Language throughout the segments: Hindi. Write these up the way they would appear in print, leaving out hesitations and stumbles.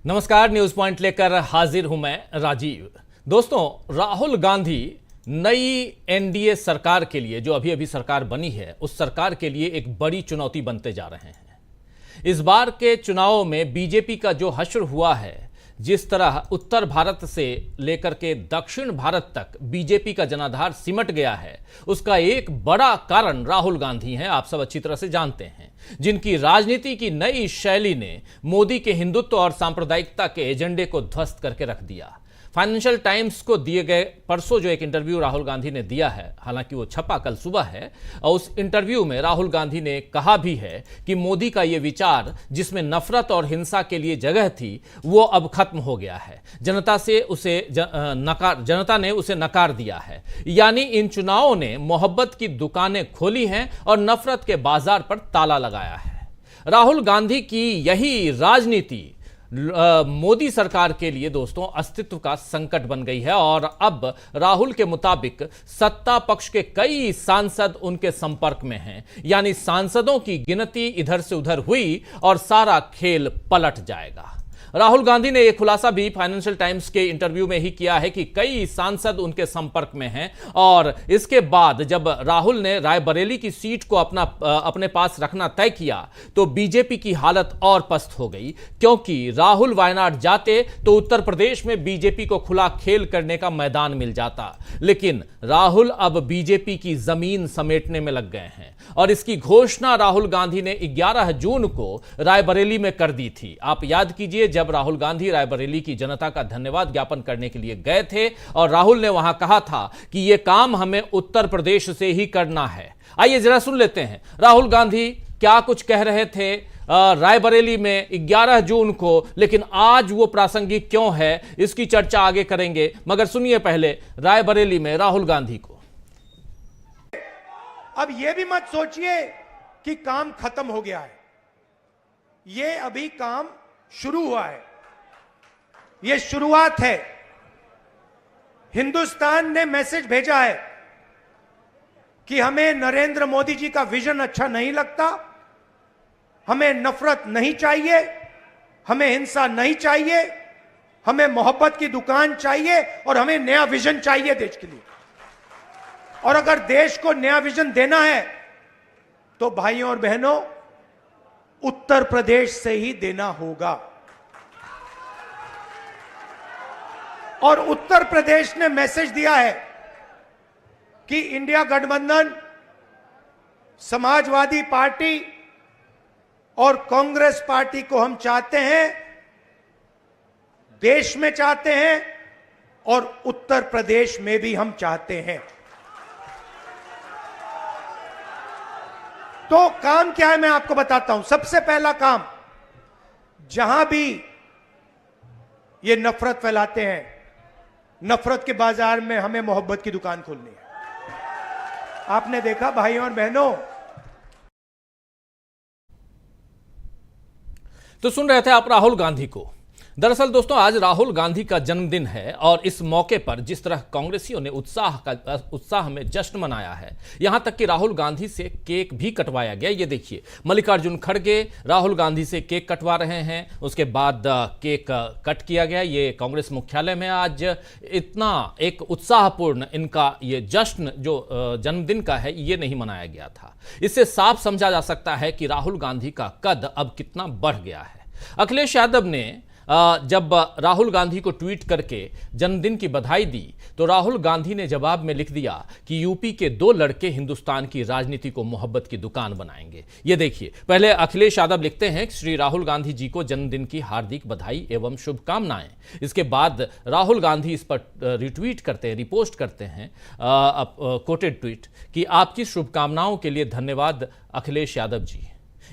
नमस्कार, न्यूज पॉइंट लेकर हाजिर हूं मैं राजीव। दोस्तों, राहुल गांधी नई एनडीए सरकार के लिए, जो अभी अभी सरकार बनी है, उस सरकार के लिए एक बड़ी चुनौती बनते जा रहे हैं। इस बार के चुनाव में बीजेपी का जो हश्र हुआ है, जिस तरह उत्तर भारत से लेकर के दक्षिण भारत तक बीजेपी का जनाधार सिमट गया है, उसका एक बड़ा कारण राहुल गांधी हैं। आप सब अच्छी तरह से जानते हैं, जिनकी राजनीति की नई शैली ने मोदी के हिंदुत्व और सांप्रदायिकता के एजेंडे को ध्वस्त करके रख दिया। फाइनेंशियल टाइम्स को दिए गए परसों जो एक इंटरव्यू राहुल गांधी ने दिया है, हालांकि वो छपा कल सुबह है, और उस इंटरव्यू में राहुल गांधी ने कहा भी है कि मोदी का ये विचार, जिसमें नफरत और हिंसा के लिए जगह थी, वो अब खत्म हो गया है। जनता ने उसे नकार दिया है। यानी इन चुनावों ने मोहब्बत की दुकानें खोली हैं और नफरत के बाजार पर ताला लगाया है। राहुल गांधी की यही राजनीति मोदी सरकार के लिए दोस्तों अस्तित्व का संकट बन गई है, और अब राहुल के मुताबिक सत्ता पक्ष के कई सांसद उनके संपर्क में हैं। यानी सांसदों की गिनती इधर से उधर हुई और सारा खेल पलट जाएगा। राहुल गांधी ने यह खुलासा भी फाइनेंशियल टाइम्स के इंटरव्यू में ही किया है कि कई सांसद उनके संपर्क में हैं, और इसके बाद जब राहुल ने रायबरेली की सीट को अपने पास रखना तय किया तो बीजेपी की हालत और पस्त हो गई, क्योंकि राहुल वायनाड जाते तो उत्तर प्रदेश में बीजेपी को खुला खेल करने का मैदान मिल जाता। लेकिन राहुल अब बीजेपी की जमीन समेटने में लग गए हैं, और इसकी घोषणा राहुल गांधी ने 11 जून को रायबरेली में कर दी थी। आप याद कीजिए, जब राहुल गांधी रायबरेली की जनता का धन्यवाद ज्ञापन करने के लिए गए थे, और राहुल ने वहां कहा था कि यह काम हमें उत्तर प्रदेश से ही करना है। आइए जरा सुन लेते हैं राहुल गांधी क्या कुछ कह रहे थे रायबरेली में 11 जून को। लेकिन आज वो प्रासंगिक क्यों है, इसकी चर्चा आगे करेंगे, मगर सुनिए पहले रायबरेली में राहुल गांधी को। अब यह भी मत सोचिए कि काम खत्म हो गया है। यह अभी काम शुरू हुआ है, यह शुरुआत है। हिंदुस्तान ने मैसेज भेजा है कि हमें नरेंद्र मोदी जी का विजन अच्छा नहीं लगता, हमें नफरत नहीं चाहिए, हमें हिंसा नहीं चाहिए, हमें मोहब्बत की दुकान चाहिए, और हमें नया विजन चाहिए देश के लिए। और अगर देश को नया विजन देना है तो भाइयों और बहनों, उत्तर प्रदेश से ही देना होगा। और उत्तर प्रदेश ने मैसेज दिया है कि इंडिया गठबंधन, समाजवादी पार्टी और कांग्रेस पार्टी को हम चाहते हैं, देश में चाहते हैं, और उत्तर प्रदेश में भी हम चाहते हैं। तो काम क्या है मैं आपको बताता हूं। सबसे पहला काम, जहां भी ये नफरत फैलाते हैं, नफरत के बाजार में हमें मोहब्बत की दुकान खोलनी है। आपने देखा भाइयों और बहनों, तो सुन रहे थे आप राहुल गांधी को। दरअसल दोस्तों, आज राहुल गांधी का जन्मदिन है, और इस मौके पर जिस तरह कांग्रेसियों ने उत्साह में जश्न मनाया है, यहां तक कि राहुल गांधी से केक भी कटवाया गया। ये देखिए, मल्लिकार्जुन खड़गे राहुल गांधी से केक कटवा रहे हैं, उसके बाद केक कट किया गया। ये कांग्रेस मुख्यालय में आज इतना एक उत्साहपूर्ण इनका ये जश्न जो जन्मदिन का है, ये नहीं मनाया गया था। इससे साफ समझा जा सकता है कि राहुल गांधी का कद अब कितना बढ़ गया है। अखिलेश यादव ने जब राहुल गांधी को ट्वीट करके जन्मदिन की बधाई दी, तो राहुल गांधी ने जवाब में लिख दिया कि यूपी के 2 लड़के हिंदुस्तान की राजनीति को मोहब्बत की दुकान बनाएंगे। ये देखिए, पहले अखिलेश यादव लिखते हैं कि श्री राहुल गांधी जी को जन्मदिन की हार्दिक बधाई एवं शुभकामनाएं। इसके बाद राहुल गांधी इस पर रिट्वीट करते हैं, रिपोस्ट करते हैं कोटेड ट्वीट कि आपकी शुभकामनाओं के लिए धन्यवाद अखिलेश यादव जी।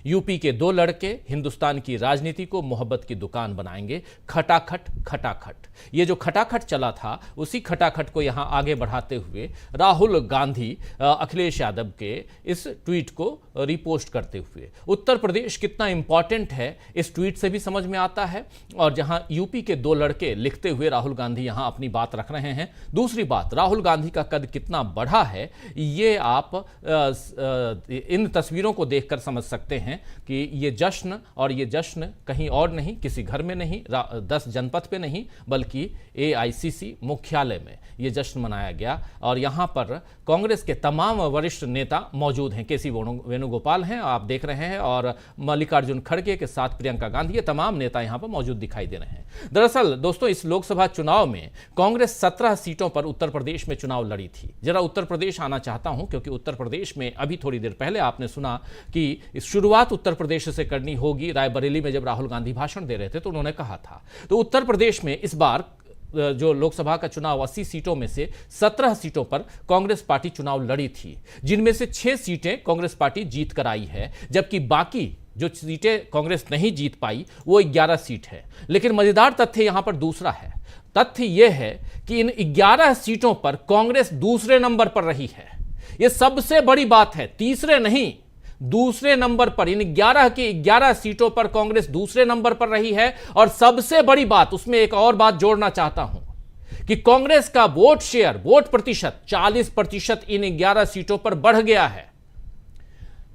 यूपी के 2 लड़के हिंदुस्तान की राजनीति को मोहब्बत की दुकान बनाएंगे। खटाखट खटाखट, ये जो खटाखट चला था, उसी खटाखट को यहां आगे बढ़ाते हुए राहुल गांधी अखिलेश यादव के इस ट्वीट को रिपोस्ट करते हुए, उत्तर प्रदेश कितना इंपॉर्टेंट है इस ट्वीट से भी समझ में आता है। और जहां यूपी के 2 लड़के लिखते हुए राहुल गांधी यहां अपनी बात रख रहे हैं। दूसरी बात, राहुल गांधी का कद कितना बढ़ा है, ये आप इन तस्वीरों को देखकर समझ सकते हैं। हैं कि ये जश्न कहीं और नहीं, किसी घर में नहीं, 10 जनपद पे नहीं, बल्कि AICC मुख्यालय में ये जश्न मनाया गया। और यहाँ पर कांग्रेस के तमाम वरिष्ठ नेता मौजूद हैं। KC वेणुगोपाल हैं, आप देख रहे हैं, और मल्लिकार्जुन खड़गे के साथ प्रियंका गांधी, ये तमाम नेता यहाँ पर मौजूद दिखाई दे रहे हैं। दरअसल दोस्तों, इस लोकसभा चुनाव में कांग्रेस 17 सीटों पर उत्तर प्रदेश में चुनाव लड़ी थी। जरा उत्तर प्रदेश आना चाहता हूं, क्योंकि उत्तर प्रदेश में अभी थोड़ी देर पहले आपने सुना कि इस शुरुआत उत्तर प्रदेश से करनी होगी। रायबरेली में जब राहुल गांधी भाषण दे रहे थे तो उन्होंने कहा था। तो उत्तर प्रदेश में इस बार जो लोकसभा का चुनाव 80 सीटों में से 17 सीटों पर कांग्रेस पार्टी चुनाव लड़ी थी, जिनमें से 6 सीटें कांग्रेस पार्टी जीत कर आई है, जबकि बाकी जो सीटें कांग्रेस नहीं जीत पाई वो 11 सीट है। लेकिन मजेदार तथ्य यहां पर दूसरा है। तथ्य यह है कि इन 11 सीटों पर कांग्रेस दूसरे नंबर पर रही है। यह सबसे बड़ी बात है, तीसरे नहीं, दूसरे नंबर पर। इन 11 की 11 सीटों पर कांग्रेस दूसरे नंबर पर रही है। और सबसे बड़ी बात, उसमें एक और बात जोड़ना चाहता हूं कि कांग्रेस का वोट प्रतिशत 40% इन 11 सीटों पर बढ़ गया है।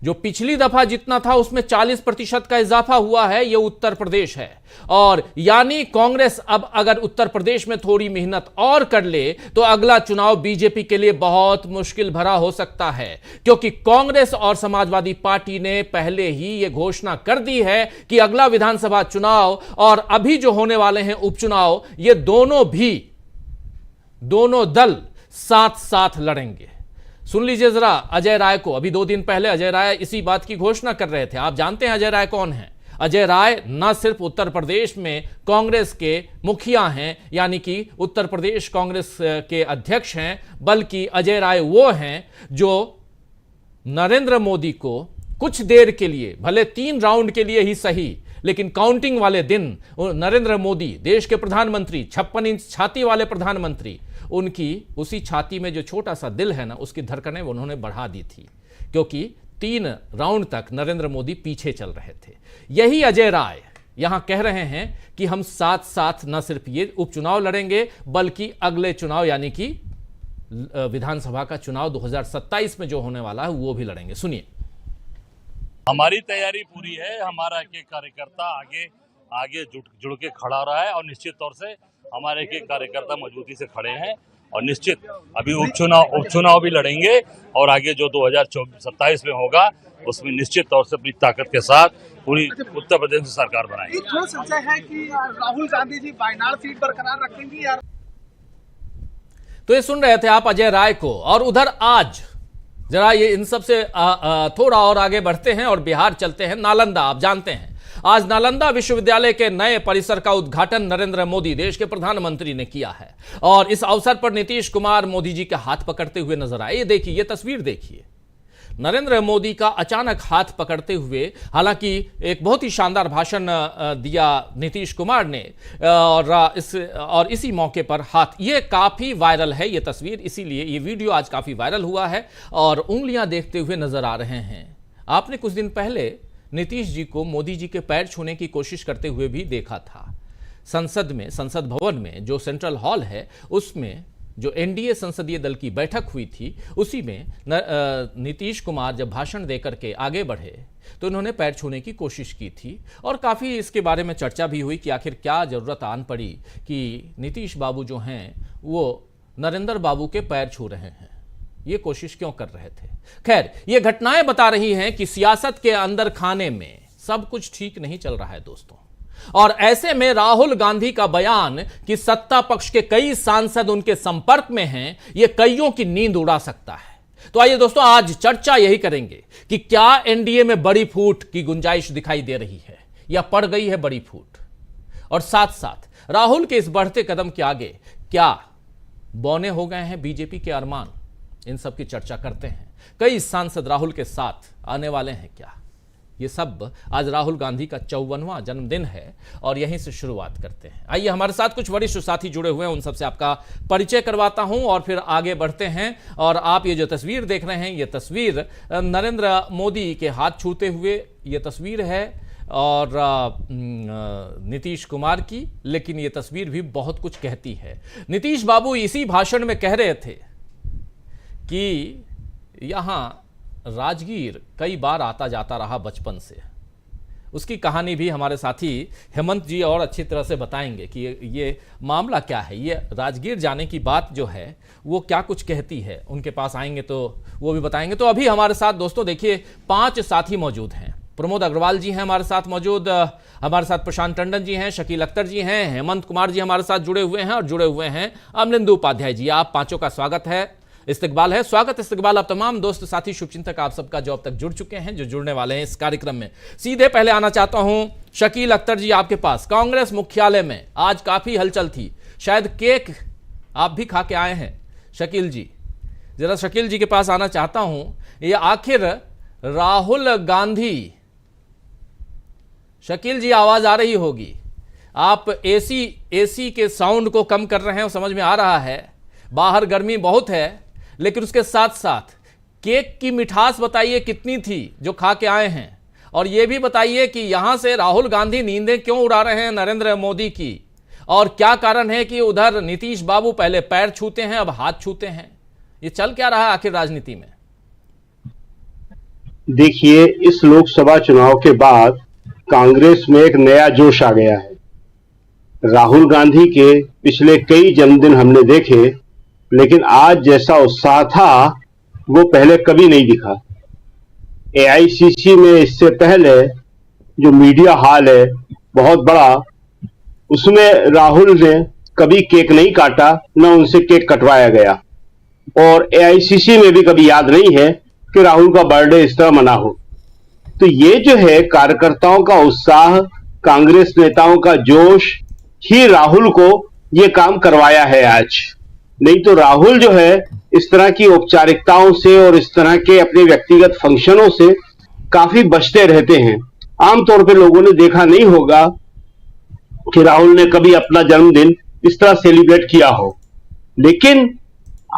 जो पिछली दफा जितना था उसमें 40% का इजाफा हुआ है। यह उत्तर प्रदेश है, और यानी कांग्रेस अब अगर उत्तर प्रदेश में थोड़ी मेहनत और कर ले तो अगला चुनाव बीजेपी के लिए बहुत मुश्किल भरा हो सकता है, क्योंकि कांग्रेस और समाजवादी पार्टी ने पहले ही यह घोषणा कर दी है कि अगला विधानसभा चुनाव और अभी जो होने वाले हैं उपचुनाव, ये दोनों दल साथ साथ लड़ेंगे। सुन लीजिए जरा अजय राय को। अभी 2 दिन पहले अजय राय इसी बात की घोषणा कर रहे थे। आप जानते हैं अजय राय कौन है? अजय राय न सिर्फ उत्तर प्रदेश में कांग्रेस के मुखिया हैं, यानी कि उत्तर प्रदेश कांग्रेस के अध्यक्ष हैं, बल्कि अजय राय वो हैं जो नरेंद्र मोदी को कुछ देर के लिए, भले 3 राउंड के लिए ही सही, लेकिन काउंटिंग वाले दिन नरेंद्र मोदी, देश के प्रधानमंत्री, 56 इंच छाती वाले प्रधानमंत्री, उनकी उसी छाती में जो छोटा सा दिल है ना, उसकी धड़कनें उन्होंने बढ़ा दी थी, क्योंकि 3 राउंड तक नरेंद्र मोदी पीछे चल रहे थे। यही अजय राय यहां कह रहे हैं कि हम साथ साथ न सिर्फ ये उपचुनाव लड़ेंगे, बल्कि अगले चुनाव यानी कि विधानसभा का चुनाव 2027 में जो होने वाला है वो भी लड़ेंगे। सुनिए। हमारी तैयारी पूरी है। हमारा एक कार्यकर्ता आगे जुड़ के खड़ा रहा है, और निश्चित तौर से हमारे एक कार्यकर्ता मजबूती से खड़े हैं, और निश्चित अभी उपचुनाव भी लड़ेंगे, और आगे जो 2027 में होगा उसमें निश्चित तौर से अपनी ताकत के साथ पूरी उत्तर प्रदेश में सरकार बनाएंगे। थोड़ा संशय है कि राहुल गांधी जी वायनाड सीट बरकरार रखेंगे यार। तो ये सुन रहे थे आप अजय राय को। और उधर आज जरा ये इन सब से थोड़ा और आगे बढ़ते हैं और बिहार चलते हैं। नालंदा, आप जानते हैं आज नालंदा विश्वविद्यालय के नए परिसर का उद्घाटन नरेंद्र मोदी, देश के प्रधानमंत्री, ने किया है। और इस अवसर पर नीतीश कुमार मोदी जी के हाथ पकड़ते हुए नजर आए। ये देखिए, ये तस्वीर देखिए, नरेंद्र मोदी का अचानक हाथ पकड़ते हुए। हालांकि एक बहुत ही शानदार भाषण दिया नीतीश कुमार ने, और इसी मौके पर हाथ, ये काफी वायरल है ये तस्वीर, इसीलिए ये वीडियो आज काफी वायरल हुआ है। और उंगलियां देखते हुए नजर आ रहे हैं। आपने कुछ दिन पहले नीतीश जी को मोदी जी के पैर छूने की कोशिश करते हुए भी देखा था। संसद भवन में जो सेंट्रल हॉल है, उसमें जो एनडीए संसदीय दल की बैठक हुई थी, उसी में नीतीश कुमार जब भाषण देकर के आगे बढ़े तो उन्होंने पैर छूने की कोशिश की थी। और काफ़ी इसके बारे में चर्चा भी हुई कि आखिर क्या ज़रूरत आन पड़ी कि नीतीश बाबू जो हैं वो नरेंद्र बाबू के पैर छू रहे हैं, ये कोशिश क्यों कर रहे थे। खैर, ये घटनाएं बता रही हैं कि सियासत के अंदर खाने में सब कुछ ठीक नहीं चल रहा है दोस्तों। और ऐसे में राहुल गांधी का बयान कि सत्ता पक्ष के कई सांसद उनके संपर्क में हैं, यह कईयों की नींद उड़ा सकता है। तो आइए दोस्तों, आज चर्चा यही करेंगे कि क्या एनडीए में बड़ी फूट की गुंजाइश दिखाई दे रही है या पड़ गई है बड़ी फूट, और साथ साथ राहुल के इस बढ़ते कदम के आगे क्या बौने हो गए हैं बीजेपी के अरमान। इन सब की चर्चा करते हैं। कई सांसद राहुल के साथ आने वाले हैं क्या, ये सब आज राहुल गांधी का 54वां जन्मदिन है और यहीं से शुरुआत करते हैं। आइए, हमारे साथ कुछ वरिष्ठ साथी जुड़े हुए हैं, उन सबसे आपका परिचय करवाता हूं और फिर आगे बढ़ते हैं। और आप ये जो तस्वीर देख रहे हैं, ये तस्वीर नरेंद्र मोदी के हाथ छूते हुए ये तस्वीर है और नीतीश कुमार की, लेकिन ये तस्वीर भी बहुत कुछ कहती है। नीतीश बाबू इसी भाषण में कह रहे थे कि यहाँ राजगीर कई बार आता जाता रहा बचपन से। उसकी कहानी भी हमारे साथी हेमंत जी और अच्छी तरह से बताएंगे कि ये मामला क्या है, ये राजगीर जाने की बात जो है वो क्या कुछ कहती है। उनके पास आएंगे तो वो भी बताएंगे। तो अभी हमारे साथ दोस्तों देखिए 5 साथी मौजूद हैं। प्रमोद अग्रवाल जी हैं हमारे साथ मौजूद, हमारे साथ प्रशांत टंडन जी हैं, शकील अख्तर जी हैं, हेमंत कुमार जी हमारे साथ जुड़े हुए हैं और जुड़े हुए हैं अमलिंदु उपाध्याय जी। आप पांचों का स्वागत है, इस्तकबाल है। स्वागत इस्तकबाल आप तमाम दोस्त साथी शुभचिंतक आप सबका जो अब तक जुड़ चुके हैं, जो जुड़ने वाले हैं इस कार्यक्रम में। सीधे पहले आना चाहता हूं शकील अख्तर जी आपके पास। कांग्रेस मुख्यालय में आज काफी हलचल थी, शायद केक आप भी खा के आए हैं। शकील जी, जरा शकील जी के पास आना चाहता हूं, ये आखिर राहुल गांधी, शकील जी आवाज आ रही होगी, आप एसी के साउंड को कम कर रहे हैं, समझ में आ रहा है, बाहर गर्मी बहुत है, लेकिन उसके साथ साथ केक की मिठास बताइए कितनी थी जो खा के आए हैं, और यह भी बताइए कि यहां से राहुल गांधी नींदें क्यों उड़ा रहे हैं नरेंद्र मोदी की, और क्या कारण है कि उधर नीतीश बाबू पहले पैर छूते हैं अब हाथ छूते हैं। ये चल क्या रहा है आखिर राजनीति में? देखिए, इस लोकसभा चुनाव के बाद कांग्रेस में एक नया जोश आ गया है। राहुल गांधी के पिछले कई जन्मदिन हमने देखे, लेकिन आज जैसा उत्साह था वो पहले कभी नहीं दिखा। एआईसीसी में इससे पहले जो मीडिया हॉल है बहुत बड़ा, उसमें राहुल ने कभी केक नहीं काटा, न उनसे केक कटवाया गया, और एआईसीसी में भी कभी याद नहीं है कि राहुल का बर्थडे इस तरह मना हो। तो ये जो है कार्यकर्ताओं का उत्साह, कांग्रेस नेताओं का जोश ही राहुल को ये काम करवाया है आज। नहीं तो राहुल जो है इस तरह की औपचारिकताओं से और इस तरह के अपने व्यक्तिगत फंक्शनों से काफी बचते रहते हैं। आमतौर पे लोगों ने देखा नहीं होगा कि राहुल ने कभी अपना जन्मदिन इस तरह सेलिब्रेट किया हो। लेकिन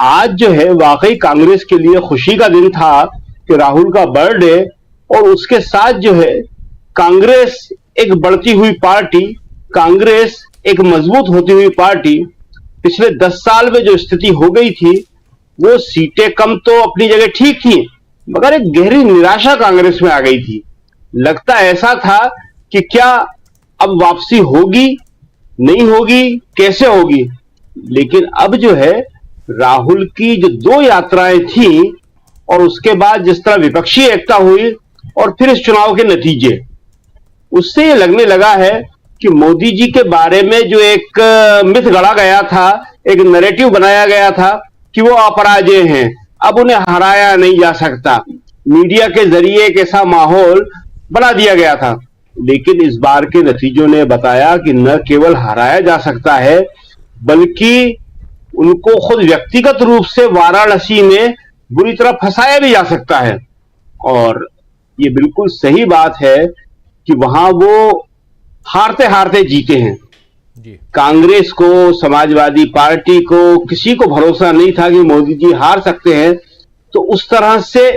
आज जो है वाकई कांग्रेस के लिए खुशी का दिन था कि राहुल का बर्थडे, और उसके साथ जो है कांग्रेस एक बढ़ती हुई पार्टी, कांग्रेस एक मजबूत होती हुई पार्टी। पिछले 10 साल में जो स्थिति हो गई थी, वो सीटें कम तो अपनी जगह ठीक थी, मगर एक गहरी निराशा कांग्रेस में आ गई थी। लगता ऐसा था कि क्या अब वापसी होगी, नहीं होगी, कैसे होगी। लेकिन अब जो है राहुल की जो 2 यात्राएं थी, और उसके बाद जिस तरह विपक्षी एकता हुई, और फिर इस चुनाव के नतीजे, उससे ये लगने लगा है कि मोदी जी के बारे में जो एक मिथ गढ़ा गया था, एक नैरेटिव बनाया गया था कि वो अपराजेय हैं, अब उन्हें हराया नहीं जा सकता, मीडिया के जरिए एक ऐसा माहौल बना दिया गया था। लेकिन इस बार के नतीजों ने बताया कि न केवल हराया जा सकता है, बल्कि उनको खुद व्यक्तिगत रूप से वाराणसी में बुरी तरह फंसाया भी जा सकता है। और ये बिल्कुल सही बात है कि वहां वो हारते हारते जीते हैं। जी। कांग्रेस को, समाजवादी पार्टी को, किसी को भरोसा नहीं था कि मोदी जी हार सकते हैं। तो उस तरह से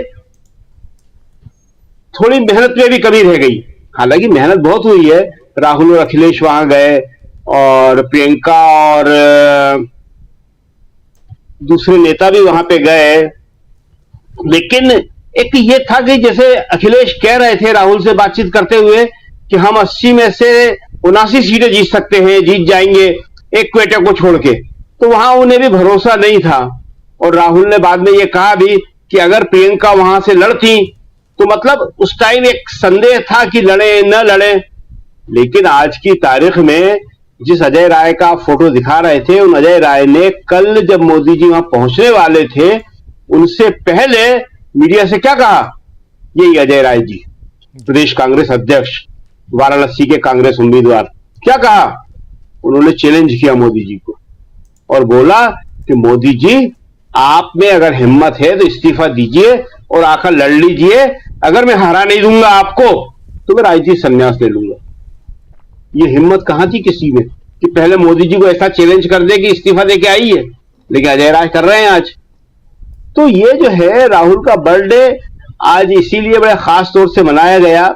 थोड़ी मेहनत में भी कमी रह गई। हालांकि मेहनत बहुत हुई है, राहुल और अखिलेश वहां गए, और प्रियंका और दूसरे नेता भी वहां पे गए। लेकिन एक ये था कि जैसे अखिलेश कह रहे थे राहुल से बातचीत करते हुए कि हम 80 में से 79 सीटें जीत सकते हैं, जीत जाएंगे एक क्वेटा को छोड़ के, तो वहां उन्हें भी भरोसा नहीं था। और राहुल ने बाद में ये कहा भी कि अगर प्रियंका वहां से लड़ती तो मतलब उस टाइम एक संदेह था कि लड़े न लड़े। लेकिन आज की तारीख में जिस अजय राय का फोटो दिखा रहे थे, उन अजय राय ने कल जब मोदी जी वहां पहुंचने वाले थे, उनसे पहले मीडिया से क्या कहा? यही अजय राय जी, प्रदेश कांग्रेस अध्यक्ष, वाराणसी के कांग्रेस उम्मीदवार, क्या कहा? उन्होंने चैलेंज किया मोदी जी को और बोला कि मोदी जी, आप में अगर हिम्मत है तो इस्तीफा दीजिए और आकर लड़ लीजिए। अगर मैं हरा नहीं दूंगा आपको तो मैं राजनीतिक संन्यास ले लूंगा। ये हिम्मत कहां थी किसी में कि पहले मोदी जी को ऐसा चैलेंज कर दे कि इस्तीफा देके आइए, लेकिन अजय राय कर रहे हैं आज। तो ये जो है राहुल का बर्थडे आज इसीलिए बड़े खास तौर से मनाया गया,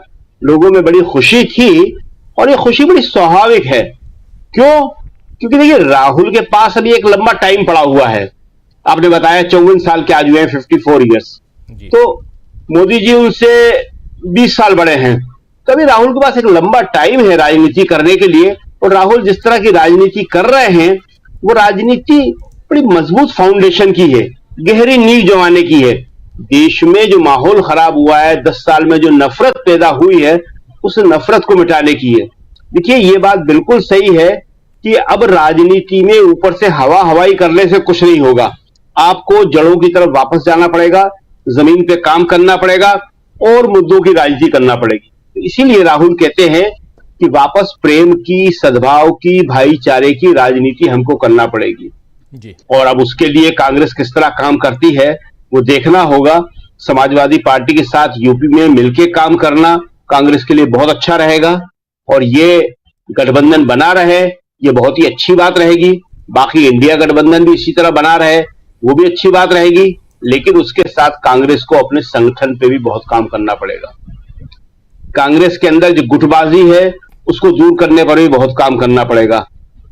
लोगों में बड़ी खुशी थी, और ये खुशी बड़ी स्वाभाविक है। क्यों? क्योंकि देखिए राहुल के पास अभी एक लंबा टाइम पड़ा हुआ है। आपने बताया 54 साल के आज हुए हैं, 54 ईयर्स। तो मोदी जी उनसे 20 साल बड़े हैं। तभी राहुल के पास एक लंबा टाइम है राजनीति करने के लिए, और राहुल जिस तरह की राजनीति कर रहे हैं वो राजनीति बड़ी मजबूत फाउंडेशन की है, गहरी नींव जमाने की है। देश में जो माहौल खराब हुआ है, 10 साल में जो नफरत पैदा हुई है, उस नफरत को मिटाने की है। देखिए, ये बात बिल्कुल सही है कि अब राजनीति में ऊपर से हवा हवाई करने से कुछ नहीं होगा। आपको जड़ों की तरफ वापस जाना पड़ेगा, जमीन पे काम करना पड़ेगा और मुद्दों की राजनीति करना पड़ेगी। तो इसीलिए राहुल कहते हैं कि वापस प्रेम की, सद्भाव की, भाईचारे की राजनीति हमको करना पड़ेगी जी। और अब उसके लिए कांग्रेस किस तरह काम करती है वो देखना होगा। समाजवादी पार्टी के साथ यूपी में मिलकर काम करना कांग्रेस के लिए बहुत अच्छा रहेगा, और ये गठबंधन बना रहे, ये बहुत ही अच्छी बात रहेगी। बाकी इंडिया गठबंधन भी इसी तरह बना रहे, वो भी अच्छी बात रहेगी। लेकिन उसके साथ कांग्रेस को अपने संगठन पे भी बहुत काम करना पड़ेगा। कांग्रेस के अंदर जो गुटबाजी है उसको दूर करने पर भी बहुत काम करना पड़ेगा।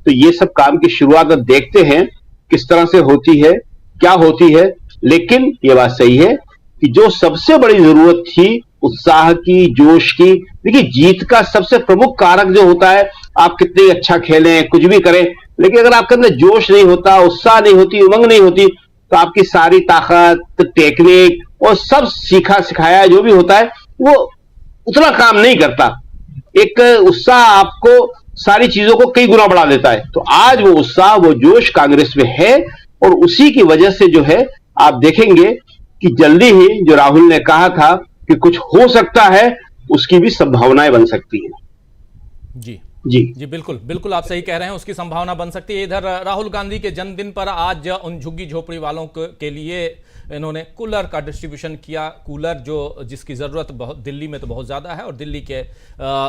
तो ये सब काम की शुरुआत अब देखते हैं किस तरह से होती है, क्या होती है। लेकिन ये बात सही है कि जो सबसे बड़ी जरूरत थी उत्साह की, जोश की, देखिए जीत का सबसे प्रमुख कारक जो होता है, आप कितने अच्छा खेलें, कुछ भी करें, लेकिन अगर आपके अंदर जोश नहीं होता, उत्साह नहीं होती, उमंग नहीं होती, तो आपकी सारी ताकत, टेक्निक और सब सीखा सिखाया जो भी होता है वो उतना काम नहीं करता। एक उत्साह आपको सारी चीजों को कई गुना बढ़ा देता है। तो आज वो उत्साह, वो जोश कांग्रेस में है, और उसी की वजह से जो है आप देखेंगे कि जल्दी ही जो राहुल ने कहा था कि कुछ हो सकता है, उसकी भी संभावनाएं बन सकती है। जी जी जी, बिल्कुल बिल्कुल आप सही कह रहे हैं, उसकी संभावना बन सकती है। इधर राहुल गांधी के जन्मदिन पर आज उन झुग्गी झोपड़ी वालों के लिए इन्होंने कूलर का डिस्ट्रीब्यूशन किया। कूलर जो जिसकी ज़रूरत बहुत दिल्ली में तो बहुत ज़्यादा है, और दिल्ली के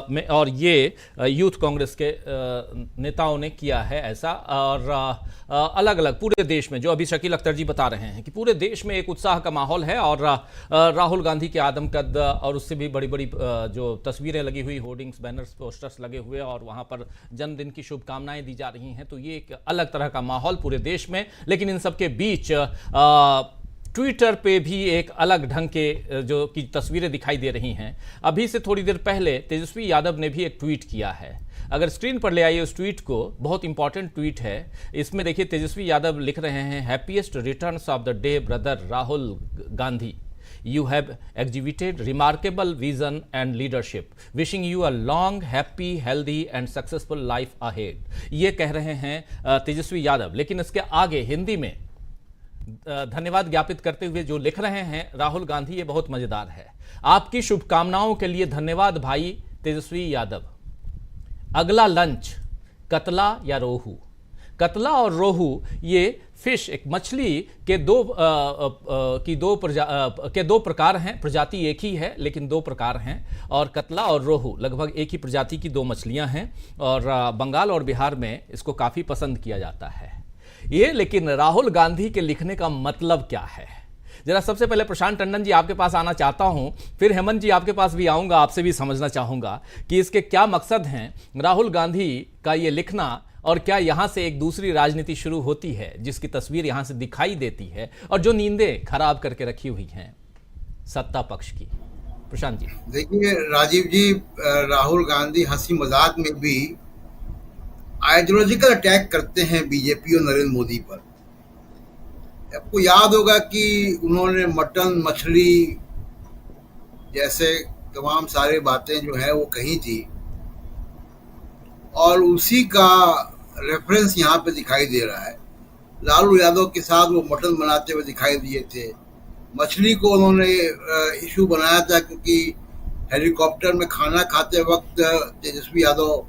में, और ये यूथ कांग्रेस के नेताओं ने किया है ऐसा। और अलग अलग पूरे देश में, जो अभी शकील अख्तर जी बता रहे हैं कि पूरे देश में एक उत्साह का माहौल है, और राहुल गांधी के आदमकद और उससे भी बड़ी बड़ी जो तस्वीरें लगी हुई, होर्डिंग्स, बैनर्स, पोस्टर्स लगे हुए, और वहाँ पर जन्मदिन की शुभकामनाएं दी जा रही हैं। तो ये एक अलग तरह का माहौल पूरे देश में। लेकिन इन सबके बीच ट्विटर पे भी एक अलग ढंग के जो की तस्वीरें दिखाई दे रही हैं। अभी से थोड़ी देर पहले तेजस्वी यादव ने भी एक ट्वीट किया है। अगर स्क्रीन पर ले आइए उस ट्वीट को, बहुत इंपॉर्टेंट ट्वीट है। इसमें देखिए तेजस्वी यादव लिख रहे हैं, happiest returns of the day brother Rahul Gandhi, you have exhibited remarkable vision and leadership, wishing you a long, happy, healthy and successful life ahead। ये कह रहे हैं तेजस्वी यादव। लेकिन इसके आगे हिंदी में धन्यवाद ज्ञापित करते हुए जो लिख रहे हैं राहुल गांधी, ये बहुत मजेदार है। आपकी शुभकामनाओं के लिए धन्यवाद भाई तेजस्वी यादव। अगला लंच कतला या रोहू। कतला और रोहू ये फिश, एक मछली के दो प्रकार हैं। प्रजाति एक ही है लेकिन दो प्रकार हैं, और कतला और रोहू लगभग एक ही प्रजाति की दो मछलियां हैं, और बंगाल और बिहार में इसको काफ़ी पसंद किया जाता है ये। लेकिन राहुल गांधी के लिखने का मतलब क्या है? जरा सबसे पहले प्रशांत टंडन जी आपके पास आना चाहता हूं, फिर हेमंत जी आपके पास भी आऊंगा, आपसे भी समझना चाहूंगा कि इसके क्या मकसद हैं राहुल गांधी का ये लिखना, और क्या यहां से एक दूसरी राजनीति शुरू होती है जिसकी तस्वीर यहां से दिखाई देती है, और जो नींदें खराब करके रखी हुई हैं सत्ता पक्ष की। प्रशांत जी। देखिए राजीव जी, राहुल गांधी हंसी मजाक में भी आइडियोलॉजिकल अटैक करते हैं बीजेपी और नरेंद्र मोदी पर। आपको याद होगा कि उन्होंने मटन, मछली जैसे तमाम सारी बातें जो है वो कही थी, और उसी का रेफरेंस यहाँ पे दिखाई दे रहा है। लालू यादव के साथ वो मटन बनाते हुए दिखाई दिए थे। मछली को उन्होंने इशू बनाया था क्योंकि हेलीकॉप्टर में खाना खाते वक्त तेजस्वी यादव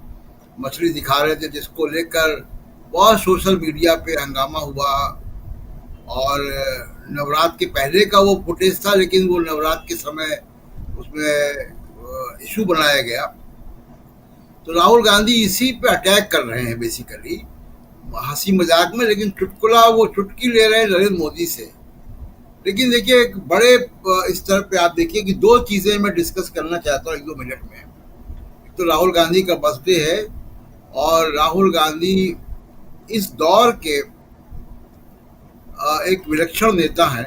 मछली दिखा रहे थे, जिसको लेकर बहुत सोशल मीडिया पे हंगामा हुआ। और नवरात्र के पहले का वो फुटेज था, लेकिन वो नवरात्र के समय उसमें इशू बनाया गया। तो राहुल गांधी इसी पे अटैक कर रहे हैं बेसिकली, हंसी मजाक में, लेकिन चुटकुला वो चुटकी ले रहे हैं नरेंद्र मोदी से। लेकिन देखिए एक बड़े स्तर पे आप देखिए कि दो चीज़ें मैं डिस्कस करना चाहता हूँ 1-2 मिनट में। एक तो राहुल गांधी का बर्थडे है, और राहुल गांधी इस दौर के एक विलक्षण नेता हैं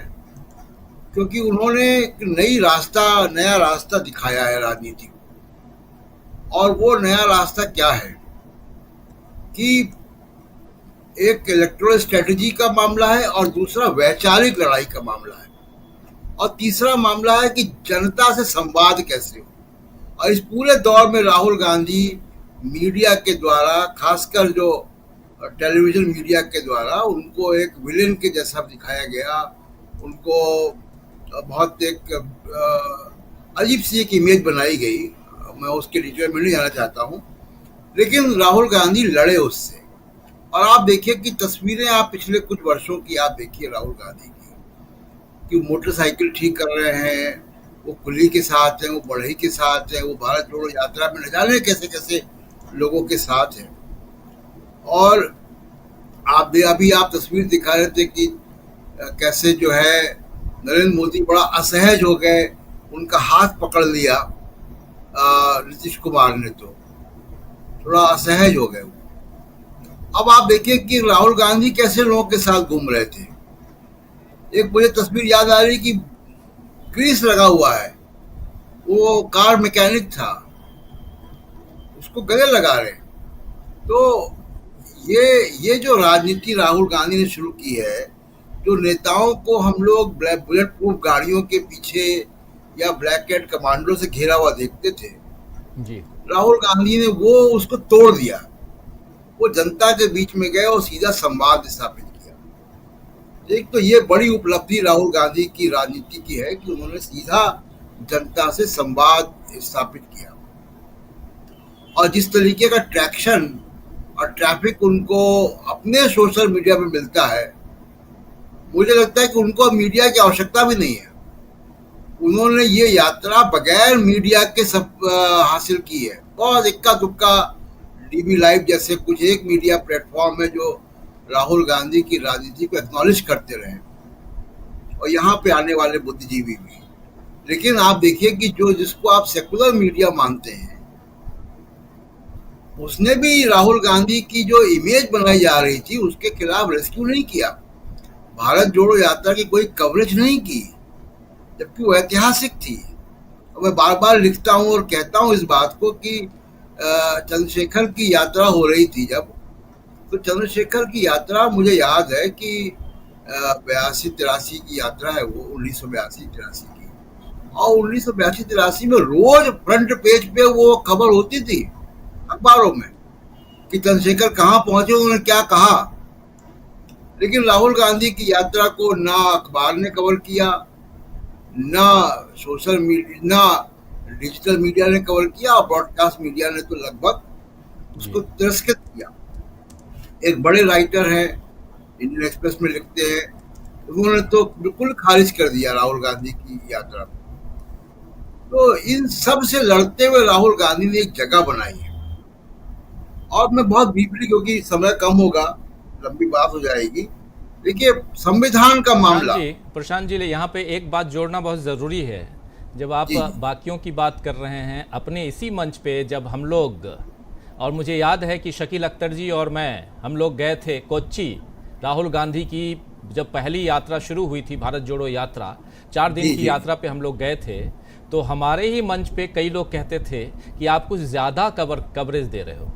क्योंकि उन्होंने एक नया रास्ता दिखाया है राजनीति को। और वो नया रास्ता क्या है कि एक इलेक्टोरल स्ट्रेटजी का मामला है, और दूसरा वैचारिक लड़ाई का मामला है, और तीसरा मामला है कि जनता से संवाद कैसे हो। और इस पूरे दौर में राहुल गांधी मीडिया के द्वारा, खासकर जो टेलीविजन मीडिया के द्वारा, उनको एक विलेन के जैसा दिखाया गया। उनको बहुत एक अजीब सी एक इमेज बनाई गई। मैं उसके डिटेल में नहीं जाना चाहता हूँ, लेकिन राहुल गांधी लड़े उससे। और आप देखिए कि तस्वीरें आप पिछले कुछ वर्षों की आप देखिए राहुल गांधी की, कि मोटरसाइकिल ठीक कर रहे हैं, वो कुली के साथ हैं, वो बढ़ई के साथ हैं, वो भारत जोड़ो यात्रा में न जाने कैसे कैसे लोगों के साथ हैं। और अभी आप तस्वीर दिखा रहे थे कि कैसे जो है नरेंद्र मोदी बड़ा असहज हो गए, उनका हाथ पकड़ लिया नीतीश कुमार ने, तो थोड़ा असहज हो गए। अब आप देखिए कि राहुल गांधी कैसे लोगों के साथ घूम रहे थे। एक मुझे तस्वीर याद आ रही कि ग्रीस लगा हुआ है, वो कार मैकेनिक था, उसको गले लगा रहे। तो ये जो राजनीति राहुल गांधी ने शुरू की है, जो नेताओं को हम लोग बुलेट प्रूफ गाड़ियों के पीछे या ब्लैक कैट कमांडो से घेरा हुआ देखते थे जी, राहुल गांधी ने वो उसको तोड़ दिया। वो जनता के बीच में गए और सीधा संवाद स्थापित किया। एक तो ये बड़ी उपलब्धि राहुल गांधी की राजनीति की है कि उन्होंने सीधा जनता से संवाद स्थापित किया। और जिस तरीके का ट्रैक्शन और ट्रैफिक उनको अपने सोशल मीडिया में मिलता है, मुझे लगता है कि उनको मीडिया की आवश्यकता भी नहीं है। उन्होंने ये यात्रा बगैर मीडिया के सब हासिल की है। बहुत इक्का दुक्का डीबी लाइव जैसे कुछ एक मीडिया प्लेटफॉर्म है जो राहुल गांधी की राजनीति को एक्नॉलेज करते रहे, और यहाँ पे आने वाले बुद्धिजीवी भी। लेकिन आप देखिए कि जिसको आप सेकुलर मीडिया मानते हैं, उसने भी राहुल गांधी की जो इमेज बनाई जा रही थी उसके खिलाफ रेस्क्यू नहीं किया। भारत जोड़ो यात्रा की कोई कवरेज नहीं की, जबकि वो ऐतिहासिक थी। और मैं बार बार लिखता हूँ और कहता हूँ इस बात को कि चंद्रशेखर की यात्रा हो रही थी जब, तो चंद्रशेखर की यात्रा मुझे याद है कि 82-83 की यात्रा है वो, 1982-83 की। और 1982-83 में रोज फ्रंट पेज पे वो खबर होती थी अखबारों में कि चंद्रशेखर कहाँ पहुंचे, उन्होंने क्या कहा। लेकिन राहुल गांधी की यात्रा को ना अखबार ने कवर किया, ना सोशल मीडिया, ना डिजिटल मीडिया ने कवर किया, और ब्रॉडकास्ट मीडिया ने तो लगभग उसको तिरस्कृत किया। एक बड़े राइटर हैं, इंडियन एक्सप्रेस में लिखते हैं, उन्होंने तो बिल्कुल खारिज कर दिया राहुल गांधी की यात्रा। तो इन सब से लड़ते हुए राहुल गांधी ने एक जगह बनाई है। और मैं बहुत ब्रीफली, क्योंकि समय कम होगा, लंबी बात हो जाएगी, देखिए संविधान का मामला। प्रशांत जी, यहाँ पे एक बात जोड़ना बहुत ज़रूरी है। जब आप बाकियों की बात कर रहे हैं, अपने इसी मंच पे जब हम लोग, और मुझे याद है कि शकील अख्तर जी और मैं, हम लोग गए थे कोच्चि, राहुल गांधी की जब पहली यात्रा शुरू हुई थी, भारत जोड़ो यात्रा, 4 दिन की यात्रा पे हम लोग गए थे। तो हमारे ही मंच पे कई लोग कहते थे कि आप कुछ ज़्यादा कवरेज दे रहे हो।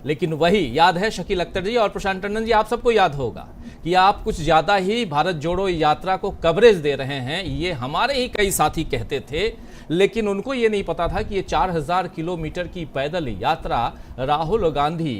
लेकिन वही याद है शकील अख्तर जी और प्रशांत टंडन जी, आप सबको याद होगा कि आप कुछ ज़्यादा ही भारत जोड़ो यात्रा को कवरेज दे रहे हैं। ये हमारे ही कई साथी कहते थे, लेकिन उनको ये नहीं पता था कि ये 4000 किलोमीटर की पैदल यात्रा राहुल गांधी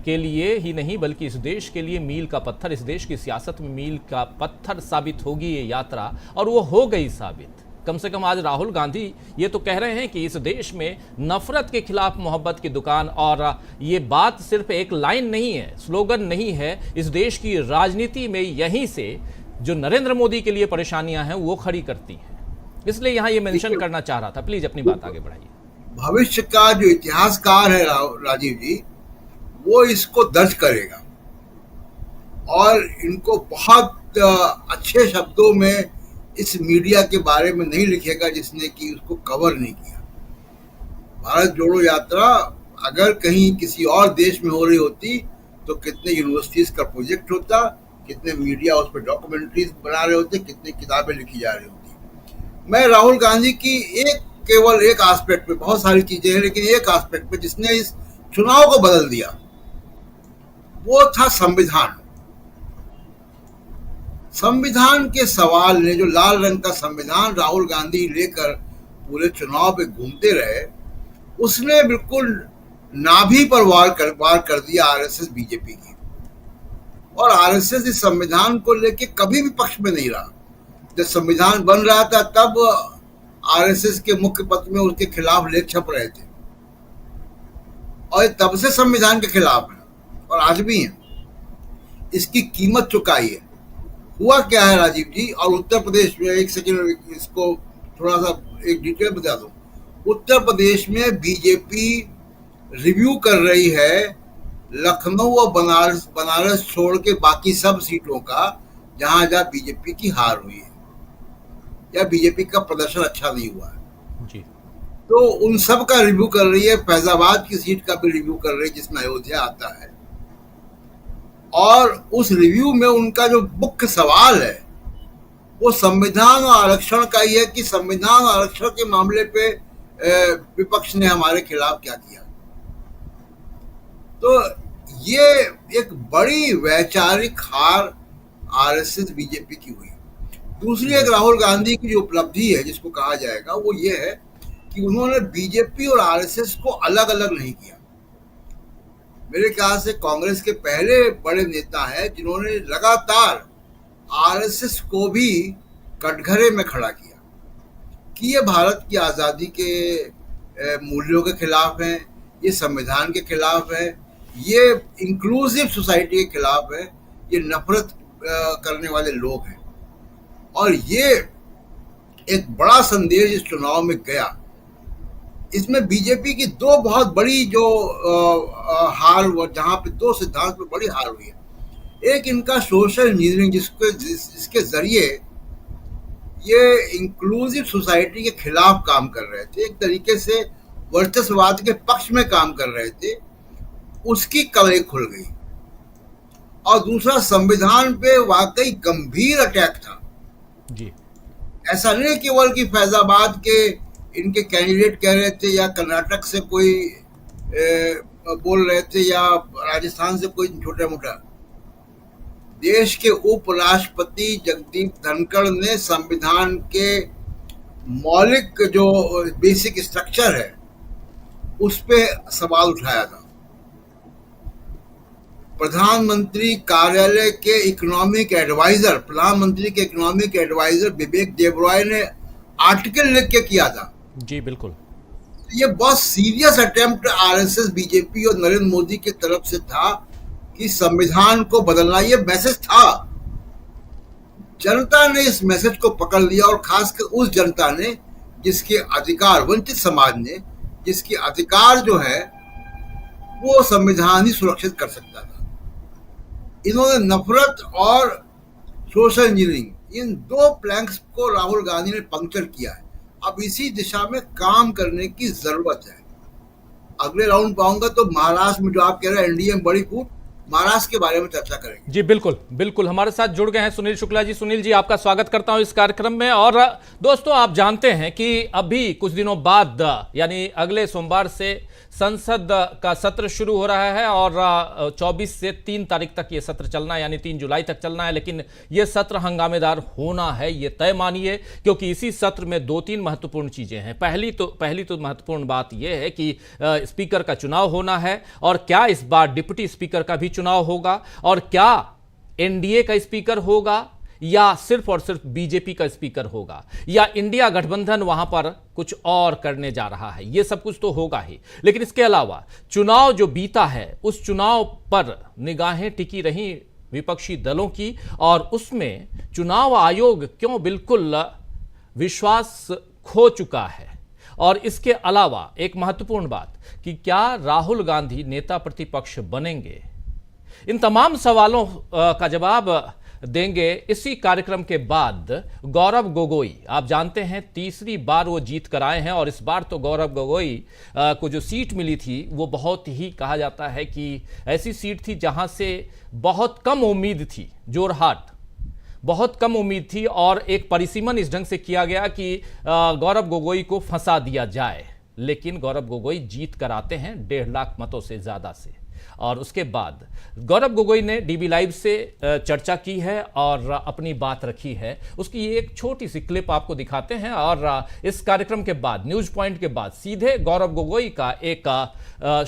के लिए ही नहीं बल्कि इस देश के लिए मील का पत्थर, इस देश की सियासत में मील का पत्थर साबित होगी ये यात्रा। और वो हो गई साबित। कम से कम आज राहुल गांधी ये तो कह रहे हैं कि इस देश में नफरत के खिलाफ मोहब्बत की दुकान, और ये बात सिर्फ एक लाइन नहीं है, स्लोगन नहीं है। इस देश की राजनीति में यहीं से जो नरेंद्र मोदी के लिए परेशानियां हैं वो खड़ी करती हैं। इसलिए यहाँ ये मेंशन करना चाह रहा था। प्लीज अपनी बात आगे बढ़ाइए। भविष्य का जो इतिहासकार है राजीव जी, वो इसको दर्ज करेगा और इनको बहुत अच्छे शब्दों में इस मीडिया के बारे में नहीं लिखेगा जिसने कि उसको कवर नहीं किया। भारत जोड़ो यात्रा अगर कहीं किसी और देश में हो रही होती तो कितने यूनिवर्सिटीज का प्रोजेक्ट होता, कितने मीडिया उस पर डॉक्यूमेंट्रीज बना रहे होते, कितनी किताबें लिखी जा रही होती। मैं राहुल गांधी की केवल एक एस्पेक्ट पे, बहुत सारी चीजें हैं लेकिन एक एस्पेक्ट पे जिसने इस चुनाव को बदल दिया, वो था संविधान। संविधान के सवाल ने, जो लाल रंग का संविधान राहुल गांधी लेकर पूरे चुनाव पे घूमते रहे, उसने बिल्कुल नाभि पर वार कर दिया आरएसएस बीजेपी की। और आरएसएस इस संविधान को लेके कभी भी पक्ष में नहीं रहा। जब संविधान बन रहा था तब आरएसएस के मुख्य पत्र में उसके खिलाफ लेख छप रहे थे और तब से संविधान के खिलाफ है और आज भी है। इसकी कीमत चुकाई है। हुआ क्या है राजीव जी, और उत्तर प्रदेश में, एक सेकंड इसको थोड़ा सा एक डिटेल बता दूं। उत्तर प्रदेश में बीजेपी रिव्यू कर रही है लखनऊ और बनारस छोड़ के बाकी सब सीटों का जहां जहां बीजेपी की हार हुई है या बीजेपी का प्रदर्शन अच्छा नहीं हुआ है जी। तो उन सब का रिव्यू कर रही है। फैजाबाद की सीट का भी रिव्यू कर रही है जिसमें अयोध्या आता है। और उस रिव्यू में उनका जो मुख्य सवाल है वो संविधान और आरक्षण का ही है कि संविधान और आरक्षण के मामले पे विपक्ष ने हमारे खिलाफ क्या किया। तो ये एक बड़ी वैचारिक हार आरएसएस बीजेपी की हुई। दूसरी एक राहुल गांधी की जो उपलब्धि है जिसको कहा जाएगा वो ये है कि उन्होंने बीजेपी और आरएसएस को अलग अलग नहीं किया। मेरे ख्याल से कांग्रेस के पहले बड़े नेता हैं जिन्होंने लगातार आरएसएस को भी कटघरे में खड़ा किया कि ये भारत की आज़ादी के मूल्यों के खिलाफ है, ये संविधान के खिलाफ है, ये इंक्लूसिव सोसाइटी के खिलाफ है, ये नफरत करने वाले लोग हैं। और ये एक बड़ा संदेश इस चुनाव में गया। इसमें बीजेपी की दो बहुत बड़ी जो हार हुआ, जहां पे दो सिद्धांत पे बड़ी हार हुई है। एक इनका सोशल इंजीनियरिंग जिसके जरिए ये इंक्लूसिव सोसाइटी के खिलाफ काम कर रहे थे, एक तरीके से वर्चस्ववाद के पक्ष में काम कर रहे थे, उसकी कलई खुल गई। और दूसरा संविधान पे वाकई गंभीर अटैक था जी। ऐसा नहीं केवल कि फैजाबाद के इनके कैंडिडेट कह रहे थे या कर्नाटक से कोई बोल रहे थे या राजस्थान से कोई छोटा मोटा। देश के उपराष्ट्रपति जगदीप धनखड़ ने संविधान के मौलिक जो बेसिक स्ट्रक्चर है उस पे सवाल उठाया था। प्रधानमंत्री कार्यालय के इकोनॉमिक एडवाइजर, प्रधानमंत्री के इकोनॉमिक एडवाइजर विवेक देबरॉय ने आर्टिकल लिख के किया था। जी बिल्कुल। ये बहुत सीरियस अटेम्प्ट आरएसएस बीजेपी और नरेंद्र मोदी की तरफ से था कि संविधान को बदलना। ये मैसेज था, जनता ने इस मैसेज को पकड़ लिया और खासकर उस जनता ने जिसके अधिकार, वंचित समाज ने जिसके अधिकार जो है वो संविधान ही सुरक्षित कर सकता था। इन्होंने नफरत और सोशल इंजीनियरिंग, इन दो प्लैंक्स को राहुल गांधी ने पंक्चर किया है। अब इसी दिशा में काम करने की जरूरत है। अगले राउंड पाऊंगा तो महाराष्ट्र में जो आप कह रहे हैं एनडीए में बड़ी फूट, महाराष्ट्र के बारे में चर्चा करेंगे। जी बिल्कुल बिल्कुल। हमारे साथ जुड़ गए हैं सुनील शुक्ला जी। सुनील जी, आपका स्वागत करता हूं इस कार्यक्रम में। और दोस्तों, आप जानते हैं कि अभी कुछ दिनों बाद यानी अगले सोमवार से संसद का सत्र शुरू हो रहा है और 24 से 3 तारीख तक ये सत्र चलना है, यानी 3 जुलाई तक चलना है। लेकिन ये सत्र हंगामेदार होना है, ये तय मानिए, क्योंकि इसी सत्र में 2-3 महत्वपूर्ण चीजें हैं। पहली तो महत्वपूर्ण बात यह है कि स्पीकर का चुनाव होना है, और क्या इस बार डिप्टी स्पीकर का भी चुनाव होगा, और क्या एनडीए का स्पीकर होगा या सिर्फ और सिर्फ बीजेपी का स्पीकर होगा, या इंडिया गठबंधन वहां पर कुछ और करने जा रहा है। यह सब कुछ तो होगा ही, लेकिन इसके अलावा चुनाव जो बीता है उस चुनाव पर निगाहें टिकी रही विपक्षी दलों की, और उसमें चुनाव आयोग क्यों बिल्कुल विश्वास खो चुका है। और इसके अलावा एक महत्वपूर्ण बात कि क्या राहुल गांधी नेता प्रतिपक्ष बनेंगे। इन तमाम सवालों का जवाब देंगे इसी कार्यक्रम के बाद गौरव गोगोई। आप जानते हैं तीसरी बार वो जीत कर आए हैं और इस बार तो गौरव गोगोई को जो सीट मिली थी वो बहुत ही, कहा जाता है कि ऐसी सीट थी जहां से बहुत कम उम्मीद थी, जोरहाट बहुत कम उम्मीद थी और एक परिसीमन इस ढंग से किया गया कि गौरव गोगोई को फंसा दिया जाए, लेकिन गौरव गोगोई जीत कर आते हैं 1.5 लाख मतों से ज्यादा से। और उसके बाद गौरव गोगोई ने डीबी लाइव से चर्चा की है और अपनी बात रखी है। उसकी एक छोटी सी क्लिप आपको दिखाते हैं और इस कार्यक्रम के बाद, न्यूज पॉइंट के बाद, सीधे गौरव गोगोई का एक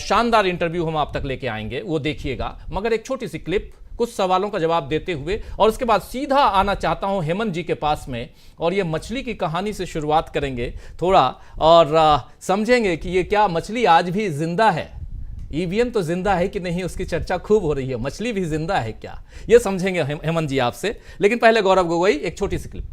शानदार इंटरव्यू हम आप तक लेके आएंगे, वो देखिएगा। मगर एक छोटी सी क्लिप कुछ सवालों का जवाब देते हुए, और उसके बाद सीधा आना चाहता हूं हेमंत जी के पास में, और ये मछली की कहानी से शुरुआत करेंगे थोड़ा और समझेंगे कि ये क्या मछली आज भी जिंदा है, ईवीएम तो जिंदा है कि नहीं, उसकी चर्चा खूब हो रही है, मछली भी जिंदा है क्या, ये समझेंगे हेमंत जी आपसे। लेकिन पहले गौरव गोगोई, एक छोटी सी क्लिप।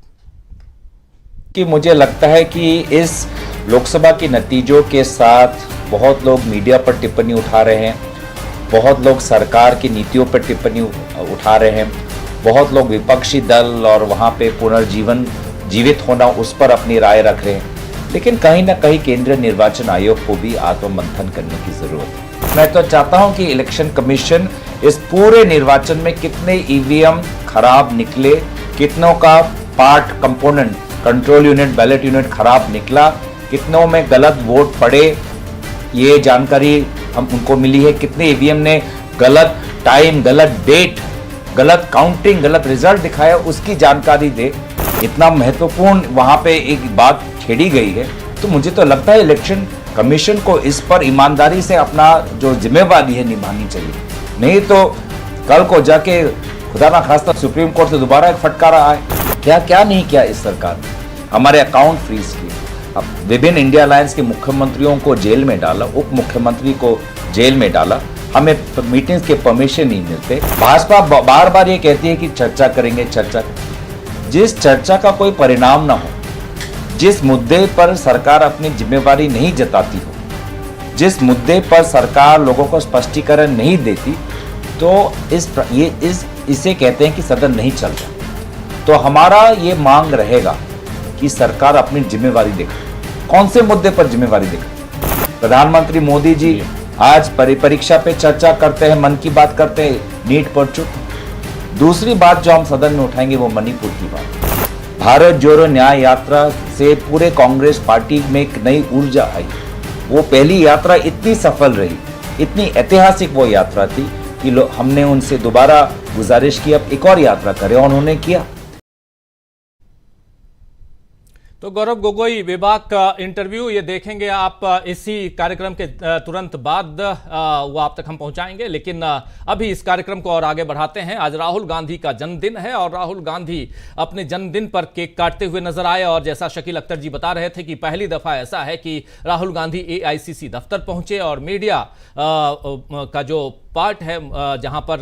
कि मुझे लगता है कि इस लोकसभा के नतीजों के साथ बहुत लोग मीडिया पर टिप्पणी उठा रहे हैं, बहुत लोग सरकार की नीतियों पर टिप्पणी उठा रहे हैं, बहुत लोग विपक्षी दल और वहाँ पे पुनर्जीवन जीवित होना उस पर अपनी राय रख रहे हैं। लेकिन कहीं ना कहीं केंद्रीय निर्वाचन आयोग को भी आत्ममंथन करने की जरूरत है। मैं तो चाहता हूं कि इलेक्शन कमीशन इस पूरे निर्वाचन में कितने ईवीएम खराब निकले, कितनों का part component, control unit, ballot unit खराब निकला, कितनों में गलत वोट पड़े, ये जानकारी हम उनको मिली है, कितने ईवीएम ने गलत टाइम, गलत डेट, गलत काउंटिंग, गलत रिजल्ट दिखाया, उसकी जानकारी दे। इतना महत्वपूर्ण वहां पे एक बात छेड़ी गई है, तो मुझे तो लगता है इलेक्शन कमीशन को इस पर ईमानदारी से अपना जो जिम्मेवारी है निभानी चाहिए। नहीं तो कल को जाके खुदा ना खास्ता सुप्रीम कोर्ट से दोबारा एक फटकारा आए। क्या क्या नहीं किया इस सरकार ने, हमारे अकाउंट फ्रीज किए, अब विभिन्न इंडिया अलायंस के मुख्यमंत्रियों को जेल में डाला, उप मुख्यमंत्री को जेल में डाला, हमें मीटिंग्स के परमिशन नहीं मिलते। भाजपा बार बार ये कहती है कि चर्चा करेंगे, चर्चा। जिस चर्चा का कोई परिणाम ना हो, जिस मुद्दे पर सरकार अपनी जिम्मेवारी नहीं जताती हो, जिस मुद्दे पर सरकार लोगों को स्पष्टीकरण नहीं देती, तो इसे कहते हैं कि सदन नहीं चल रहा। तो हमारा ये मांग रहेगा कि सरकार अपनी जिम्मेवारी देखे। कौन से मुद्दे पर जिम्मेवारी देखे? प्रधानमंत्री मोदी जी आज परीक्षा पे चर्चा करते हैं, मन की बात करते हैं, नीट पर चुप। दूसरी बात जो हम सदन में उठाएंगे वो मणिपुर की बात। भारत जोड़ो न्याय यात्रा से पूरे कांग्रेस पार्टी में एक नई ऊर्जा आई। वो पहली यात्रा इतनी सफल रही, इतनी ऐतिहासिक वो यात्रा थी कि हमने उनसे दोबारा गुजारिश की अब एक और यात्रा करें, और उन्होंने किया। तो गौरव गोगोई विभाग का इंटरव्यू ये देखेंगे आप इसी कार्यक्रम के तुरंत बाद, वो आप तक हम पहुंचाएंगे। लेकिन अभी इस कार्यक्रम को और आगे बढ़ाते हैं। आज राहुल गांधी का जन्मदिन है और राहुल गांधी अपने जन्मदिन पर केक काटते हुए नजर आए। और जैसा शकील अख्तर जी बता रहे थे कि पहली दफा ऐसा है कि राहुल गांधी AICC दफ्तर पहुंचे और मीडिया का जो पार्ट है जहां पर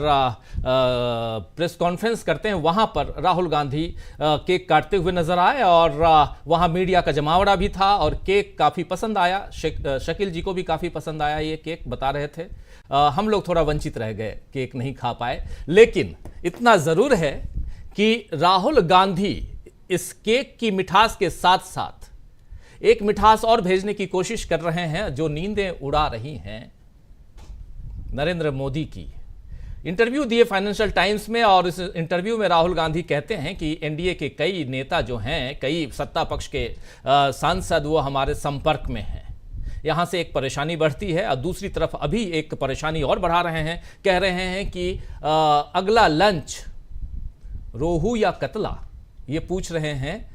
प्रेस कॉन्फ्रेंस करते हैं, वहां पर राहुल गांधी केक काटते हुए नजर आए और वहां मीडिया का जमावड़ा भी था और केक काफी पसंद आया। शकील जी को भी काफी पसंद आया ये केक, बता रहे थे। हम लोग थोड़ा वंचित रह गए, केक नहीं खा पाए। लेकिन इतना जरूर है कि राहुल गांधी इस केक की मिठास के साथ साथ एक मिठास और भेजने की कोशिश कर रहे हैं जो नींदें उड़ा रही हैं नरेंद्र मोदी की। इंटरव्यू दिए फाइनेंशियल टाइम्स में और इस इंटरव्यू में राहुल गांधी कहते हैं कि एनडीए के कई नेता जो हैं, कई सत्ता पक्ष के सांसद, वो हमारे संपर्क में हैं। यहां से एक परेशानी बढ़ती है और दूसरी तरफ अभी एक परेशानी और बढ़ा रहे हैं। कह रहे हैं कि अगला लंच रोहू या कतला, ये पूछ रहे हैं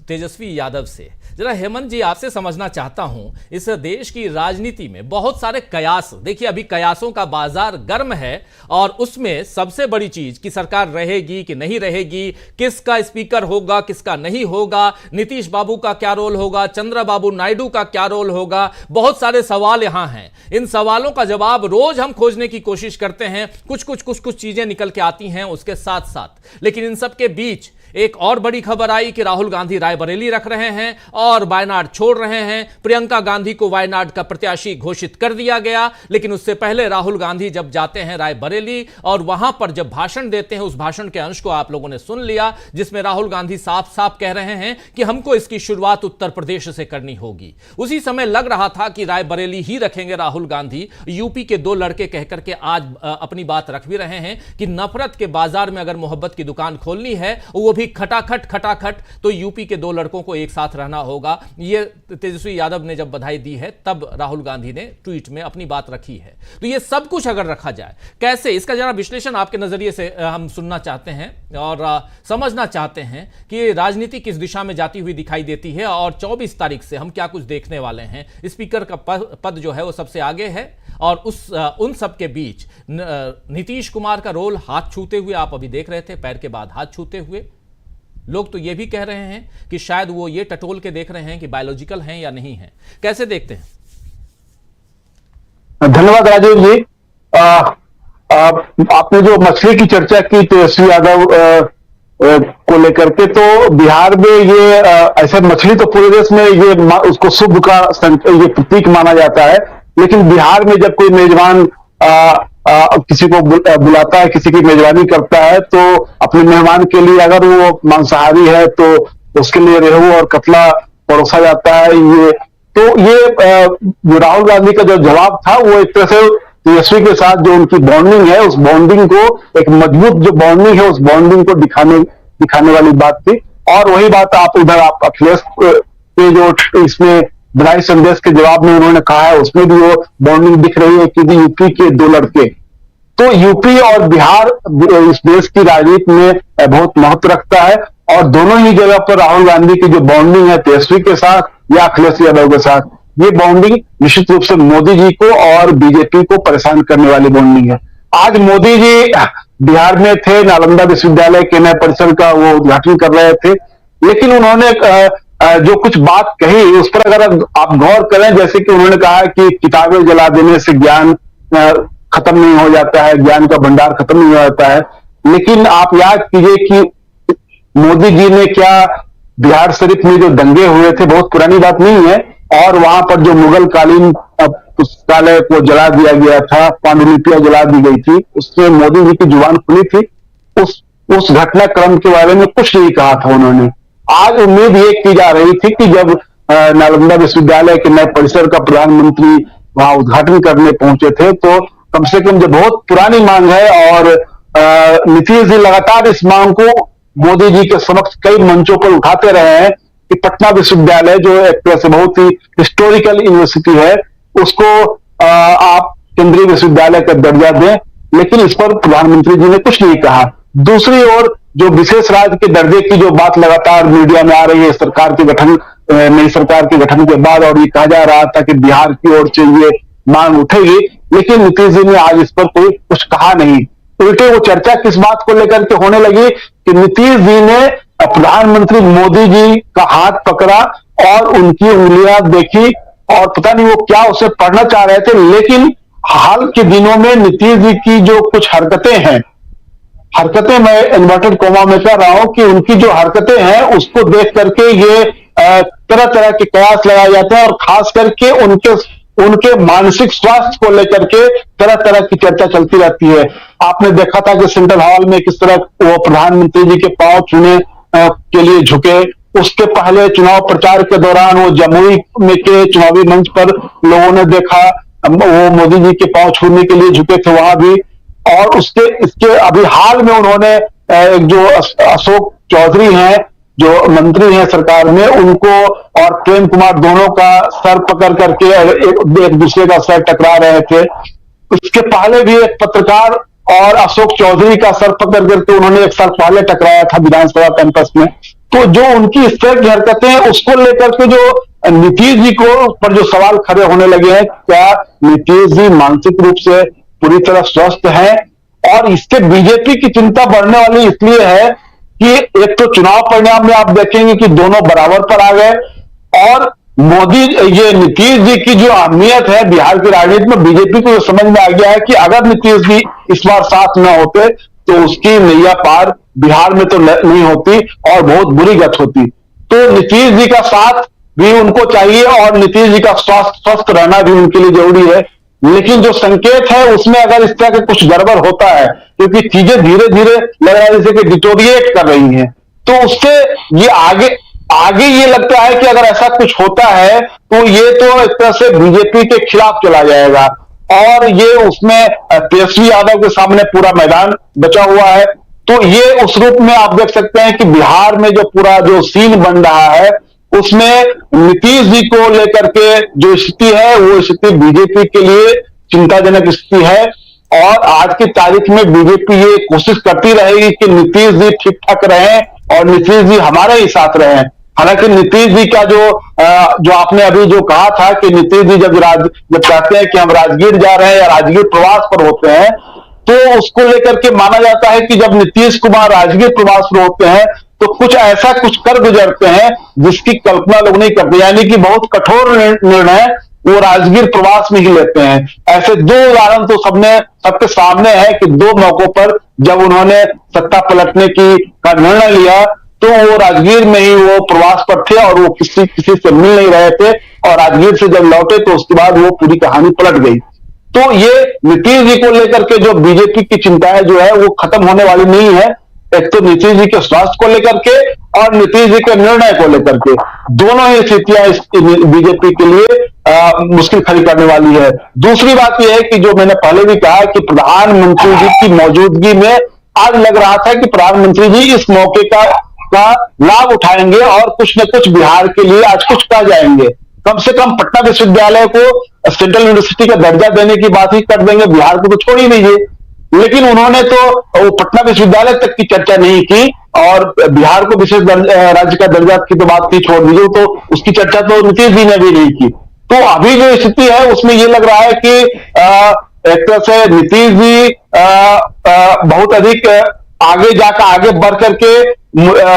तेजस्वी यादव से। जरा हेमंत जी आपसे समझना चाहता हूं, इस देश की राजनीति में बहुत सारे कयास, देखिए अभी कयासों का बाजार गर्म है और उसमें सबसे बड़ी चीज कि सरकार रहेगी कि नहीं रहेगी, किसका स्पीकर होगा, किसका नहीं होगा, नीतीश बाबू का क्या रोल होगा, चंद्रबाबू नायडू का क्या रोल होगा, बहुत सारे सवाल यहां हैं। इन सवालों का जवाब रोज हम खोजने की कोशिश करते हैं, कुछ चीजें निकल के आती हैं उसके साथ साथ। लेकिन इन सब के बीच एक और बड़ी खबर आई कि राहुल गांधी रायबरेली रख रहे हैं और वायनाड छोड़ रहे हैं। प्रियंका गांधी को वायनाड का प्रत्याशी घोषित कर दिया गया, लेकिन उससे पहले राहुल गांधी जब जाते हैं रायबरेली और वहां पर जब भाषण देते हैं, उस भाषण के अंश को आप लोगों ने सुन लिया, जिसमें राहुल गांधी साफ साफ कह रहे हैं कि हमको इसकी शुरुआत उत्तर प्रदेश से करनी होगी। उसी समय लग रहा था कि रायबरेली ही रखेंगे राहुल गांधी। यूपी के दो लड़के कहकर के आज अपनी बात रख भी रहे हैं कि नफरत के बाजार में अगर मोहब्बत की दुकान खोलनी है, वो भी खटाखट, तो यूपी के दो लड़कों को एक साथ रहना होगा। ये तेजस्वी यादव ने जब बधाई दी है तब राहुल गांधी ने ट्वीट में अपनी बात रखी है। तो ये सब कुछ अगर रखा जाए, कैसे इसका जरा विश्लेषण आपके नजरिए से हम सुनना चाहते हैं और समझना चाहते हैं कि राजनीति किस दिशा में जाती हुई दिखाई देती है और 24 तारीख से हम क्या कुछ देखने वाले हैं। स्पीकर का पद जो है वो सबसे आगे है और उन सब के बीच नीतीश कुमार का रोल हाथ छूते हुए आप अभी देख रहे थे, पैर के बाद हाथ छूते हुए। लोग तो ये भी कह रहे हैं कि शायद वो ये टटोल के देख रहे हैं कि बायोलॉजिकल हैं या नहीं हैं। कैसे देखते हैं? धन्यवाद राजीव जी। आपने जो मछली की चर्चा की तेजस्वी यादव को लेकर के, तो बिहार में ये ऐसे मछली तो पूरे देश में ये उसको शुभ का ये प्रतीक माना जाता है, लेकिन बिहार में जब कोई मेजबान किसी को बुलाता है, किसी की मेजबानी करता है, तो अपने मेहमान के लिए अगर वो मांसाहारी है तो उसके लिए रेहू और कतला परोसा जाता है। ये राहुल गांधी का जो जवाब था वो एक तरह से तेजस्वी के साथ जो उनकी बॉन्डिंग है, उस बॉन्डिंग को, एक मजबूत जो बॉन्डिंग है, उस बॉन्डिंग को दिखाने वाली बात थी। और वही बात आप उधर अखिलेश के जो इसमें बधाई संदेश के जवाब में उन्होंने कहा है, उसमें भी वो बॉन्डिंग दिख रही है कि यूपी के दो लड़के, तो यूपी और बिहार इस देश की राजनीति में बहुत महत्व रखता है और दोनों ही जगह पर राहुल गांधी की जो बॉन्डिंग है तेजस्वी के साथ या अखिलेश यादव के साथ, ये बॉन्डिंग निश्चित रूप से मोदी जी को और बीजेपी को परेशान करने वाली बॉन्डिंग है। आज मोदी जी बिहार में थे, नालंदा विश्वविद्यालय के नए परिसर का वो उद्घाटन कर रहे थे, लेकिन उन्होंने जो कुछ बात कही उस पर अगर आप गौर करें, जैसे कि उन्होंने कहा कि किताबें जला देने से ज्ञान खत्म नहीं हो जाता है, ज्ञान का भंडार खत्म नहीं हो जाता है, लेकिन आप याद कीजिए कि मोदी जी ने क्या बिहार शरीफ में जो दंगे हुए थे, बहुत पुरानी बात नहीं है, और वहां पर जो मुगल कालीन पुस्तकालय को जला दिया गया था, पांडुलिपियां जला दी गई थी, उसमें मोदी जी की जुबान खुली थी। उस घटनाक्रम के बारे में कुछ नहीं कहा था उन्होंने। आज उम्मीद ये की जा रही थी कि जब नालंदा विश्वविद्यालय के नए परिसर का प्रधानमंत्री वहां उद्घाटन करने पहुंचे थे, तो कम से कम जो बहुत पुरानी मांग है और नीतीश जी लगातार इस मांग को मोदी जी के समक्ष कई मंचों पर उठाते रहे हैं कि पटना विश्वविद्यालय जो एक तरह से बहुत ही हिस्टोरिकल यूनिवर्सिटी है, उसको आप केंद्रीय विश्वविद्यालय का दर्जा दें, लेकिन इस पर प्रधानमंत्री जी ने कुछ नहीं कहा। दूसरी ओर जो विशेष राज्य के दर्जे की जो बात लगातार मीडिया में आ रही है सरकार के गठन, नई सरकार के गठन के बाद, और ये कहा जा रहा था कि बिहार की ओर से ये मांग उठेगी, लेकिन नीतीश जी ने आज इस पर कोई कुछ कहा नहीं। उल्टे वो चर्चा किस बात को लेकर के होने लगी कि नीतीश जी ने प्रधानमंत्री मोदी जी का हाथ पकड़ा और उनकी उंगलियां देखी और पता नहीं वो क्या उसे पढ़ना चाह रहे थे, लेकिन हाल के दिनों में नीतीश जी की जो कुछ हरकतें मैं इन्वर्टेड कोमा में कह रहा हूं कि उनकी जो हरकतें हैं उसको देख करके ये तरह तरह के कयास लगाए जाते हैं और खास करके उनके मानसिक स्वास्थ्य को लेकर के तरह तरह की चर्चा चलती रहती है। आपने देखा था कि सेंट्रल हॉल में किस तरह वो प्रधानमंत्री जी के पांव छूने के लिए झुके। उसके पहले चुनाव प्रचार के दौरान वो जमुई में के चुनावी मंच पर लोगों ने देखा वो मोदी जी के पांव छूने के लिए झुके थे वहां भी। और इसके अभी हाल में उन्होंने एक जो अशोक चौधरी हैं जो मंत्री हैं सरकार में, उनको और प्रेम कुमार दोनों का सर पकड़ करके एक दूसरे का सर टकरा रहे थे। उसके पहले भी एक पत्रकार और अशोक चौधरी का सर पकड़ करके उन्होंने एक साल पहले टकराया था विधानसभा कैंपस में। तो जो उनकी इस तरह की हरकतें हैं उसको लेकर के जो नीतीश जी को पर जो सवाल खड़े होने लगे हैं, क्या नीतीश जी मानसिक रूप से पूरी तरह स्वस्थ है? और इससे बीजेपी की चिंता बढ़ने वाली इसलिए है कि एक तो चुनाव परिणाम में आप देखेंगे कि दोनों बराबर पर आ गए और ये नीतीश जी की जो अहमियत है बिहार की राजनीति में, बीजेपी को समझ में आ गया है कि अगर नीतीश जी इस बार साथ न होते तो उसकी नैया पार बिहार में तो नहीं होती और बहुत बुरी गत होती। तो नीतीश जी का साथ भी उनको चाहिए और नीतीश जी का स्वस्थ रहना भी उनके लिए जरूरी है। लेकिन जो संकेत है उसमें अगर इस तरह के कुछ गड़बड़ होता है, क्योंकि चीजें धीरे धीरे लग रहा है जैसे कि डिटोरिएट कर रही हैं, तो उससे ये आगे ये लगता है कि अगर ऐसा कुछ होता है तो ये तो एक तरह से बीजेपी के खिलाफ चला जाएगा और ये उसमें तेजस्वी यादव के सामने पूरा मैदान बचा हुआ है। तो ये उस रूप में आप देख सकते हैं कि बिहार में जो पूरा जो सीन बन रहा है उसमें नीतीश जी को लेकर के जो स्थिति है वो स्थिति बीजेपी के लिए चिंताजनक स्थिति है। और आज की तारीख में बीजेपी ये कोशिश करती रहेगी कि नीतीश जी ठीक ठाक रहें और नीतीश जी हमारे ही साथ रहें। हालांकि नीतीश जी का जो आपने अभी जो कहा था कि नीतीश जी जब कहते हैं कि हम राजगीर जा रहे हैं या राजगीर प्रवास पर होते हैं, तो उसको लेकर के माना जाता है कि जब नीतीश कुमार राजगीर प्रवास पर होते हैं तो कुछ ऐसा कुछ कर गुजरते हैं जिसकी कल्पना लोग नहीं करते, यानी कि बहुत कठोर निर्णय वो राजगीर प्रवास में ही लेते हैं। ऐसे दो उदाहरण तो सबके सामने है कि दो मौकों पर जब उन्होंने सत्ता पलटने का निर्णय लिया तो वो राजगीर में ही वो प्रवास पर थे और वो किसी से मिल नहीं रहे थे और राजगीर से जब लौटे तो उसके बाद वो पूरी कहानी पलट गई। तो ये नीतीश जी को लेकर के जो बीजेपी की चिंताएं जो है वो खत्म होने वाली नहीं है। एक तो नीतीश जी के स्वास्थ्य को लेकर के और नीतीश जी के निर्णय को लेकर के, दोनों ही स्थितियां बीजेपी के लिए मुश्किल खड़ी करने वाली है। दूसरी बात यह है कि जो मैंने पहले भी कहा कि प्रधानमंत्री जी की मौजूदगी में आज लग रहा था कि प्रधानमंत्री जी इस मौके का लाभ उठाएंगे और कुछ न कुछ बिहार के लिए आज कुछ कह जाएंगे। कम से कम पटना विश्वविद्यालय को सेंट्रल यूनिवर्सिटी का दर्जा देने की बात ही कर देंगे, बिहार को तो छोड़ ही दीजिए। लेकिन उन्होंने तो वो पटना विश्वविद्यालय तक की चर्चा नहीं की और बिहार को विशेष राज्य का दर्जा की तो बात ही छोड़ दीजिए, तो उसकी चर्चा तो नीतीश जी ने भी नहीं की। तो अभी जो स्थिति है उसमें ये लग रहा है कि एक तरह से नीतीश जी बहुत अधिक आगे बढ़ करके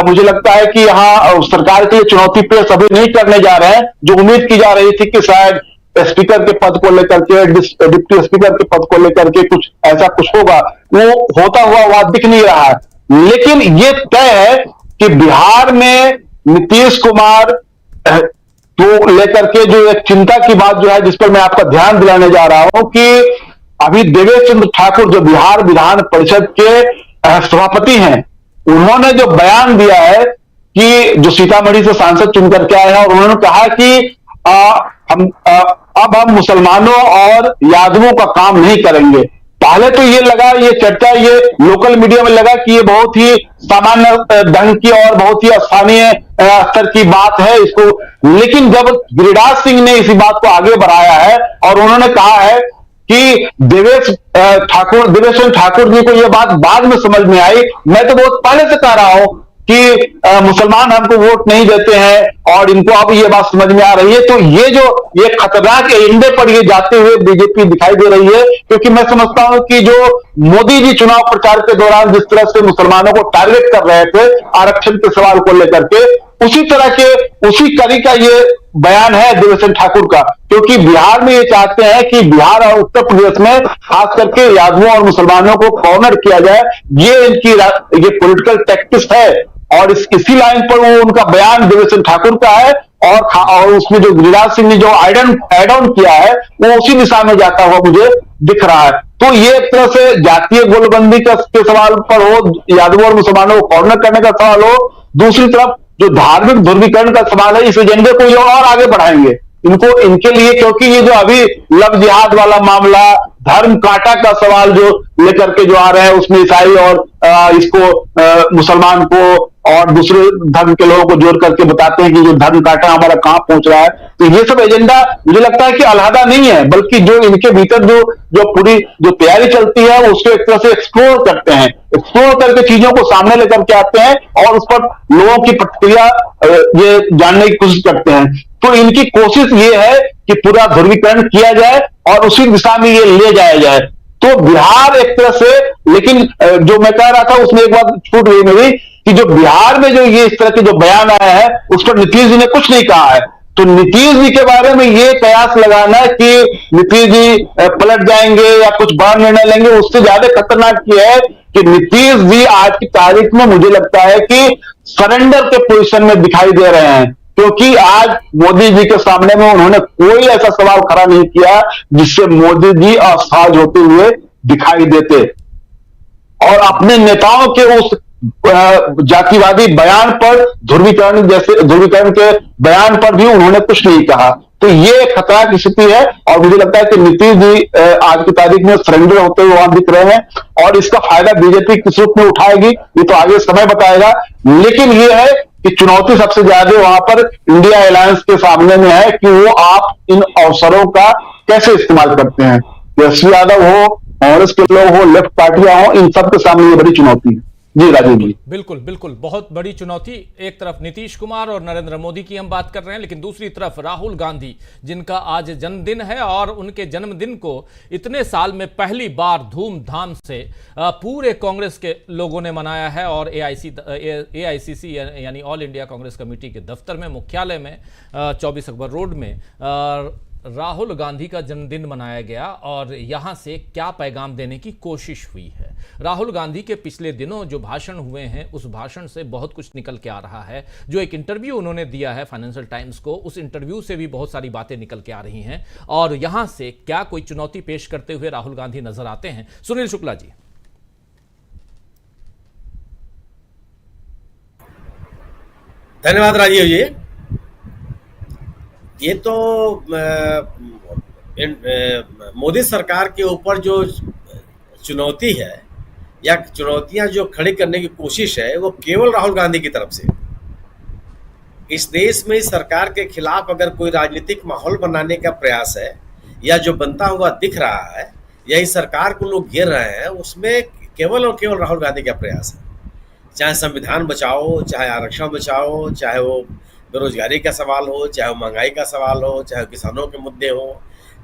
मुझे लगता है कि यहाँ सरकार के लिए चुनौती पेश अभी नहीं करने जा रहे हैं। जो उम्मीद की जा रही थी कि शायद स्पीकर के पद को लेकर के, डिप्टी स्पीकर के पद को लेकर के कुछ ऐसा कुछ होगा, वो होता हुआ वहां दिख नहीं रहा है। लेकिन ये तय है कि बिहार में नीतीश कुमार को लेकर के जो एक चिंता की बात जो है जिस पर मैं आपका ध्यान दिलाने जा रहा हूं कि अभी देवेश चंद्र ठाकुर जो बिहार विधान परिषद के सभापति हैं, उन्होंने जो बयान दिया है कि जो सीतामढ़ी से सांसद चुन करके आए हैं और उन्होंने कहा कि अब हम मुसलमानों और यादवों का काम नहीं करेंगे। पहले तो ये लगा, ये चर्चा ये लोकल मीडिया में लगा कि ये बहुत ही सामान्य ढंग की और बहुत ही स्थानीय स्तर की बात है इसको, लेकिन जब गिरिराज सिंह ने इसी बात को आगे बढ़ाया है और उन्होंने कहा है कि देवेश चंद्र ठाकुर जी को यह बात बाद में समझ में आई, मैं तो बहुत पहले से कह रहा हूं कि मुसलमान हमको वोट नहीं देते हैं और इनको अब ये बात समझ में आ रही है। तो ये खतरनाक एजेंडे पर ये जाते हुए बीजेपी दिखाई दे रही है, क्योंकि मैं समझता हूं कि जो मोदी जी चुनाव प्रचार के दौरान जिस तरह से मुसलमानों को टारगेट कर रहे थे आरक्षण के सवाल को लेकर के, उसी कड़ी का ये बयान है देवेश ठाकुर का, क्योंकि बिहार में ये चाहते हैं कि बिहार और उत्तर प्रदेश में खास करके यादवों और मुसलमानों को कॉर्नर किया जाए। ये पॉलिटिकल टैक्टिक्स है और इसी लाइन पर वो उनका बयान देवेश ठाकुर का है और उसमें जो गिरिराज सिंह ने जो एड ऑन किया है वो उसी दिशा में जाता हुआ मुझे दिख रहा है। तो ये एक तरह से जातीय गोलबंदी के सवाल पर हो, यादवों और मुसलमानों को कॉर्नर करने का सवाल हो, दूसरी तरफ जो धार्मिक ध्रुवीकरण का सवाल है, इस एजेंडे को ये और आगे बढ़ाएंगे इनके लिए, क्योंकि ये जो अभी लव जिहाद वाला मामला, धर्म कांटा का सवाल जो लेकर के जो आ रहे हैं उसमें ईसाई और इसको मुसलमान को और दूसरे धर्म के लोगों को जोड़ करके बताते हैं कि जो धर्म कांटा हमारा कहां पहुंच रहा है। तो ये सब एजेंडा मुझे लगता है कि अलहदा नहीं है, बल्कि जो इनके भीतर जो पूरी जो तैयारी चलती है उसको एक तरह से एक्सप्लोर करते हैं, एक्सप्लोर करके चीजों को सामने लेकर के आते हैं और उस पर लोगों की प्रतिक्रिया ये जानने की कोशिश करते हैं। तो इनकी कोशिश ये है कि पूरा ध्रुवीकरण किया जाए और उसी दिशा में ये ले जाया जाए। तो बिहार एक तरह से, लेकिन जो मैं कह रहा था उसमें एक बात छूट गई मेरी कि जो बिहार में जो ये इस तरह के जो बयान आया है उस पर नीतीश जी ने कुछ नहीं कहा है। तो नीतीश जी के बारे में ये कयास लगाना कि नीतीश जी पलट जाएंगे या कुछ बड़ा निर्णय लेंगे, उससे ज्यादा खतरनाक ये है कि नीतीश जी आज की तारीख में मुझे लगता है कि सरेंडर के पोजीशन में दिखाई दे रहे हैं, क्योंकि आज मोदी जी के सामने में उन्होंने कोई ऐसा सवाल खड़ा नहीं किया जिससे मोदी जी असहज होते हुए दिखाई देते, और अपने नेताओं के उस जातिवादी बयान पर, ध्रुवीकरण के बयान पर भी उन्होंने कुछ नहीं कहा। तो ये खतरा की स्थिति है, और मुझे लगता है कि नीतीश जी आज की तारीख में सरेंडर होते हुए वहां दिख रहे हैं, और इसका फायदा बीजेपी किस रूप में उठाएगी ये तो आगे समय बताएगा। लेकिन ये है कि चुनौती सबसे ज्यादा वहां पर इंडिया अलायंस के सामने में है कि वो आप इन अवसरों का कैसे इस्तेमाल करते हैं। तेजस्वी यादव हो, कांग्रेस के लोग हो, लेफ्ट पार्टियां हो, इन सब के सामने ये बड़ी चुनौती है। जी राजीव जी, बिल्कुल बिल्कुल, बहुत बड़ी चुनौती। एक तरफ नीतीश कुमार और नरेंद्र मोदी की हम बात कर रहे हैं, लेकिन दूसरी तरफ राहुल गांधी, जिनका आज जन्मदिन है, और उनके जन्मदिन को इतने साल में पहली बार धूमधाम से पूरे कांग्रेस के लोगों ने मनाया है। और एआईसीसी यानी ऑल इंडिया कांग्रेस कमेटी के दफ्तर में, मुख्यालय में, 24 अकबर रोड में राहुल गांधी का जन्मदिन मनाया गया। और यहां से क्या पैगाम देने की कोशिश हुई है? राहुल गांधी के पिछले दिनों जो भाषण हुए हैं, उस भाषण से बहुत कुछ निकल के आ रहा है। जो एक इंटरव्यू उन्होंने दिया है फाइनेंशियल टाइम्स को, उस इंटरव्यू से भी बहुत सारी बातें निकल के आ रही हैं। और यहां से क्या कोई चुनौती पेश करते हुए राहुल गांधी नजर आते हैं? सुनील शुक्ला जी। धन्यवाद राजीव जी। ये तो मोदी सरकार के ऊपर जो चुनौती है या चुनौतियां जो खड़ी करने की कोशिश है, वो केवल राहुल गांधी की तरफ से। इस देश में इस सरकार के खिलाफ अगर कोई राजनीतिक माहौल बनाने का प्रयास है या जो बनता हुआ दिख रहा है या इस सरकार को लोग घेर रहे हैं, उसमें केवल और केवल राहुल गांधी का प्रयास है। चाहे संविधान बचाओ, चाहे आरक्षण बचाओ, चाहे वो बेरोजगारी का सवाल हो, चाहे वो महंगाई का सवाल हो, चाहे किसानों के मुद्दे हो,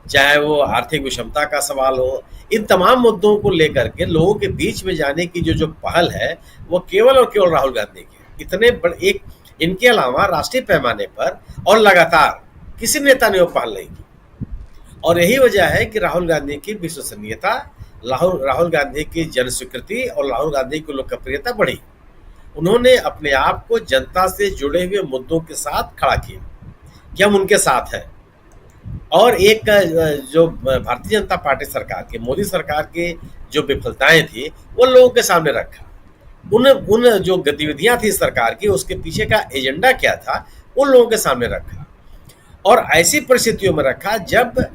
चाहे वो आर्थिक विषमता का सवाल हो, इन तमाम मुद्दों को लेकर के लोगों के बीच में जाने की जो पहल है, वो केवल और केवल राहुल गांधी की। इतने बड़े इनके अलावा राष्ट्रीय पैमाने पर और लगातार किसी नेता ने वो पहल नहीं की। और यही वजह है कि राहुल गांधी की विश्वसनीयता, राहुल गांधी की जन स्वीकृति और राहुल गांधी की लोकप्रियता बढ़ी। उन्होंने अपने आप को जनता से जुड़े हुए मुद्दों के साथ खड़ा किया कि हम उनके साथ हैं। और एक जो भारतीय जनता पार्टी सरकार की, मोदी सरकार की जो विफलताएं थी, वो लोगों के सामने रखा। उन जो गतिविधियां थी सरकार की, उसके पीछे का एजेंडा क्या था, उन लोगों के सामने रखा। और ऐसी परिस्थितियों में रखा जब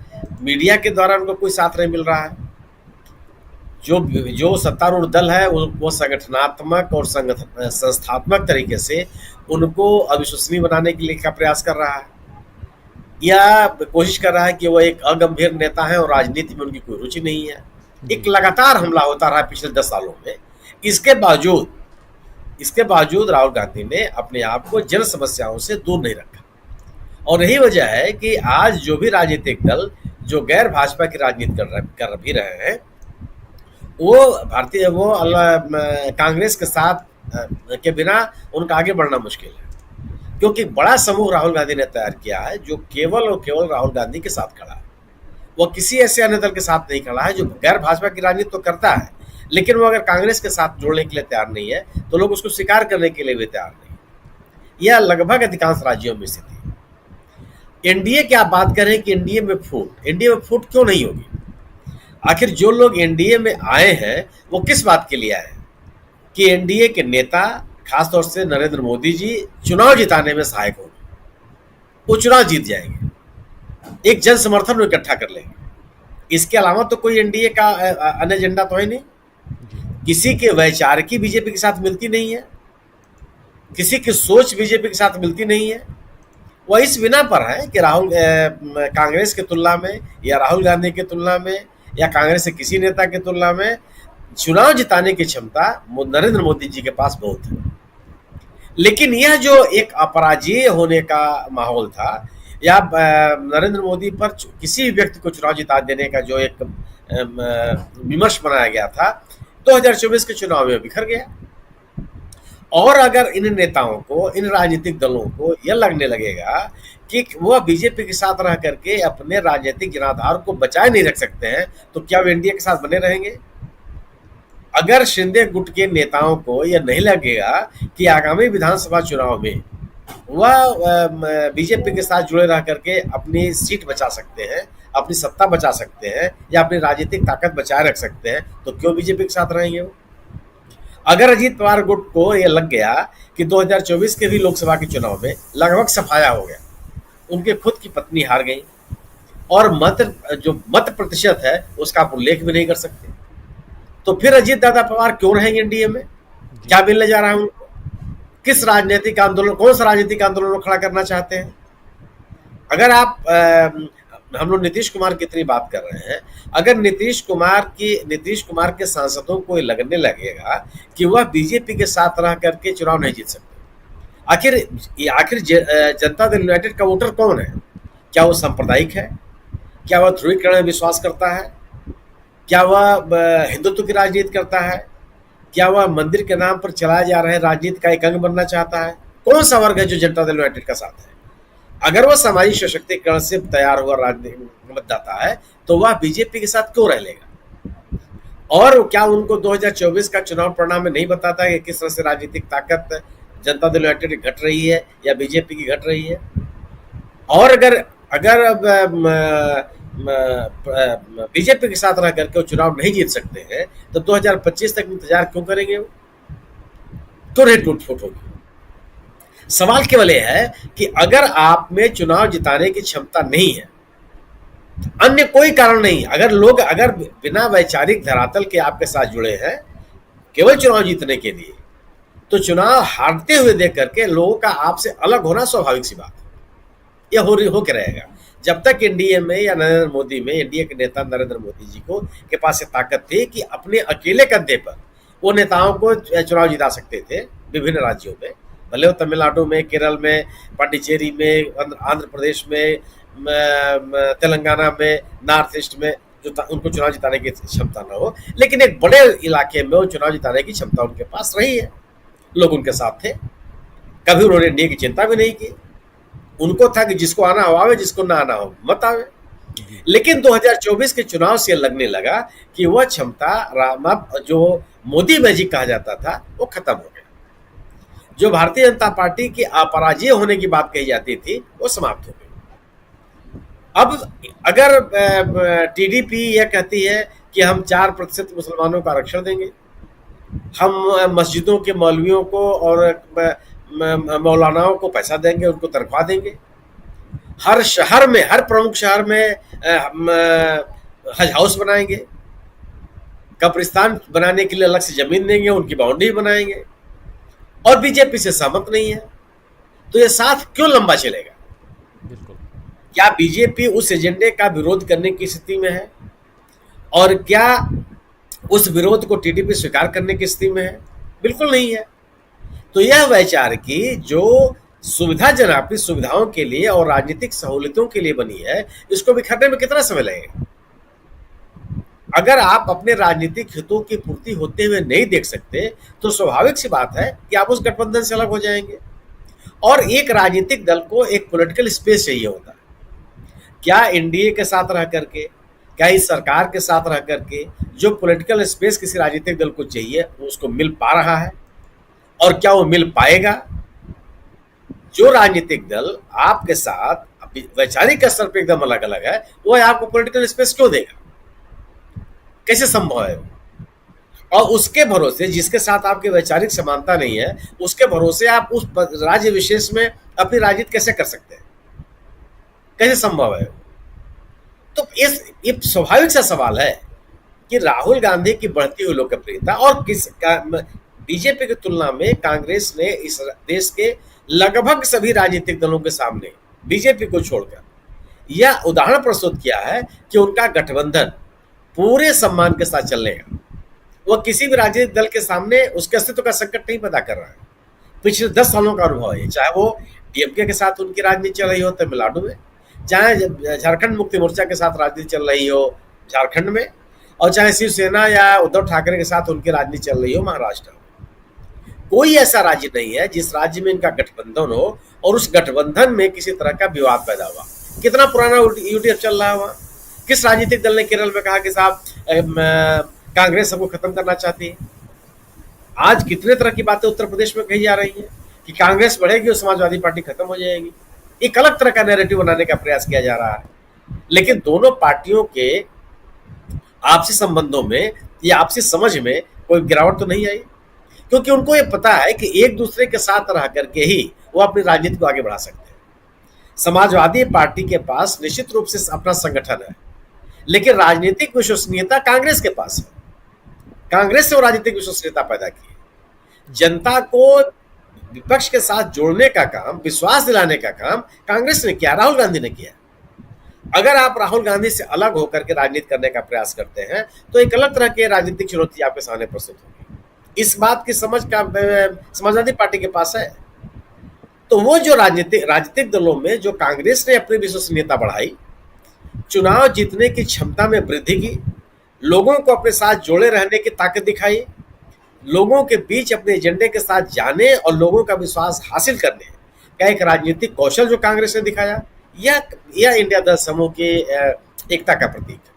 मीडिया के द्वारा उनको कोई साथ नहीं मिल रहा है। जो सत्तारूढ़ दल है वो संगठनात्मक और संस्थात्मक तरीके से उनको अविश्वसनीय बनाने के लिए का प्रयास कर रहा है, या कोशिश कर रहा है कि वो एक अगंभीर नेता है और राजनीति में उनकी कोई रुचि नहीं है। एक लगातार हमला होता रहा पिछले 10 सालों में। इसके बावजूद राहुल गांधी ने अपने आप को जन समस्याओं से दूर नहीं रखा। और यही वजह है कि आज जो भी राजनीतिक दल जो गैर भाजपा की राजनीति कर भी रहे हैं, वो कांग्रेस के साथ के बिना उनका आगे बढ़ना मुश्किल है। क्योंकि बड़ा समूह राहुल गांधी ने तैयार किया है जो केवल और केवल राहुल गांधी के साथ खड़ा है। वो किसी ऐसे अन्य दल के साथ नहीं खड़ा है जो गैर भाजपा की राजनीति तो करता है, लेकिन वो अगर कांग्रेस के साथ जोड़ने के लिए तैयार नहीं है तो लोग उसको स्वीकार करने के लिए भी तैयार नहीं। यह लगभग अधिकांश राज्यों में स्थिति है। एनडीए की आप बात करें कि एनडीए में फूट क्यों नहीं होगी? आखिर जो लोग एनडीए में आए हैं वो किस बात के लिए आए हैं? कि एनडीए के नेता, खासतौर से नरेंद्र मोदी जी, चुनाव जिताने में सहायक होंगे। वो चुनाव जीत जाएंगे, एक जन समर्थन वो इकट्ठा कर लेंगे। इसके अलावा तो कोई एनडीए का अन्य एजेंडा तो है नहीं। किसी के वैचारिकी बीजेपी के साथ मिलती नहीं है, किसी की सोच बीजेपी के साथ मिलती नहीं है। वह इस बिना पर है कि कांग्रेस की तुलना में या राहुल गांधी की तुलना में या कांग्रेस के किसी नेता की तुलना में चुनाव जिताने की क्षमता नरेंद्र मोदी जी के पास बहुत है। लेकिन यह जो एक अपराजय होने का माहौल था या नरेंद्र मोदी पर किसी भी व्यक्ति को चुनाव जिता देने का जो एक विमर्श बनाया गया था, 2024 के चुनाव में बिखर गया। और अगर इन नेताओं को, इन राजनीतिक दलों को यह लगने लगेगा कि वह बीजेपी के साथ रह करके अपने राजनीतिक जनाधार को बचाए नहीं रख सकते हैं, तो क्या वे एनडीए के साथ बने रहेंगे? अगर शिंदे गुट के नेताओं को यह नहीं लगेगा कि आगामी विधानसभा चुनाव में वह बीजेपी के साथ जुड़े रह करके अपनी सीट बचा सकते हैं, अपनी सत्ता बचा सकते हैं या अपनी राजनीतिक ताकत बचाए रख सकते हैं, तो क्यों बीजेपी के साथ रहेंगे वो? अगर अजीत पवार गुट को यह लग गया कि 2024 के भी लोकसभा के चुनाव में लगभग सफाया हो गया, उनके खुद की पत्नी हार गई और मत प्रतिशत है उसका आप उल्लेख भी नहीं कर सकते, तो फिर अजीत दादा पवार क्यों रहेंगे एनडीए में? क्या मिलने जा रहा है उनको? किस राजनीतिक आंदोलन, कौन सा राजनीतिक आंदोलन को खड़ा करना चाहते हैं? अगर आप हम लोग नीतीश कुमार की इतनी बात कर रहे हैं, अगर नीतीश कुमार के सांसदों को लगने लगेगा कि वह बीजेपी के साथ रह करके चुनाव नहीं जीत सकते, आखिर जनता दल यूनाइटेड का वोटर कौन है? क्या वो सांप्रदायिक है? क्या वह ध्रुवीकरण में विश्वास करता है? क्या वह हिंदुत्व की राजनीति करता है? क्या वह मंदिर के नाम पर चलाए जा रहे राजनीति का एक अंग बनना चाहता है? कौन सा वर्ग है जो जनता दल यूनाइटेड का साथ है? अगर वह सामाजिक सशक्तिकरण से तैयार हुआ राजनीतिक मतदाता है तो वह बीजेपी के साथ क्यों रह लेगा? और क्या उनको 2024 का चुनाव परिणाम में नहीं बताता है कि किस तरह से राजनीतिक ताकत जनता दल यूनाइटेड की घट रही है या बीजेपी की घट रही है? और अगर बीजेपी के साथ रह करके वो चुनाव नहीं जीत सकते हैं तो 2025 तक इंतजार क्यों करेंगे? वो क्यों नहीं टूट फूट होगी? सवाल केवल यह है कि अगर आप में चुनाव जिताने की क्षमता नहीं है, अन्य कोई कारण नहीं, अगर बिना वैचारिक धरातल के आपके साथ जुड़े हैं केवल चुनाव जीतने के लिए, तो चुनाव हारते हुए देख करके लोगों का आपसे अलग होना स्वाभाविक सी बात है। यह हो के रहेगा जब तक एनडीए में या नरेंद्र मोदी में, एनडीए के नेता नरेंद्र मोदी जी को के पास ये ताकत थी कि अपने अकेले कंधे पर वो नेताओं को चुनाव जिता सकते थे विभिन्न राज्यों में, भले वो तमिलनाडु में, केरल में, पांडिचेरी में, आंध्र प्रदेश में, तेलंगाना में, नॉर्थ ईस्ट में जो उनको चुनाव जिताने की क्षमता न हो, लेकिन एक बड़े इलाके में वो चुनाव जिताने की क्षमता उनके पास रही है। लोग उनके साथ थे, कभी उन्होंने एनडीए की चिंता भी नहीं की। उनको था कि जिसको आना हो आवे, जिसको ना आना हो मत आवे। लेकिन 2024 के चुनाव से लगने लगा कि वह क्षमता जो मोदी मैजिक कहा जाता था वो खत्म हो गया। जो भारतीय जनता पार्टी की अपराजय होने की बात कही जाती थी वो समाप्त हो गई। अब अगर टीडीपी यह कहती है कि हम 4% मुसलमानों को आरक्षण देंगे, हम मस्जिदों के मौलवियों को और मौलानाओं को पैसा देंगे, उनको तनख्वाह देंगे, हर शहर में, हर प्रमुख शहर में हज हाउस बनाएंगे, कब्रिस्तान बनाने के लिए अलग से जमीन देंगे, उनकी बाउंड्री बनाएंगे, और बीजेपी से सहमत नहीं है, तो ये साथ क्यों लंबा चलेगा? बिल्कुल। क्या बीजेपी उस एजेंडे का विरोध करने की स्थिति में है? और क्या उस विरोध को टीडीपी स्वीकार करने की स्थिति में है? बिल्कुल नहीं है। तो यह वैचार की जो सुविधाजनक अपनी सुविधाओं के लिए और राजनीतिक सहूलियतों के लिए बनी है, इसको बिखरने में कितना समय लगेगा? अगर आप अपने राजनीतिक हितों की पूर्ति होते हुए नहीं देख सकते तो स्वाभाविक सी बात है कि आप उस गठबंधन से अलग हो जाएंगे। और एक राजनीतिक दल को एक पॉलिटिकल स्पेस चाहिए होता है। क्या एनडीए के साथ रह करके, क्या इस सरकार के साथ रह करके जो पॉलिटिकल स्पेस किसी राजनीतिक दल को चाहिए वो उसको मिल पा रहा है? और क्या वो मिल पाएगा? जो राजनीतिक दल आपके साथ वैचारिक स्तर पर एकदम अलग अलग है, वो आपको पॉलिटिकल स्पेस क्यों देगा? कैसे संभव है? और उसके भरोसे, जिसके साथ आपकी वैचारिक समानता नहीं है, उसके भरोसे आप उस राज्य विशेष में अपनी राजनीति कैसे कर सकते हैं? कैसे संभव है? तो ये स्वाभाविक सा सवाल है कि राहुल गांधी की बढ़ती हुई लोकप्रियता और बीजेपी की तुलना में कांग्रेस ने इस देश के लगभग सभी राजनीतिक दलों के सामने बीजेपी को छोड़कर यह उदाहरण प्रस्तुत किया है कि उनका गठबंधन पूरे सम्मान के साथ चलेगा। वह किसी भी राजनीतिक दल के सामने उसके अस्तित्व का संकट नहीं पैदा कर रहा है। पिछले 10 सालों का अनुभव है, चाहे वो डीएमके के साथ उनकी राजनीति चल रही हो तमिलनाडु में, चाहे झारखंड मुक्ति मोर्चा के साथ राजनीति चल रही हो झारखंड में, और चाहे शिवसेना या उद्धव ठाकरे के साथ उनकी राजनीति चल रही हो महाराष्ट्र में। कोई ऐसा राज्य नहीं है जिस राज्य में इनका गठबंधन हो और उस गठबंधन में किसी तरह का विवाद पैदा हुआ। कितना पुराना यूडीएफ चल रहा है वहाँ? किस राजनीतिक दल ने केरल में कहा कि साहब कांग्रेस सबको खत्म करना चाहती है। आज कितने तरह की बातें उत्तर प्रदेश में कही जा रही है कि कांग्रेस बढ़ेगी और समाजवादी पार्टी खत्म हो जाएगी। एक अलग तरह का नैरेटिव बनाने का प्रयास किया जा रहा है। लेकिन दोनों पार्टियों के आपसी संबंधों में या आपसी समझ में कोई गिरावट तो नहीं आई, क्योंकि उनको ये पता है कि एक दूसरे के साथ रह करके ही वो अपनी राजनीति को आगे बढ़ा सकते हैं। समाजवादी पार्टी के पास निश्चित रूप से अपना संगठन है, लेकिन राजनीतिक विश्वसनीयता कांग्रेस के पास है। कांग्रेस से वो राजनीतिक विश्वसनीयता पैदा की है। जनता को विपक्ष के साथ जोड़ने का काम, विश्वास दिलाने का काम कांग्रेस ने किया, राहुल गांधी ने किया। अगर आप राहुल गांधी से अलग होकर के राजनीति करने का प्रयास करते हैं तो एक अलग तरह की राजनीतिक चुनौती आपके सामने प्रस्तुत होगी। इस बात की समझ का समाजवादी पार्टी के पास है। तो वो जो राजनीतिक दलों में जो कांग्रेस ने अपनी विश्वसनीयता बढ़ाई, चुनाव जीतने की क्षमता में वृद्धि की, लोगों को अपने साथ जोड़े रहने की ताकत दिखाई, लोगों के बीच अपने एजेंडे के साथ जाने और लोगों का विश्वास हासिल करने का एक राजनीतिक कौशल जो कांग्रेस ने दिखाया, यह इंडिया दल समूह की एकता का प्रतीक है।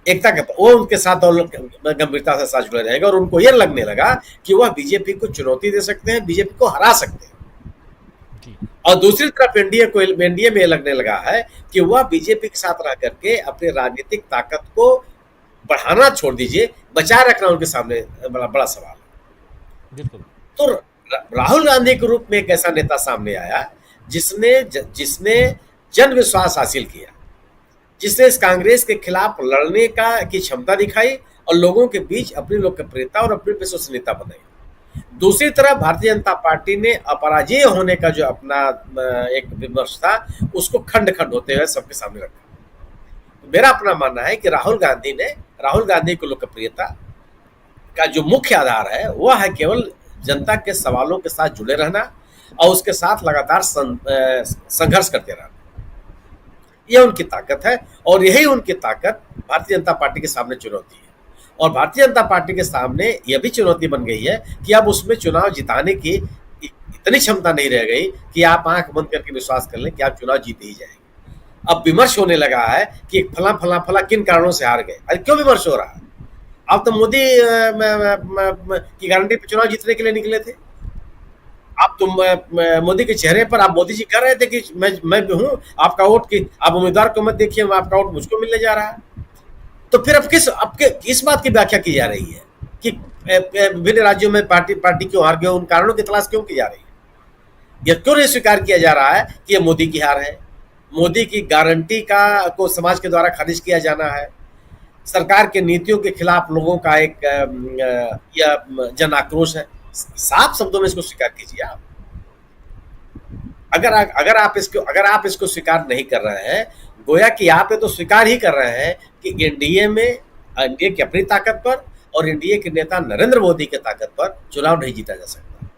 एकता का वो उनके साथ और गंभीरता से साथ जुड़े रहेंगे और उनको यह लगने लगा कि वह बीजेपी को चुनौती दे सकते हैं, बीजेपी को हरा सकते हैं। और दूसरी तरफ एनडीए में लगने लगा है कि वह बीजेपी के साथ रह करके अपनी राजनीतिक ताकत को बढ़ाना छोड़ दीजिए, बचाए रखना उनके सामने बड़ा सवाल है। बिल्कुल। तो राहुल गांधी के रूप में एक ऐसा नेता सामने आया जिसने जन विश्वास हासिल किया, जिसने इस कांग्रेस के खिलाफ लड़ने की क्षमता दिखाई और लोगों के बीच अपनी लोकप्रियता और अपनी विश्वसनीयता बनाई। दूसरी तरफ भारतीय जनता पार्टी ने अपराजय होने का जो अपना एक विमर्श था, उसको खंड खंड होते हुए सबके सामने रखा। मेरा अपना मानना है कि राहुल गांधी की लोकप्रियता का जो मुख्य आधार है वह है केवल जनता के सवालों के साथ जुड़े रहना और उसके साथ लगातार संघर्ष करते रहना। यह उनकी ताकत है और यही उनकी ताकत भारतीय जनता पार्टी के सामने चुनौती है। और भारतीय जनता पार्टी के सामने यह भी चुनौती बन गई है कि अब उसमें चुनाव जिताने की इतनी क्षमता नहीं रह गई कि आप आंख बंद करके विश्वास कर लें कि आप चुनाव जीते ही जाएंगे। अब विमर्श होने लगा है कि फला किन कारणों से हार गए। अरे क्यों विमर्श हो रहा है? आप तो मोदी की गारंटी पे चुनाव जीतने के लिए निकले थे। आप तो मोदी के चेहरे पर आप मोदी जी कह रहे थे कि मैं भी हूं, आपका वोट की आप उम्मीदवार को मत देखिए, आपका वोट मुझको मिलने जा रहा है। तो फिर अब किस बात की व्याख्या की जा रही है कि विभिन्न राज्यों में पार्टी क्यों हार गए, उन कारणों की तलाश क्यों की जा रही है? यह क्यों नहीं स्वीकार किया जा रहा है कि यह मोदी की हार है? मोदी की गारंटी को समाज के द्वारा खारिज किया जाना है। सरकार के नीतियों के खिलाफ लोगों का एक जन आक्रोश है। साफ शब्दों में इसको स्वीकार कीजिए आप। अगर आप इसको स्वीकार नहीं कर रहे हैं, गोया कि आप ये तो स्वीकार ही कर रहे हैं कि एनडीए की अपनी ताकत पर और एनडीए के नेता नरेंद्र मोदी की ताकत पर चुनाव नहीं जीता जा सकता।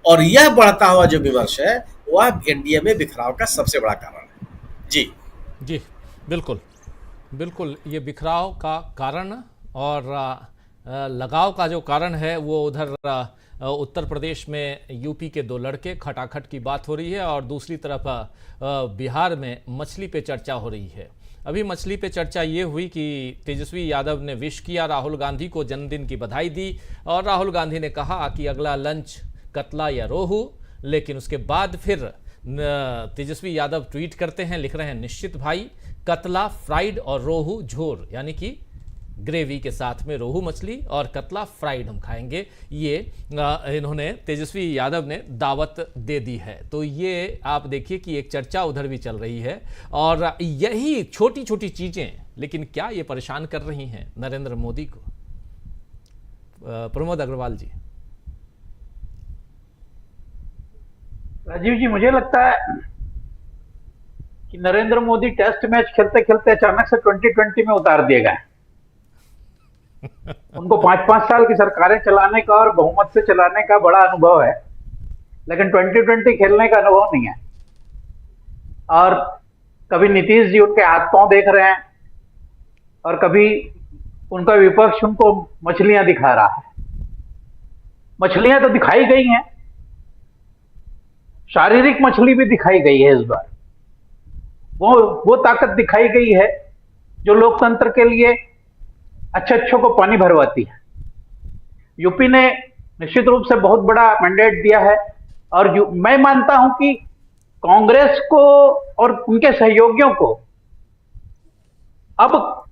और यह बढ़ता हुआ जो विमर्श है वह एनडीए में बिखराव का सबसे बड़ा कारण है। जी बिल्कुल ये बिखराव का कारण और लगाव का जो कारण है वो उधर उत्तर प्रदेश में यूपी के दो लड़के खटाखट की बात हो रही है और दूसरी तरफ बिहार में मछली पे चर्चा हो रही है। अभी मछली पे चर्चा ये हुई कि तेजस्वी यादव ने विश किया राहुल गांधी को, जन्मदिन की बधाई दी और राहुल गांधी ने कहा कि अगला लंच कतला या रोहू। लेकिन उसके बाद फिर तेजस्वी यादव ट्वीट करते हैं, लिख रहे हैं निश्चित भाई, कतला फ्राइड और रोहू झोर, यानी कि ग्रेवी के साथ में रोहू मछली और कतला फ्राइड हम खाएंगे। ये इन्होंने तेजस्वी यादव ने दावत दे दी है। तो ये आप देखिए कि एक चर्चा उधर भी चल रही है और यही छोटी छोटी चीजें लेकिन क्या ये परेशान कर रही हैं नरेंद्र मोदी को। प्रमोद अग्रवाल जी। राजीव जी, मुझे लगता है कि नरेंद्र मोदी टेस्ट मैच खेलते खेलते अचानक से 2020 में उतार दिए गए। उनको 5-5 साल की सरकारें चलाने का और बहुमत से चलाने का बड़ा अनुभव है, लेकिन 2020 खेलने का अनुभव नहीं है। और कभी नीतीश जी उनके हाथ पांव देख रहे हैं और कभी उनका विपक्ष उनको मछलियां दिखा रहा है। मछलियां तो दिखाई गई हैं, शारीरिक मछली भी दिखाई गई है। इस बार वो ताकत दिखाई गई है जो लोकतंत्र के लिए अच्छे अच्छों को पानी भरवाती है। यूपी ने निश्चित रूप से बहुत बड़ा मैंडेट दिया है और मैं मानता हूं कि कांग्रेस को और उनके सहयोगियों को अब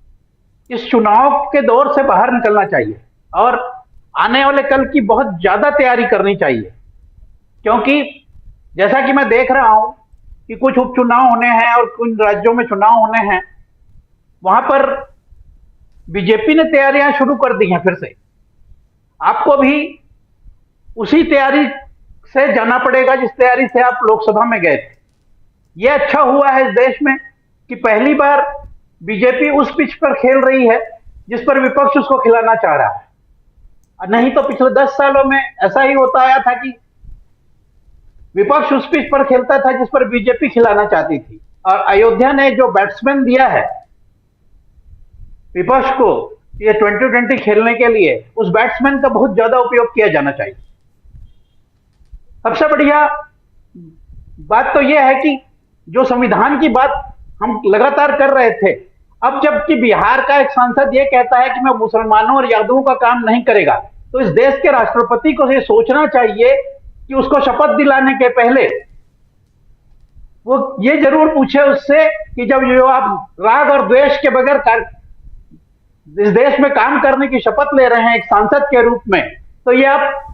इस चुनाव के दौर से बाहर निकलना चाहिए और आने वाले कल की बहुत ज्यादा तैयारी करनी चाहिए, क्योंकि जैसा कि मैं देख रहा हूं कि कुछ उपचुनाव होने हैं और कुछ राज्यों में चुनाव होने हैं, वहां पर बीजेपी ने तैयारियां शुरू कर दी हैं फिर से। आपको भी उसी तैयारी से जाना पड़ेगा जिस तैयारी से आप लोकसभा में गए थे। यह अच्छा हुआ है इस देश में कि पहली बार बीजेपी उस पिच पर खेल रही है जिस पर विपक्ष उसको खिलाना चाह रहा है। नहीं तो पिछले 10 सालों में ऐसा ही होता आया था कि विपक्ष उस पिच पर खेलता था जिस पर बीजेपी खिलाना चाहती थी। और अयोध्या ने जो बैट्समैन दिया है विपक्ष को ये 2020 खेलने के लिए, उस बैट्समैन का बहुत ज्यादा उपयोग किया जाना चाहिए। सबसे बढ़िया बात तो यह है कि जो संविधान की बात हम लगातार कर रहे थे, अब जबकि बिहार का एक सांसद यह कहता है कि मैं मुसलमानों और यादवों का काम नहीं करेगा, तो इस देश के राष्ट्रपति को ये सोचना चाहिए कि उसको शपथ दिलाने के पहले वो ये जरूर पूछे उससे कि जब जो आप राग और द्वेष के बगैर इस देश में काम करने की शपथ ले रहे हैं एक सांसद के रूप में, तो ये आप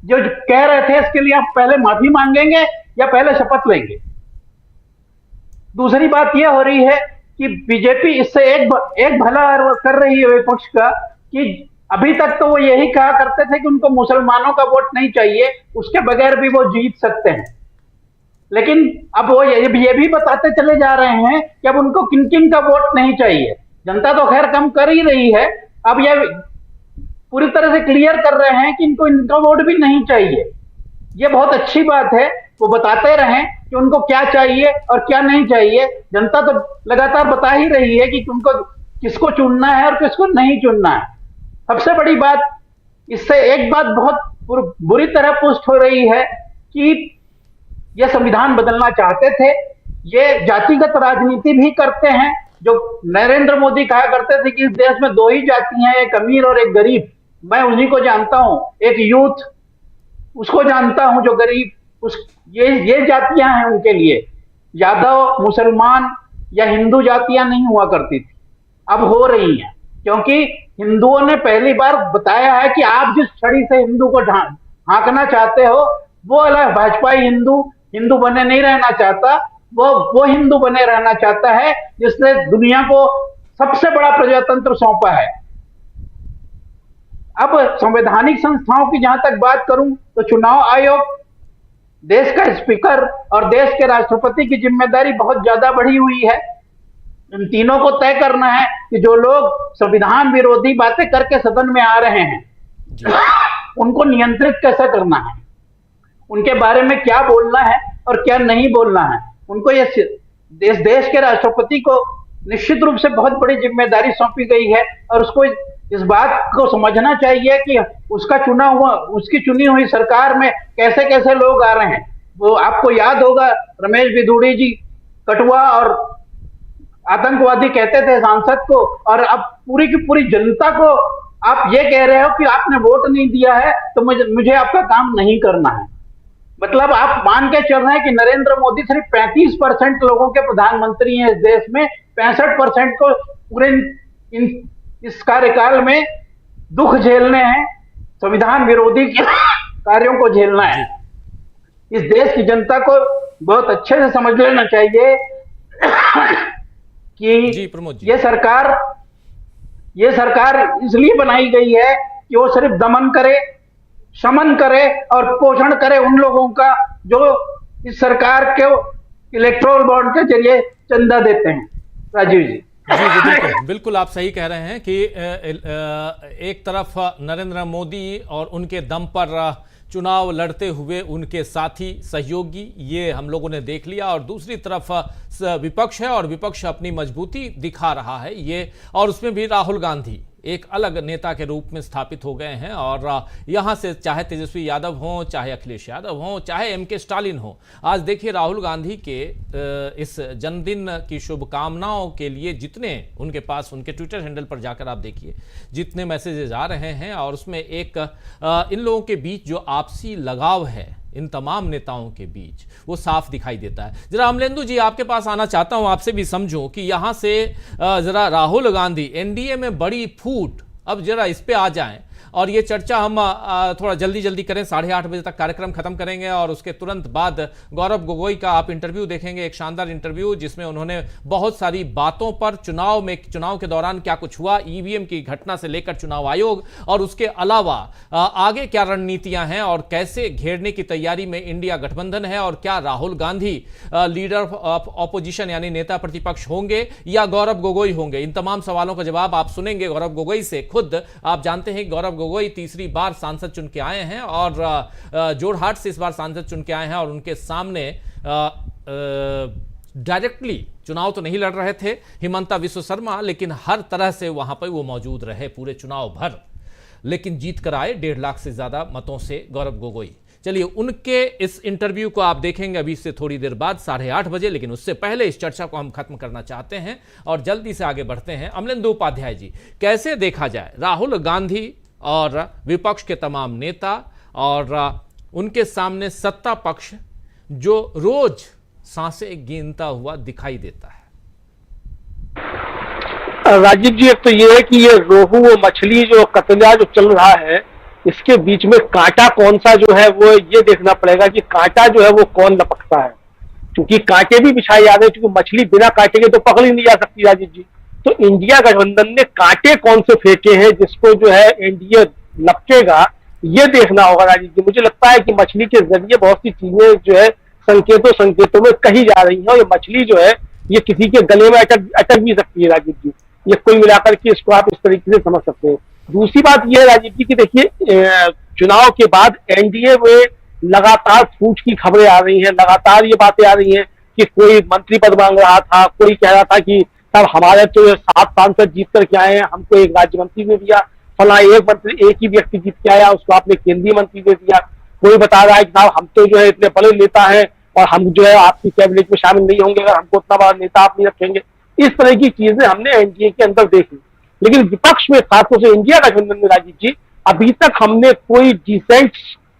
जो कह रहे थे इसके लिए आप पहले माफी मांगेंगे या पहले शपथ लेंगे। दूसरी बात यह हो रही है कि बीजेपी इससे एक भला कर रही है विपक्ष का कि अभी तक तो वो यही कहा करते थे कि उनको मुसलमानों का वोट नहीं चाहिए, उसके बगैर भी वो जीत सकते हैं। लेकिन अब वो ये भी बताते चले जा रहे हैं कि अब उनको किन किन का वोट नहीं चाहिए। जनता तो खैर कम कर ही रही है, अब ये पूरी तरह से क्लियर कर रहे हैं कि इनको इनका वोट भी नहीं चाहिए। ये बहुत अच्छी बात है, वो बताते रहें कि उनको क्या चाहिए और क्या नहीं चाहिए। जनता तो लगातार बता ही रही है कि उनको किसको चुनना है और किसको नहीं चुनना है। सबसे बड़ी बात, इससे एक बात बहुत बुरी तरह पुष्ट हो रही है कि ये संविधान बदलना चाहते थे, ये जातिगत राजनीति भी करते हैं। जो नरेंद्र मोदी कहा करते थे कि इस देश में 2 ही जाति हैं, एक अमीर और एक गरीब, मैं उन्हीं को जानता हूं। एक यूथ उसको जानता हूं जो गरीब, ये जातियां हैं उनके लिए। यादव, मुसलमान या हिंदू जातियां नहीं हुआ करती थी, अब हो रही हैं, क्योंकि हिंदुओं ने पहली बार बताया है कि आप जिस छड़ी से हिंदू को हाँकना चाहते हो वो अलग। भाजपाई हिंदू बने नहीं रहना चाहता, वो हिंदू बने रहना चाहता है जिसने दुनिया को सबसे बड़ा प्रजातंत्र सौंपा है। अब संवैधानिक संस्थाओं की जहां तक बात करूं तो चुनाव आयोग, देश का स्पीकर और देश के राष्ट्रपति की जिम्मेदारी बहुत ज्यादा बढ़ी हुई है। इन तीनों को तय करना है कि जो लोग संविधान विरोधी बातें करके सदन में आ रहे हैं उनको नियंत्रित कैसे करना है, उनके बारे में क्या बोलना है और क्या नहीं बोलना है। उनको ये देश के राष्ट्रपति को निश्चित रूप से बहुत बड़ी जिम्मेदारी सौंपी गई है और उसको इस बात को समझना चाहिए कि उसकी चुनी हुई सरकार में कैसे कैसे लोग आ रहे हैं। वो आपको याद होगा, रमेश बिधूड़ी जी कटुआ और आतंकवादी कहते थे सांसद को, और अब पूरी की पूरी जनता को आप ये कह रहे हो कि आपने वोट नहीं दिया है तो मुझे आपका काम नहीं करना है। मतलब आप मान के चल रहे हैं कि नरेंद्र मोदी सिर्फ 35% लोगों के प्रधानमंत्री हैं इस देश में, 65% को पूरे इस कार्यकाल में दुख झेलने हैं, संविधान विरोधी कार्यों को झेलना है। इस देश की जनता को बहुत अच्छे से समझ लेना चाहिए कि ये सरकार इसलिए बनाई गई है कि वो सिर्फ दमन करे, शमन करे और पोषण करे उन लोगों का जो इस सरकार के इलेक्टोरल बॉन्ड के जरिए चंदा देते हैं। राजीव जी जी बिल्कुल आप सही कह रहे हैं कि एक तरफ नरेंद्र मोदी और उनके दम पर चुनाव लड़ते हुए उनके साथी सहयोगी, ये हम लोगों ने देख लिया, और दूसरी तरफ विपक्ष है और विपक्ष अपनी मजबूती दिखा रहा है ये, और उसमें भी राहुल गांधी एक अलग नेता के रूप में स्थापित हो गए हैं और यहाँ से चाहे तेजस्वी यादव हों, चाहे अखिलेश यादव हों, चाहे एमके स्टालिन हो, आज देखिए राहुल गांधी के इस जन्मदिन की शुभकामनाओं के लिए जितने उनके पास, उनके ट्विटर हैंडल पर जाकर आप देखिए जितने मैसेजेस आ रहे हैं, और उसमें एक इन लोगों के बीच जो आपसी लगाव है, इन तमाम नेताओं के बीच, वो साफ दिखाई देता है। जरा अमलेंदु जी आपके पास आना चाहता हूं, आपसे भी समझूं कि यहां से जरा राहुल गांधी एनडीए में बड़ी फूट, अब जरा इस पे आ जाएं और ये चर्चा हम थोड़ा जल्दी करें। 8:30 बजे तक कार्यक्रम खत्म करेंगे और उसके तुरंत बाद गौरव गोगोई का आप इंटरव्यू देखेंगे, एक शानदार इंटरव्यू जिसमें उन्होंने बहुत सारी बातों पर, चुनाव के दौरान क्या कुछ हुआ, ईवीएम की घटना से लेकर चुनाव आयोग और उसके अलावा आगे क्या रणनीतियां हैं और कैसे घेरने की तैयारी में इंडिया गठबंधन है, और क्या Rahul Gandhi leader of opposition यानी नेता प्रतिपक्ष होंगे या गौरव गोगोई होंगे। इन तमाम सवालों का जवाब आप सुनेंगे गौरव गोगोई से। खुद आप जानते हैं गौरव गोगोई तीसरी बार सांसद चुन के आए हैं और जोरहाट से इस बार सांसद चुन के आए हैं और उनके सामने डायरेक्टली चुनाव तो नहीं लड़ रहे थे हिमंता विश्व शर्मा, लेकिन हर तरह से वहां पर वो मौजूद रहे पूरे चुनाव भर, लेकिन जीत कर आए 1.5 लाख से ज्यादा मतों से गौरव गोगोई। चलिए उनके इस इंटरव्यू को आप देखेंगे अभी से थोड़ी देर बाद 8:30 बजे, लेकिन उससे पहले इस चर्चा को हम खत्म करना चाहते हैं और जल्दी से आगे बढ़ते हैं। अमलेंदु उपाध्याय जी, कैसे देखा जाए राहुल गांधी और विपक्ष के तमाम नेता और उनके सामने सत्ता पक्ष जो रोज सांसें गिनता हुआ दिखाई देता है? राजीव जी, एक तो ये है कि ये रोहू वो मछली जो कतला जो चल रहा है, इसके बीच में कांटा कौन सा जो है वो ये देखना पड़ेगा कि कांटा जो है वो कौन लपकता है, क्योंकि कांटे भी बिछाए जा रहे हैं, क्योंकि मछली बिना कांटे के तो पकड़ ही नहीं जा सकती राजीव जी। तो इंडिया गठबंधन ने कांटे कौन से फेंके हैं जिसको जो है एनडीए लपकेगा, ये देखना होगा राजीव जी। मुझे लगता है कि मछली के जरिए बहुत सी चीजें जो है संकेतों में कही जा रही है, और ये मछली जो है ये किसी के गले में अटक भी सकती है राजीव जी। ये कुल मिलाकर के इसको आप इस तरीके से समझ सकते हैं। दूसरी बात यह है राजीव जी कि देखिए चुनाव के बाद एनडीए में लगातार फूट की खबरें आ रही हैं, लगातार ये बातें आ रही हैं कि कोई मंत्री पद मांग रहा था, कोई कह रहा था कि तब हमारे तो 7 सांसद जीत कर के आए हैं, हमको एक राज्य मंत्री ने दिया, फला एक ही व्यक्ति जीत के आया, उसको आपने केंद्रीय मंत्री दे दिया। कोई बता रहा है कि साहब हम तो जो है इतने बड़े नेता हैं और हम जो है आपकी कैबिनेट में शामिल नहीं होंगे अगर हमको उतना बड़ा नेता आप नहीं रखेंगे। इस तरह की चीजें हमने एनडीए के अंदर देखी, लेकिन विपक्ष में खासतौर से इंडिया गठबंधन में राजीव जी अभी तक हमने कोई डिसेंट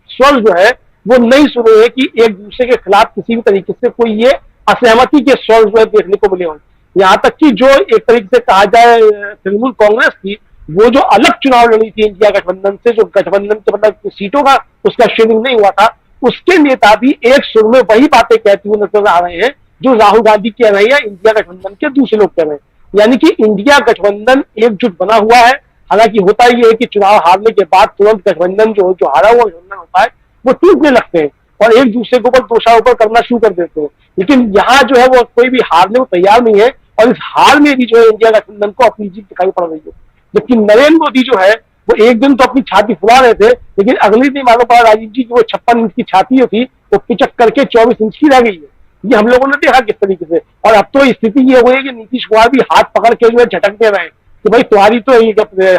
स्वर जो है वो नहीं सुने हैं कि एक दूसरे के खिलाफ किसी भी तरीके से कोई ये असहमति के स्वर जो है देखने को मिले हों। यहाँ तक कि जो एक तरीके से कहा जाए तृणमूल कांग्रेस थी, वो जो अलग चुनाव लड़ी थी इंडिया गठबंधन से, जो गठबंधन के मतलब सीटों का उसका शेयरिंग नहीं हुआ था, उसके नेता भी एक सुर में वही बातें कहते हुए नजर आ रहे हैं जो राहुल गांधी कह रहे हैं, इंडिया गठबंधन के दूसरे लोग कह रहे हैं। यानी कि इंडिया गठबंधन एकजुट बना हुआ है। हालांकि होता ये है कि चुनाव हारने के बाद तुरंत गठबंधन जो हारा हुआ गठबंधन होता है वो टूटने लगते हैं और एक दूसरे के ऊपर दोषारोपण करना शुरू कर देते हैं। लेकिन यहाँ जो है वो कोई भी हारने को तैयार नहीं है और इस हार में भी जो है इंडिया गठबंधन को अपनी जीत दिखाई पड़ रही है। जबकि नरेंद्र मोदी जो है वो एक दिन तो अपनी छाती फुला रहे थे, लेकिन अगले दिन मालूम पड़ा राजीव जी की वो 56 इंच की छाती जो थी वो पिचक करके 24 इंच की रह गई है। ये हम लोगों ने देखा किस तरीके से। और अब तो स्थिति ये हुई है कि नीतीश कुमार भी हाथ पकड़ के जो है झटकते रहे कि भाई तुम्हारी तो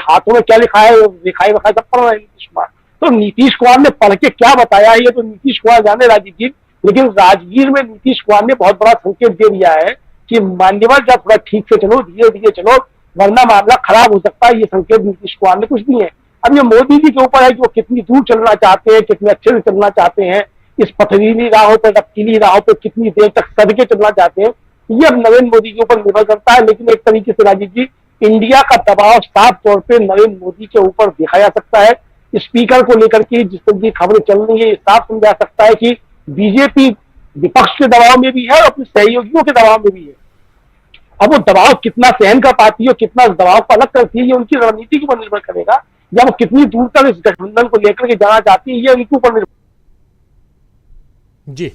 हाथों में क्या लिखा है, लिखाई वखाई सब पढ़ रहे हैं नीतीश कुमार। तो नीतीश कुमार ने पढ़ के क्या बताया है ये तो नीतीश कुमार जाने राजीव जी, लेकिन राजगीर में नीतीश कुमार ने बहुत बड़ा संकेत दे दिया है कि मान्यवर जब थोड़ा ठीक से चलो, धीरे धीरे चलो, वरना मामला खराब हो सकता है। ये संकेत नीतीश कुमार ने कुछ दिए हैं। अब ये मोदी जी के ऊपर है कि वो कितनी दूर चलना चाहते हैं, कितने अच्छे से चलना चाहते हैं, इस पथरीली राहों पर, रफ्तीली राहों पर कितनी देर तक सदके चलना चाहते हैं, ये अब नरेंद्र मोदी के ऊपर निर्भर करता है। लेकिन एक तरीके से राजीव जी इंडिया का दबाव साफ तौर पर नरेंद्र मोदी के ऊपर दिखाया जा सकता है। स्पीकर को लेकर के जिस तरह की खबरें चल रही है, ये साफ समझा सकता है कि बीजेपी विपक्ष के दबाव में भी है और अपने सहयोगियों के दबाव में भी है। अब वो दबाव कितना सहन कर पाती है और कितना दबाव को अलग करती है, ये उनकी रणनीति के ऊपर निर्भर करेगा, या वो कितनी दूर तक इस गठबंधन को लेकर के जाना चाहती है, ये उनके ऊपर निर्भर। जी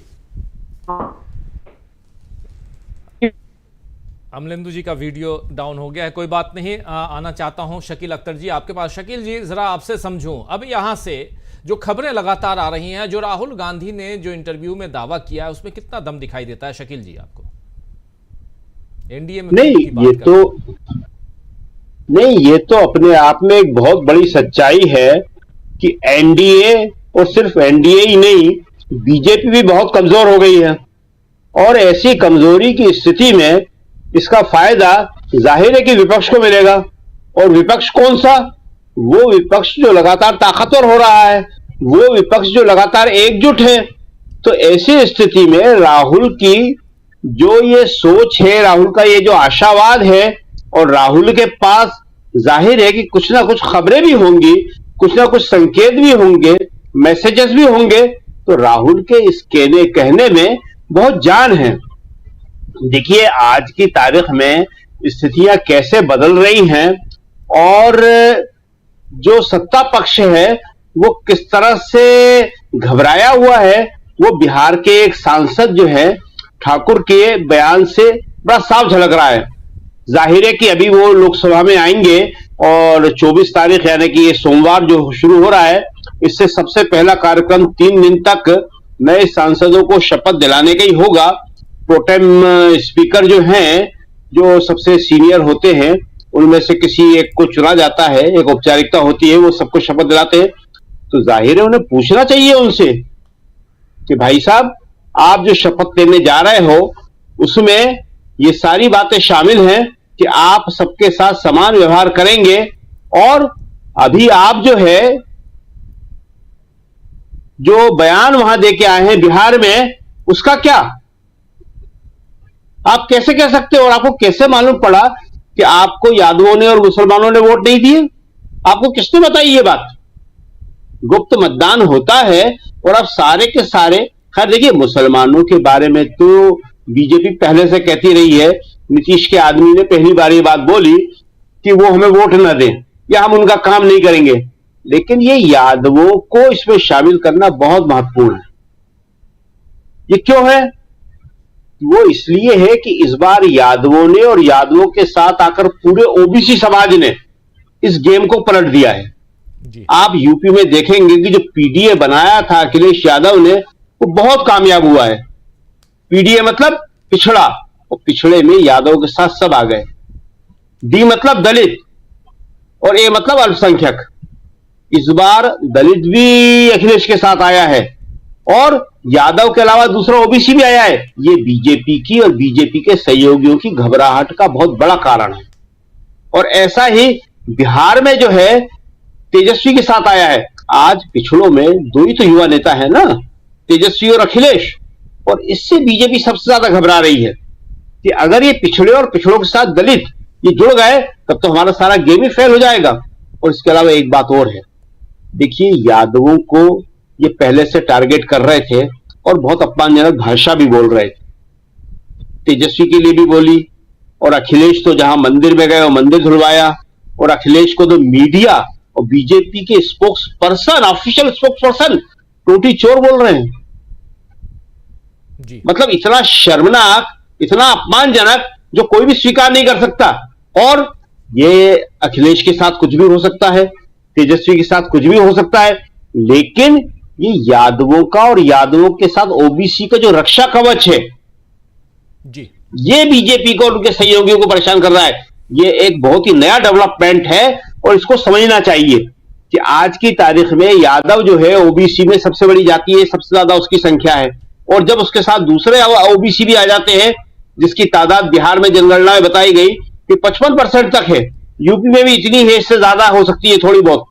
अमलेंदु जी का वीडियो डाउन हो गया है, कोई बात नहीं। आना चाहता हूं शकील अख्तर जी आपके पास। शकील जी जरा आपसे समझूं, अब यहां से जो खबरें लगातार आ रही हैं, जो राहुल गांधी ने जो इंटरव्यू में दावा किया है उसमें कितना दम दिखाई देता है शकील जी आपको? एनडीए में नहीं, ये तो नहीं, ये तो अपने आप में एक बहुत बड़ी सच्चाई है कि एनडीए, और सिर्फ एनडीए ही नहीं, बीजेपी भी बहुत कमजोर हो गई है। और ऐसी कमजोरी की स्थिति में इसका फायदा जाहिर है कि विपक्ष को मिलेगा। और विपक्ष कौन सा? वो विपक्ष जो लगातार ताकतवर हो रहा है, वो विपक्ष जो लगातार एकजुट है। तो ऐसी स्थिति में राहुल की जो ये सोच है, राहुल का ये जो आशावाद है, और राहुल के पास जाहिर है कि कुछ ना कुछ खबरें भी होंगी, कुछ ना कुछ संकेत भी होंगे, मैसेजेस भी होंगे। तो राहुल के इस कहने में बहुत जान है। देखिए आज की तारीख में स्थितियां कैसे बदल रही हैं और जो सत्ता पक्ष है वो किस तरह से घबराया हुआ है, वो बिहार के एक सांसद जो है ठाकुर के बयान से बड़ा साफ झलक रहा है। जाहिर है कि अभी वो लोकसभा में आएंगे और 24 तारीख यानी कि ये सोमवार जो शुरू हो रहा है, इससे सबसे पहला कार्यक्रम 3 दिन तक नए सांसदों को शपथ दिलाने का ही होगा। प्रोटेम स्पीकर जो हैं, जो सबसे सीनियर होते हैं, उनमें से किसी एक को चुना जाता है, एक औपचारिकता होती है, वो सबको शपथ दिलाते हैं। तो जाहिर है उन्हें पूछना चाहिए उनसे कि भाई साहब, आप जो शपथ लेने जा रहे हो उसमें ये सारी बातें शामिल हैं कि आप सबके साथ समान व्यवहार करेंगे, और अभी आप जो है जो बयान वहां दे के आए हैं बिहार में, उसका क्या? आप कैसे कह सकते हो? और आपको कैसे मालूम पड़ा कि आपको यादवों ने और मुसलमानों ने वोट नहीं दिए? आपको किसने बताई ये बात? गुप्त मतदान होता है। और अब सारे के सारे, खैर देखिए, मुसलमानों के बारे में तो बीजेपी पहले से कहती रही है। नीतीश के आदमी ने पहली बार ये बात बोली कि वो हमें वोट न दें या हम उनका काम नहीं करेंगे, लेकिन ये यादवों को इसमें शामिल करना बहुत महत्वपूर्ण है। ये क्यों है? वो इसलिए है कि इस बार यादवों ने और यादवों के साथ आकर पूरे ओबीसी समाज ने इस गेम को पलट दिया है। आप यूपी में देखेंगे कि जो पीडीए बनाया था अखिलेश यादव ने, वो बहुत कामयाब हुआ है। पीडीए मतलब पिछड़ा, और पिछड़े में यादव के साथ सब आ गए। डी मतलब दलित, और ए मतलब अल्पसंख्यक। इस बार दलित भी अखिलेश के साथ आया है, और यादव के अलावा दूसरा ओबीसी भी आया है। ये बीजेपी की और बीजेपी के सहयोगियों की घबराहट का बहुत बड़ा कारण है। और ऐसा ही बिहार में जो है तेजस्वी के साथ आया है। आज पिछड़ों में 2 ही तो युवा नेता है ना, तेजस्वी और अखिलेश, और इससे बीजेपी सबसे ज्यादा घबरा रही है कि अगर ये पिछड़े और पिछड़ों के साथ दलित ये जुड़ गए तब तो हमारा सारा गेम ही फेल हो जाएगा। और इसके अलावा एक बात और है, देखिए यादवों को ये पहले से टारगेट कर रहे थे और बहुत अपमानजनक भाषा भी बोल रहे थे। तेजस्वी के लिए भी बोली, और अखिलेश तो जहां मंदिर में गए वो मंदिर धुलवाया, और अखिलेश को तो मीडिया और बीजेपी के spokes person, official spokes person टोटी चोर बोल रहे हैं। मतलब इतना शर्मनाक, इतना अपमानजनक जो कोई भी स्वीकार नहीं कर सकता। और ये अखिलेश के साथ कुछ भी हो सकता है, तेजस्वी के साथ कुछ भी हो सकता है, लेकिन ये यादवों का और यादवों के साथ ओबीसी का जो रक्षा कवच है जी, ये बीजेपी को और उनके सहयोगियों को परेशान कर रहा है। ये एक बहुत ही नया डेवलपमेंट है और इसको समझना चाहिए कि आज की तारीख में यादव जो है ओबीसी में सबसे बड़ी जाति है, सबसे ज्यादा उसकी संख्या है। और जब उसके साथ दूसरे ओबीसी भी आ जाते हैं, जिसकी तादाद बिहार में जनगणना में बताई गई कि 55% तक है, यूपी में भी इतनी है, इससे ज्यादा हो सकती है थोड़ी बहुत,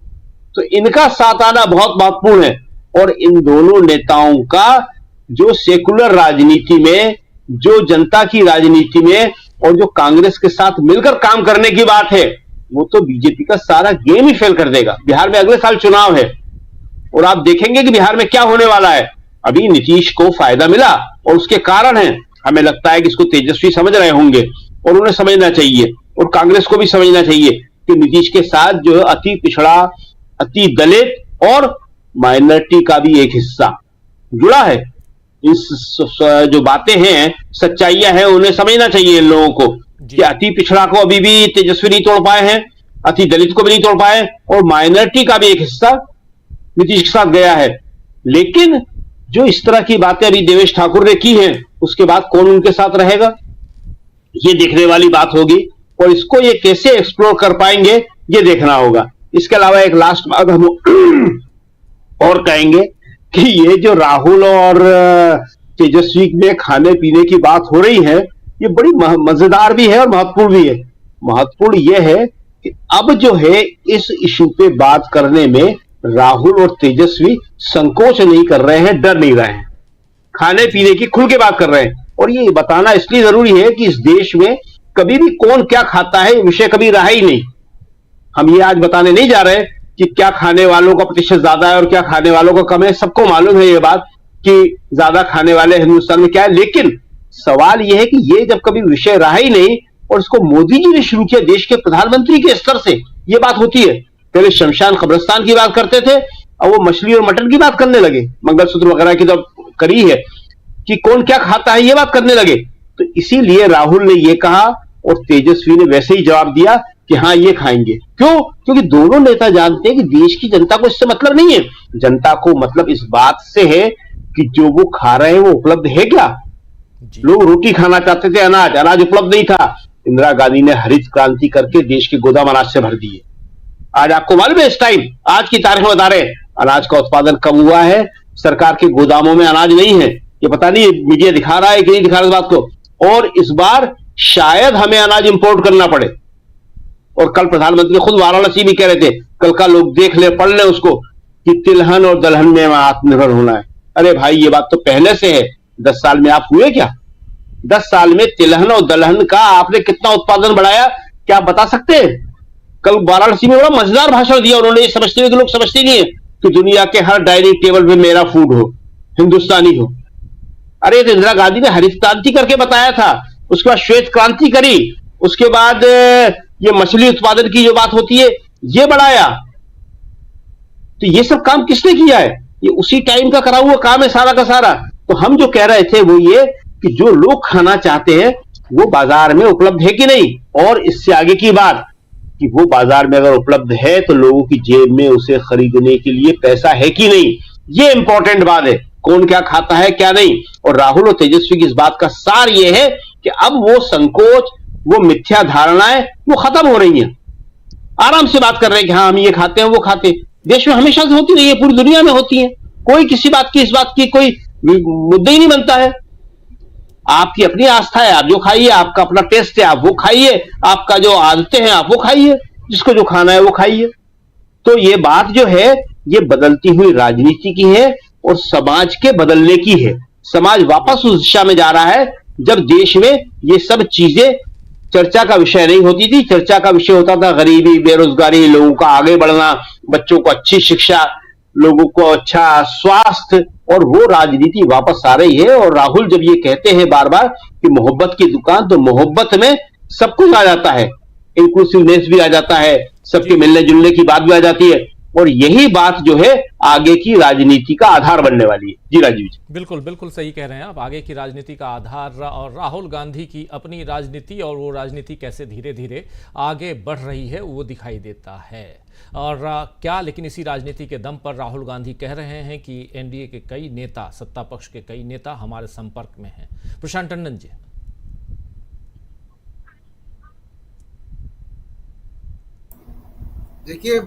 तो इनका साथ आना बहुत महत्वपूर्ण है। और इन दोनों नेताओं का जो सेकुलर राजनीति में, जो जनता की राजनीति में, और जो कांग्रेस के साथ मिलकर काम करने की बात है, वो तो बीजेपी का सारा गेम ही फेल कर देगा। बिहार में अगले साल चुनाव है और आप देखेंगे कि बिहार में क्या होने वाला है। अभी नीतीश को फायदा मिला और उसके कारण है, हमें लगता है कि इसको तेजस्वी समझ रहे होंगे और उन्हें समझना चाहिए, और कांग्रेस को भी समझना चाहिए कि नीतीश के साथ जो है अति पिछड़ा, अति दलित और माइनॉरिटी का भी एक हिस्सा जुड़ा है। इस जो बातें हैं, सच्चाइयां हैं, उन्हें समझना चाहिए इन लोगों को कि अति पिछड़ा को अभी भी तेजस्वी नहीं तोड़ पाए हैं, अति दलित को भी नहीं तोड़ पाए, और माइनॉरिटी का भी एक हिस्सा नीतीश के साथ गया है। लेकिन जो इस तरह की बातें अभी देवेश ठाकुर ने की हैं, उसके बाद कौन उनके साथ रहेगा, ये देखने वाली बात होगी। और इसको ये कैसे एक्सप्लोर कर पाएंगे ये देखना होगा। इसके अलावा एक लास्ट बात हम और कहेंगे कि ये जो राहुल और तेजस्वी में खाने पीने की बात हो रही है, ये बड़ी मजेदार भी है और महत्वपूर्ण भी है। महत्वपूर्ण ये है कि अब जो है इस इशू पे बात करने में राहुल और तेजस्वी संकोच नहीं कर रहे हैं, डर नहीं रहे हैं, खाने पीने की खुल के बात कर रहे हैं। और ये बताना इसलिए जरूरी है कि इस देश में कभी भी कौन क्या खाता है ये विषय कभी रहा ही नहीं। हम ये आज बताने नहीं जा रहे कि क्या खाने वालों का प्रतिशत ज्यादा है और क्या खाने वालों का कम है। सबको मालूम है ये बात कि ज्यादा खाने वाले हिंदुस्तान में क्या है, लेकिन सवाल यह है कि ये जब कभी विषय रहा ही नहीं और इसको मोदी जी ने शुरू किया, देश के प्रधानमंत्री के स्तर से ये बात होती है। पहले शमशान कब्रिस्तान की बात करते थे, अब वो मछली और मटन की बात करने लगे, मंगलसूत्र वगैरह की तो करी है कि कौन क्या खाता है ये बात करने लगे। तो इसीलिए राहुल ने ये कहा और तेजस्वी ने वैसे ही जवाब दिया कि हाँ ये खाएंगे। क्यों? क्योंकि दोनों नेता जानते हैं कि देश की जनता को इससे मतलब नहीं है। जनता को मतलब इस बात से है कि जो वो खा रहे हैं वो उपलब्ध है क्या। लोग रोटी खाना चाहते थे, अनाज उपलब्ध नहीं था। इंदिरा गांधी ने हरित क्रांति करके देश के गोदाम अनाज से भर दिए। आज आपको मालूम है इस टाइम आज की तारीख में बता रहे अनाज का उत्पादन कम हुआ है, सरकार के गोदामों में अनाज नहीं है। ये पता नहीं मीडिया दिखा रहा है कि नहीं दिखा रहा इस बात को। और इस बार शायद हमें अनाज इंपोर्ट करना पड़े। और कल प्रधानमंत्री खुद वाराणसी में कह रहे थे, कल का लोग देख ले पढ़ ले उसको, कि तिलहन और दलहन में आत्मनिर्भर होना है। अरे भाई ये बात तो पहले से है। 10 साल में आप हुए क्या? 10 साल में तिलहन और दलहन का आपने कितना उत्पादन बढ़ाया, क्या आप बता सकते हैं? कल वाराणसी में बड़ा मजेदार भाषण दिया उन्होंने। ये समझते हुए कि लोग समझते नहीं है कि दुनिया के हर डाइनिंग टेबल पे मेरा फूड हो, हिंदुस्तानी हो। अरे तो इंदिरा गांधी ने हरित क्रांति करके बताया था, उसके बाद श्वेत क्रांति करी, उसके बाद ये मछली उत्पादन की जो बात होती है ये बढ़ाया। तो ये सब काम किसने किया है? ये उसी टाइम का करा हुआ काम है सारा का सारा। तो हम जो कह रहे थे वो ये कि जो लोग खाना चाहते हैं वो बाजार में उपलब्ध है कि नहीं, और इससे आगे की बात कि वो बाजार में अगर उपलब्ध है तो लोगों की जेब में उसे खरीदने के लिए पैसा है कि नहीं, ये इंपॉर्टेंट बात है। कौन क्या खाता है क्या नहीं। और राहुल और तेजस्वी की इस बात का सार ये है कि अब वो संकोच, वो मिथ्या धारणाएं वो खत्म हो रही हैं। आराम से बात कर रहे हैं कि हाँ हम ये खाते हैं वो खाते हैं। देश में हमेशा से होती रही है, पूरी दुनिया में होती है। कोई किसी बात की इस बात की कोई मुद्दा ही नहीं बनता है। आपकी अपनी आस्था है, आप जो खाइए, आपका अपना टेस्ट है आप वो खाइए, आपका जो आदतें हैं आप वो खाइए, जिसको जो खाना है वो खाइए। तो ये बात जो है ये बदलती हुई राजनीति की है और समाज के बदलने की है। समाज वापस उस दिशा में जा रहा है जब देश में ये सब चीजें चर्चा का विषय नहीं होती थी। चर्चा का विषय होता था गरीबी, बेरोजगारी, लोगों का आगे बढ़ना, बच्चों को अच्छी शिक्षा, लोगों को अच्छा स्वास्थ्य, और वो राजनीति वापस आ रही है। और राहुल जब ये कहते हैं बार बार कि मोहब्बत की दुकान, तो मोहब्बत में सब कुछ आ जाता है, इंक्लूसिवनेस भी आ जाता है, सबके मिलने जुलने की बात भी आ जाती है। और यही बात जो है आगे की राजनीति का आधार बनने वाली है। जी राजीव जी, बिल्कुल बिल्कुल सही कह रहे हैं आप। आगे की राजनीति का आधार और राहुल गांधी की अपनी राजनीति, और वो राजनीति कैसे धीरे धीरे आगे बढ़ रही है वो दिखाई देता है। और क्या लेकिन इसी राजनीति के दम पर राहुल गांधी कह रहे हैं कि एनडीए के कई नेता, सत्ता पक्ष के कई नेता हमारे संपर्क में हैं। प्रशांत टंडन जी। देखिए,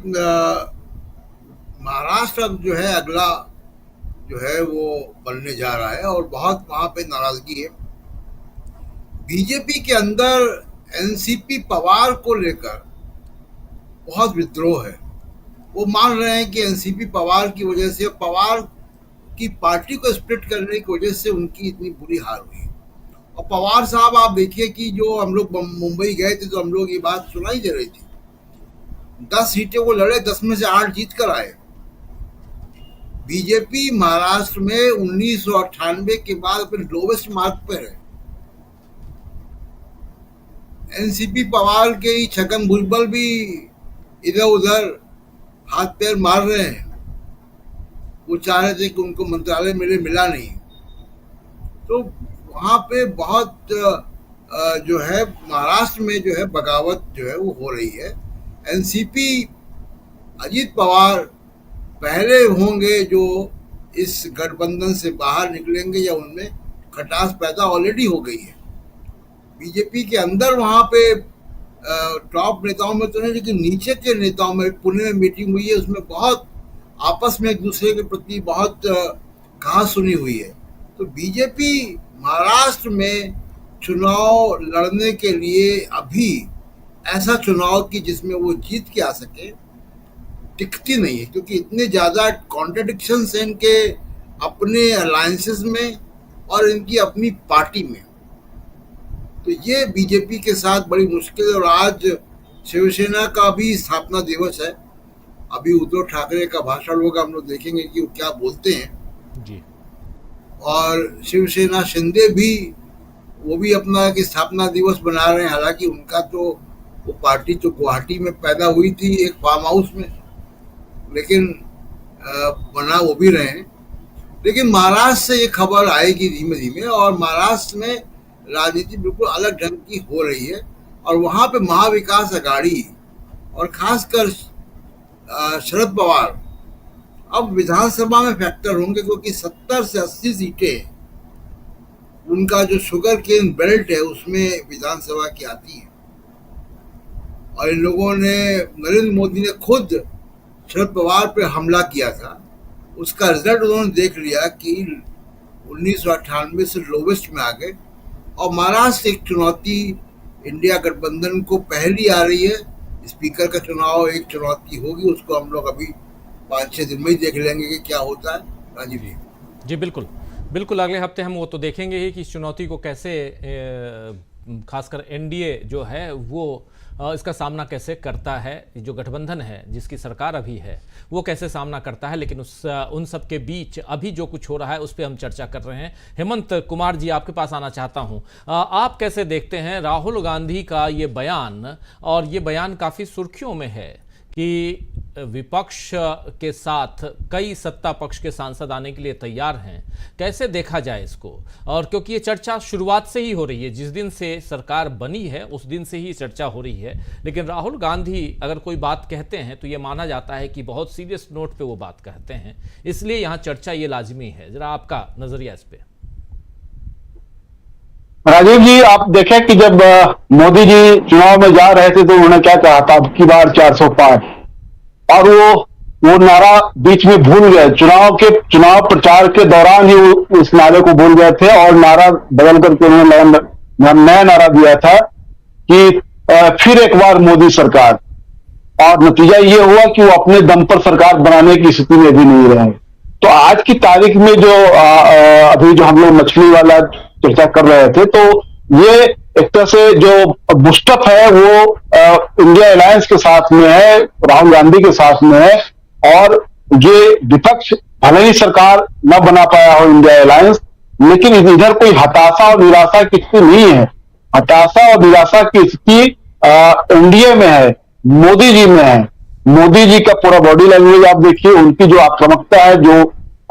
महाराष्ट्र अब जो है अगला जो है वो बनने जा रहा है और बहुत वहां पे नाराजगी है। बीजेपी के अंदर एनसीपी पवार को लेकर बहुत विद्रोह है। वो मान रहे हैं कि एनसीपी पवार की वजह से, पवार की पार्टी को स्प्लिट करने की वजह से उनकी इतनी बुरी हाल हुई। और पवार साहब आप देखिए कि जो हम लोग मुंबई गए थे तो हम लोग ये बात सुनाई दे रही थी, 10 सीटें वो लड़े, 10 में से 8 जीत कर आए। बीजेपी महाराष्ट्र में 1998 के बाद अपने लोवेस्ट मार्क पर है। एनसीपी पवार के ही छगन भुजबल भी इधर उधर हाथ पैर मार रहे हैं। वो चाह रहे थे कि उनको मंत्रालय मिला नहीं। तो वहाँ पे बहुत जो है महाराष्ट्र में जो है बगावत जो है वो हो रही है। एनसीपी अजीत पवार पहले होंगे जो इस गठबंधन से बाहर निकलेंगे या उनमें खटास पैदा ऑलरेडी हो गई है। बीजेपी के अंदर वहाँ पे टॉप नेताओं में तो नहीं, लेकिन नीचे के नेताओं में पुणे में मीटिंग हुई है, उसमें बहुत आपस में एक दूसरे के प्रति बहुत कहा सुनी हुई है। तो बीजेपी महाराष्ट्र में चुनाव लड़ने के लिए अभी ऐसा चुनाव की जिसमें वो जीत के आ सके टिकती नहीं है, क्योंकि इतने ज़्यादा कॉन्ट्रडिक्शंस हैं इनके अपने अलायंसेस में और इनकी अपनी पार्टी में। तो ये बीजेपी के साथ बड़ी मुश्किल है। और आज शिवसेना का भी स्थापना दिवस है, अभी उद्धव ठाकरे का भाषण होगा, हम लोग देखेंगे कि वो क्या बोलते हैं जी। और शिवसेना शिंदे भी वो भी अपना एक स्थापना दिवस बना रहे हैं। हालांकि उनका तो वो पार्टी तो गुवाहाटी में पैदा हुई थी एक फार्म हाउस में, लेकिन बना वो भी रहे हैं। लेकिन महाराष्ट्र से ये खबर आएगी धीमे धीमे, और महाराष्ट्र में राजनीति बिल्कुल अलग ढंग की हो रही है। और वहाँ पे महाविकास अघाड़ी और खासकर शरद पवार अब विधानसभा में फैक्टर होंगे, क्योंकि 70 से 80 सीटें उनका जो शुगर केन बेल्ट है उसमें विधानसभा की आती है। और इन लोगों ने, नरेंद्र मोदी ने खुद शरद पवार पे हमला किया था, उसका रिजल्ट उन्होंने देख लिया कि 1998 से लोवेस्ट में आ गए। और महाराष्ट्र एक चुनौती इंडिया गठबंधन को पहली आ रही है। स्पीकर का चुनाव एक चुनौती होगी, उसको हम लोग अभी 5-6 दिन में ही देख लेंगे कि क्या होता है। राजीव जी बिल्कुल बिल्कुल, अगले हफ्ते हम वो तो देखेंगे ही कि इस चुनौती को कैसे खासकर एनडीए जो है वो इसका सामना कैसे करता है, जो गठबंधन है जिसकी सरकार अभी है वो कैसे सामना करता है। लेकिन उन सब के बीच अभी जो कुछ हो रहा है उस पर हम चर्चा कर रहे हैं। हेमंत कुमार जी, आपके पास आना चाहता हूं। आप कैसे देखते हैं राहुल गांधी का ये बयान, और ये बयान काफ़ी सुर्खियों में है कि विपक्ष के साथ कई सत्ता पक्ष के सांसद आने के लिए तैयार हैं, कैसे देखा जाए इसको? और क्योंकि ये चर्चा शुरुआत से ही हो रही है, जिस दिन से सरकार बनी है उस दिन से ही चर्चा हो रही है। लेकिन राहुल गांधी अगर कोई बात कहते हैं तो ये माना जाता है कि बहुत सीरियस नोट पे वो बात कहते हैं, इसलिए यहाँ चर्चा ये लाजमी है। जरा आपका नजरिया इस पे। राजीव जी, आप देखें कि जब मोदी जी चुनाव में जा रहे थे तो उन्होंने क्या कहा था, अब की बार 400 पार, और वो नारा बीच में भूल गए। चुनाव प्रचार के दौरान ही उस नारे को भूल गए थे और नारा बदल करके उन्होंने नया नारा दिया था कि फिर एक बार मोदी सरकार। और नतीजा ये हुआ कि वो अपने दम पर सरकार बनाने की स्थिति में भी नहीं रहे। तो आज की तारीख में जो अभी जो हम लोग मछली वाला चर्चा कर रहे थे, तो ये एक तरह से जो बुस्टअप है वो इंडिया अलायंस के साथ में है, राहुल गांधी के साथ में है। और ये विपक्ष भले ही सरकार न बना पाया हो इंडिया अलायंस, लेकिन इधर कोई हताशा और निराशा की स्थिति नहीं है। हताशा और निराशा की स्थिति एनडीए में है, मोदी जी में है। मोदी जी का पूरा बॉडी लैंग्वेज आप देखिए, उनकी जो आक्रामकता है, जो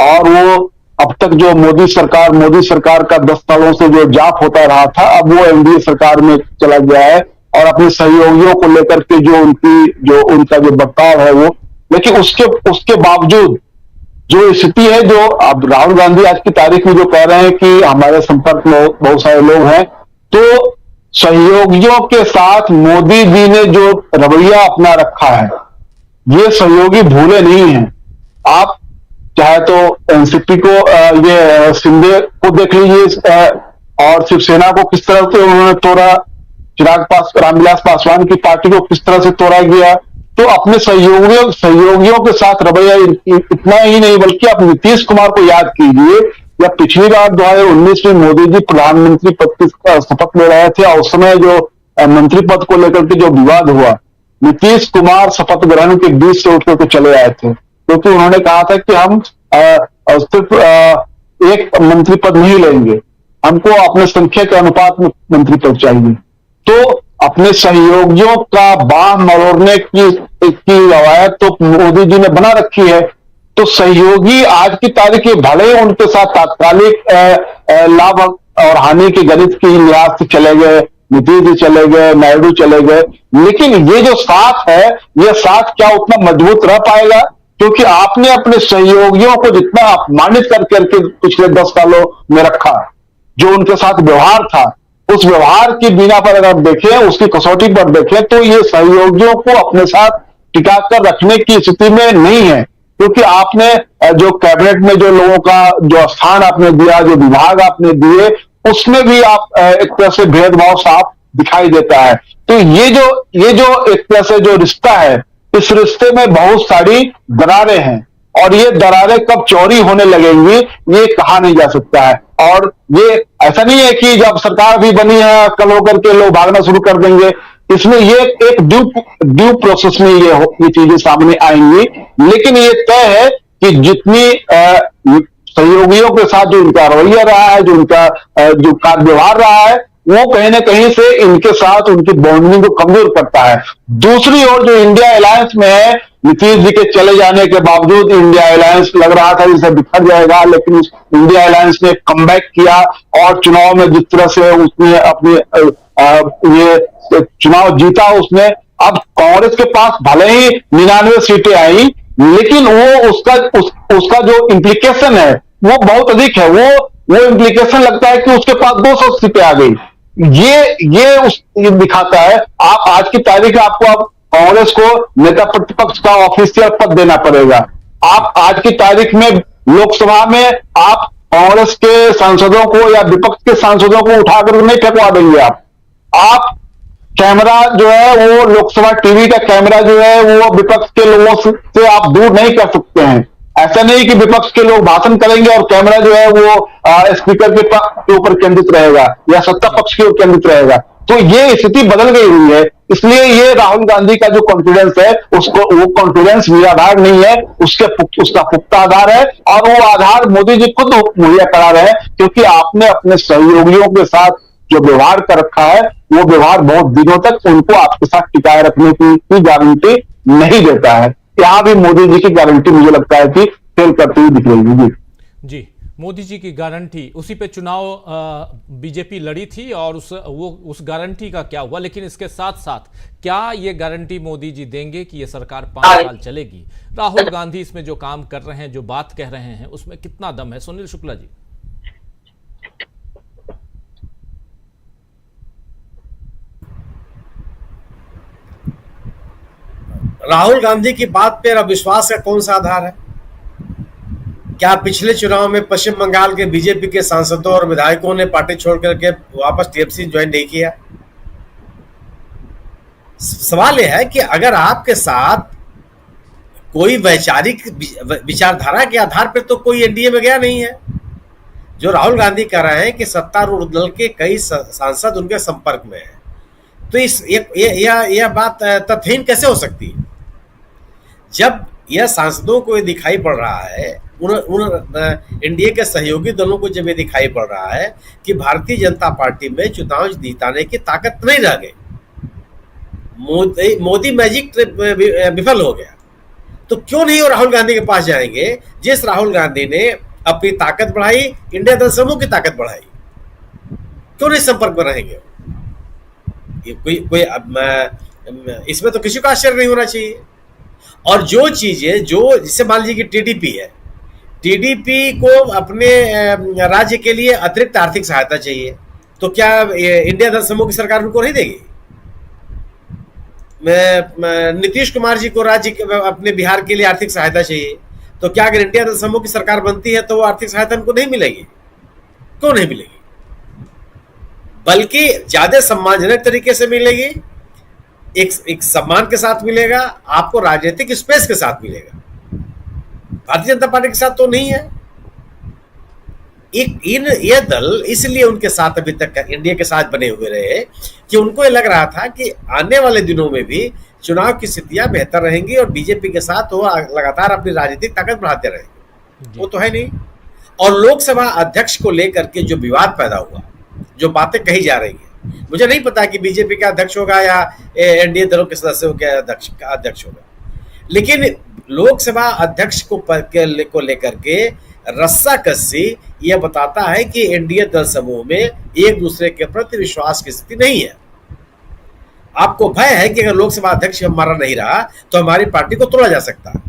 और वो अब तक जो मोदी सरकार का 10 सालों से जो जाप होता रहा था, अब वो एनडीए सरकार में चला गया है। और अपने सहयोगियों को लेकर के जो उनका जो बर्ताव है वो, लेकिन उसके बावजूद जो स्थिति है, जो अब राहुल गांधी आज की तारीख में जो कह रहे हैं कि हमारे संपर्क में बहुत सारे लोग हैं, तो सहयोगियों के साथ मोदी जी ने जो रवैया अपना रखा है, ये सहयोगी भूले नहीं हैं। आप चाहे तो एनसीपी को, ये शिंदे को देख लीजिए, और शिवसेना को किस तरह से उन्होंने तोड़ा, रामविलास पासवान की पार्टी को किस तरह से तोड़ा गया। तो अपने सहयोगियों के साथ रवैया इतना ही नहीं, बल्कि आप नीतीश कुमार को याद कीजिए, या पिछली बार 2019 में मोदी जी प्रधानमंत्री पद की शपथ ले रहे थे, और उस समय जो मंत्री पद को लेकर के जो विवाद हुआ, नीतीश कुमार शपथ ग्रहण के 20 से उठ करके चले आए थे, क्योंकि उन्होंने कहा था कि हम सिर्फ एक मंत्री पद नहीं लेंगे, हमको अपने संख्या के अनुपात में मंत्री पद चाहिए। तो अपने सहयोगियों का बाह मरोड़ने की रवायत तो मोदी जी ने बना रखी है। तो सहयोगी आज की तारीख में भले ही उनके साथ तात्कालिक लाभ और हानि के गणित की लिहाज से चले गए, नीतीश जी चले गए, नायडू चले गए, लेकिन ये जो साथ है, ये साथ क्या उतना मजबूत रह पाएगा? क्योंकि आपने अपने सहयोगियों को जितना अपमानित करके पिछले 10 सालों में रखा, जो उनके साथ व्यवहार था, उस व्यवहार की बिना पर अगर देखें, उसकी कसौटी पर देखें, तो ये सहयोगियों को अपने साथ टिका कर रखने की स्थिति में नहीं है, क्योंकि आपने जो कैबिनेट में जो लोगों का जो स्थान आपने दिया, जो विभाग आपने दिए, उसमें भी आप एक तरह से भेदभाव साफ दिखाई देता है। तो ये जो एक तरह से जो रिश्ता है, इस रिश्ते में बहुत सारी दरारें हैं, और ये दरारें कब चौड़ी होने लगेंगी ये कहा नहीं जा सकता है। और ये ऐसा नहीं है कि जब सरकार भी बनी है कल होकर के लोग भागना शुरू कर देंगे। इसमें ये एक ड्यू प्रोसेस में ये चीजें सामने आएंगी। लेकिन ये तय है कि जितनी सहयोगियों के साथ जो इनका रवैया रहा है, जो इनका जो कार्य व्यवहार रहा है, वो कहीं ना कहीं से इनके साथ उनकी बॉन्डिंग को कमजोर करता है। दूसरी ओर जो इंडिया अलायंस में है, नीतीश जी के चले जाने के बावजूद इंडिया अलायंस लग रहा था जैसे बिखर जाएगा, लेकिन उस इंडिया अलायंस ने कमबैक किया और चुनाव में जिस तरह से उसने अपने ये चुनाव जीता उसने। अब कांग्रेस के पास भले ही 99 सीटें आई, लेकिन वो उसका जो इम्प्लीकेशन है वो बहुत अधिक है। वो इम्प्लीकेशन लगता है कि उसके पास 200 सीटें आ गई। ये दिखाता है। आप आज की तारीख में आपको अब कांग्रेस को नेता प्रतिपक्ष का ऑफिशियल पद देना पड़ेगा। आप आज की तारीख में लोकसभा में आप कांग्रेस के सांसदों को या विपक्ष के सांसदों को उठाकर नहीं फेंकवा देंगे। आप कैमरा जो है वो लोकसभा टीवी का कैमरा जो है वो विपक्ष के लोगों से आप दूर नहीं कर सकते हैं। ऐसा नहीं कि विपक्ष के लोग भाषण करेंगे और कैमरा जो है वो स्पीकर के ऊपर केंद्रित रहेगा या सत्ता पक्ष की ओर केंद्रित रहेगा। तो ये स्थिति बदल गई हुई है। इसलिए ये राहुल गांधी का जो कॉन्फिडेंस है वो कॉन्फिडेंस निराधार नहीं है, उसका पुख्ता आधार है। और वो आधार मोदी जी खुद मुहैया करा रहे हैं, क्योंकि आपने अपने सहयोगियों के साथ जो व्यवहार कर रखा है वो व्यवहार बहुत दिनों तक उनको आपके साथ टिकाए रखने की गारंटी नहीं देता है। यहां भी मोदी जी की गारंटी मुझे लगता है कि फेल करती हुई दिख रही है। जी, मोदी जी की गारंटी, उसी पे चुनाव बीजेपी लड़ी थी और उस गारंटी का क्या हुआ। लेकिन इसके साथ साथ क्या ये गारंटी मोदी जी देंगे कि ये सरकार 5 साल चलेगी? राहुल गांधी इसमें जो काम कर रहे हैं, जो बात कह रहे हैं, उसमें कितना दम है? सुनील शुक्ला जी। राहुल गांधी की बात पर अविश्वास का कौन सा आधार है? क्या पिछले चुनाव में पश्चिम बंगाल के बीजेपी के सांसदों और विधायकों ने पार्टी छोड़ करके वापस टीएमसी ज्वाइन नहीं किया? सवाल यह है कि अगर आपके साथ कोई वैचारिक विचारधारा के आधार पर तो कोई एनडीए में गया नहीं है। जो राहुल गांधी कह रहे हैं कि सत्तारूढ़ दल के कई सांसद उनके संपर्क में हैं, तो यह बात तथ्यहीन कैसे हो सकती है? जब यह सांसदों को दिखाई पड़ रहा है, उन एनडीए के सहयोगी दलों को जब ये दिखाई पड़ रहा है कि भारतीय जनता पार्टी में चुनाव जिताने की ताकत नहीं रह गई, मोदी मैजिक विफल हो गया, तो क्यों नहीं वो राहुल गांधी के पास जाएंगे? जिस राहुल गांधी ने अपनी ताकत बढ़ाई, इंडिया दल समूह की ताकत बढ़ाई, क्यों नहीं संपर्क में रहेंगे? इसमें तो किसी को आश्चर्य नहीं होना चाहिए। और जो चीजें जिससे मान लीजिए कि टीडीपी है, टीडीपी को अपने राज्य के लिए अतिरिक्त आर्थिक सहायता चाहिए, तो क्या इंडिया दल समूह की सरकार उनको नहीं देगी? नीतीश कुमार जी को राज्य अपने बिहार के लिए आर्थिक सहायता चाहिए, तो क्या अगर इंडिया दल समूह की सरकार बनती है तो वो आर्थिक सहायता उनको नहीं मिलेगी? क्यों नहीं मिलेगी? बल्कि ज्यादा सम्मानजनक तरीके से मिलेगी, एक सम्मान के साथ मिलेगा, आपको राजनीतिक स्पेस के साथ मिलेगा। भारतीय जनता पार्टी के साथ तो नहीं है। ये दल इसलिए उनके साथ अभी तक इंडिया के साथ बने हुए रहे कि उनको ये लग रहा था कि आने वाले दिनों में भी चुनाव की स्थितियां बेहतर रहेंगी और बीजेपी के साथ वो लगातार अपनी राजनीतिक ताकत बढ़ाते रहेंगे। वो तो है नहीं। और लोकसभा अध्यक्ष को लेकर के जो विवाद पैदा हुआ, जो बातें कही जा रही है, मुझे नहीं पता कि बीजेपी का अध्यक्ष होगा या एनडीए दलों के सदस्यों के अध्यक्ष होगा, लेकिन लोकसभा अध्यक्ष को लेकर के रस्साकसी यह बताता है कि एनडीए दल समूह में एक दूसरे के प्रति विश्वास की स्थिति नहीं है। आपको भय है कि अगर लोकसभा अध्यक्ष हमारा नहीं रहा तो हमारी पार्टी को तोड़ा जा सकता है,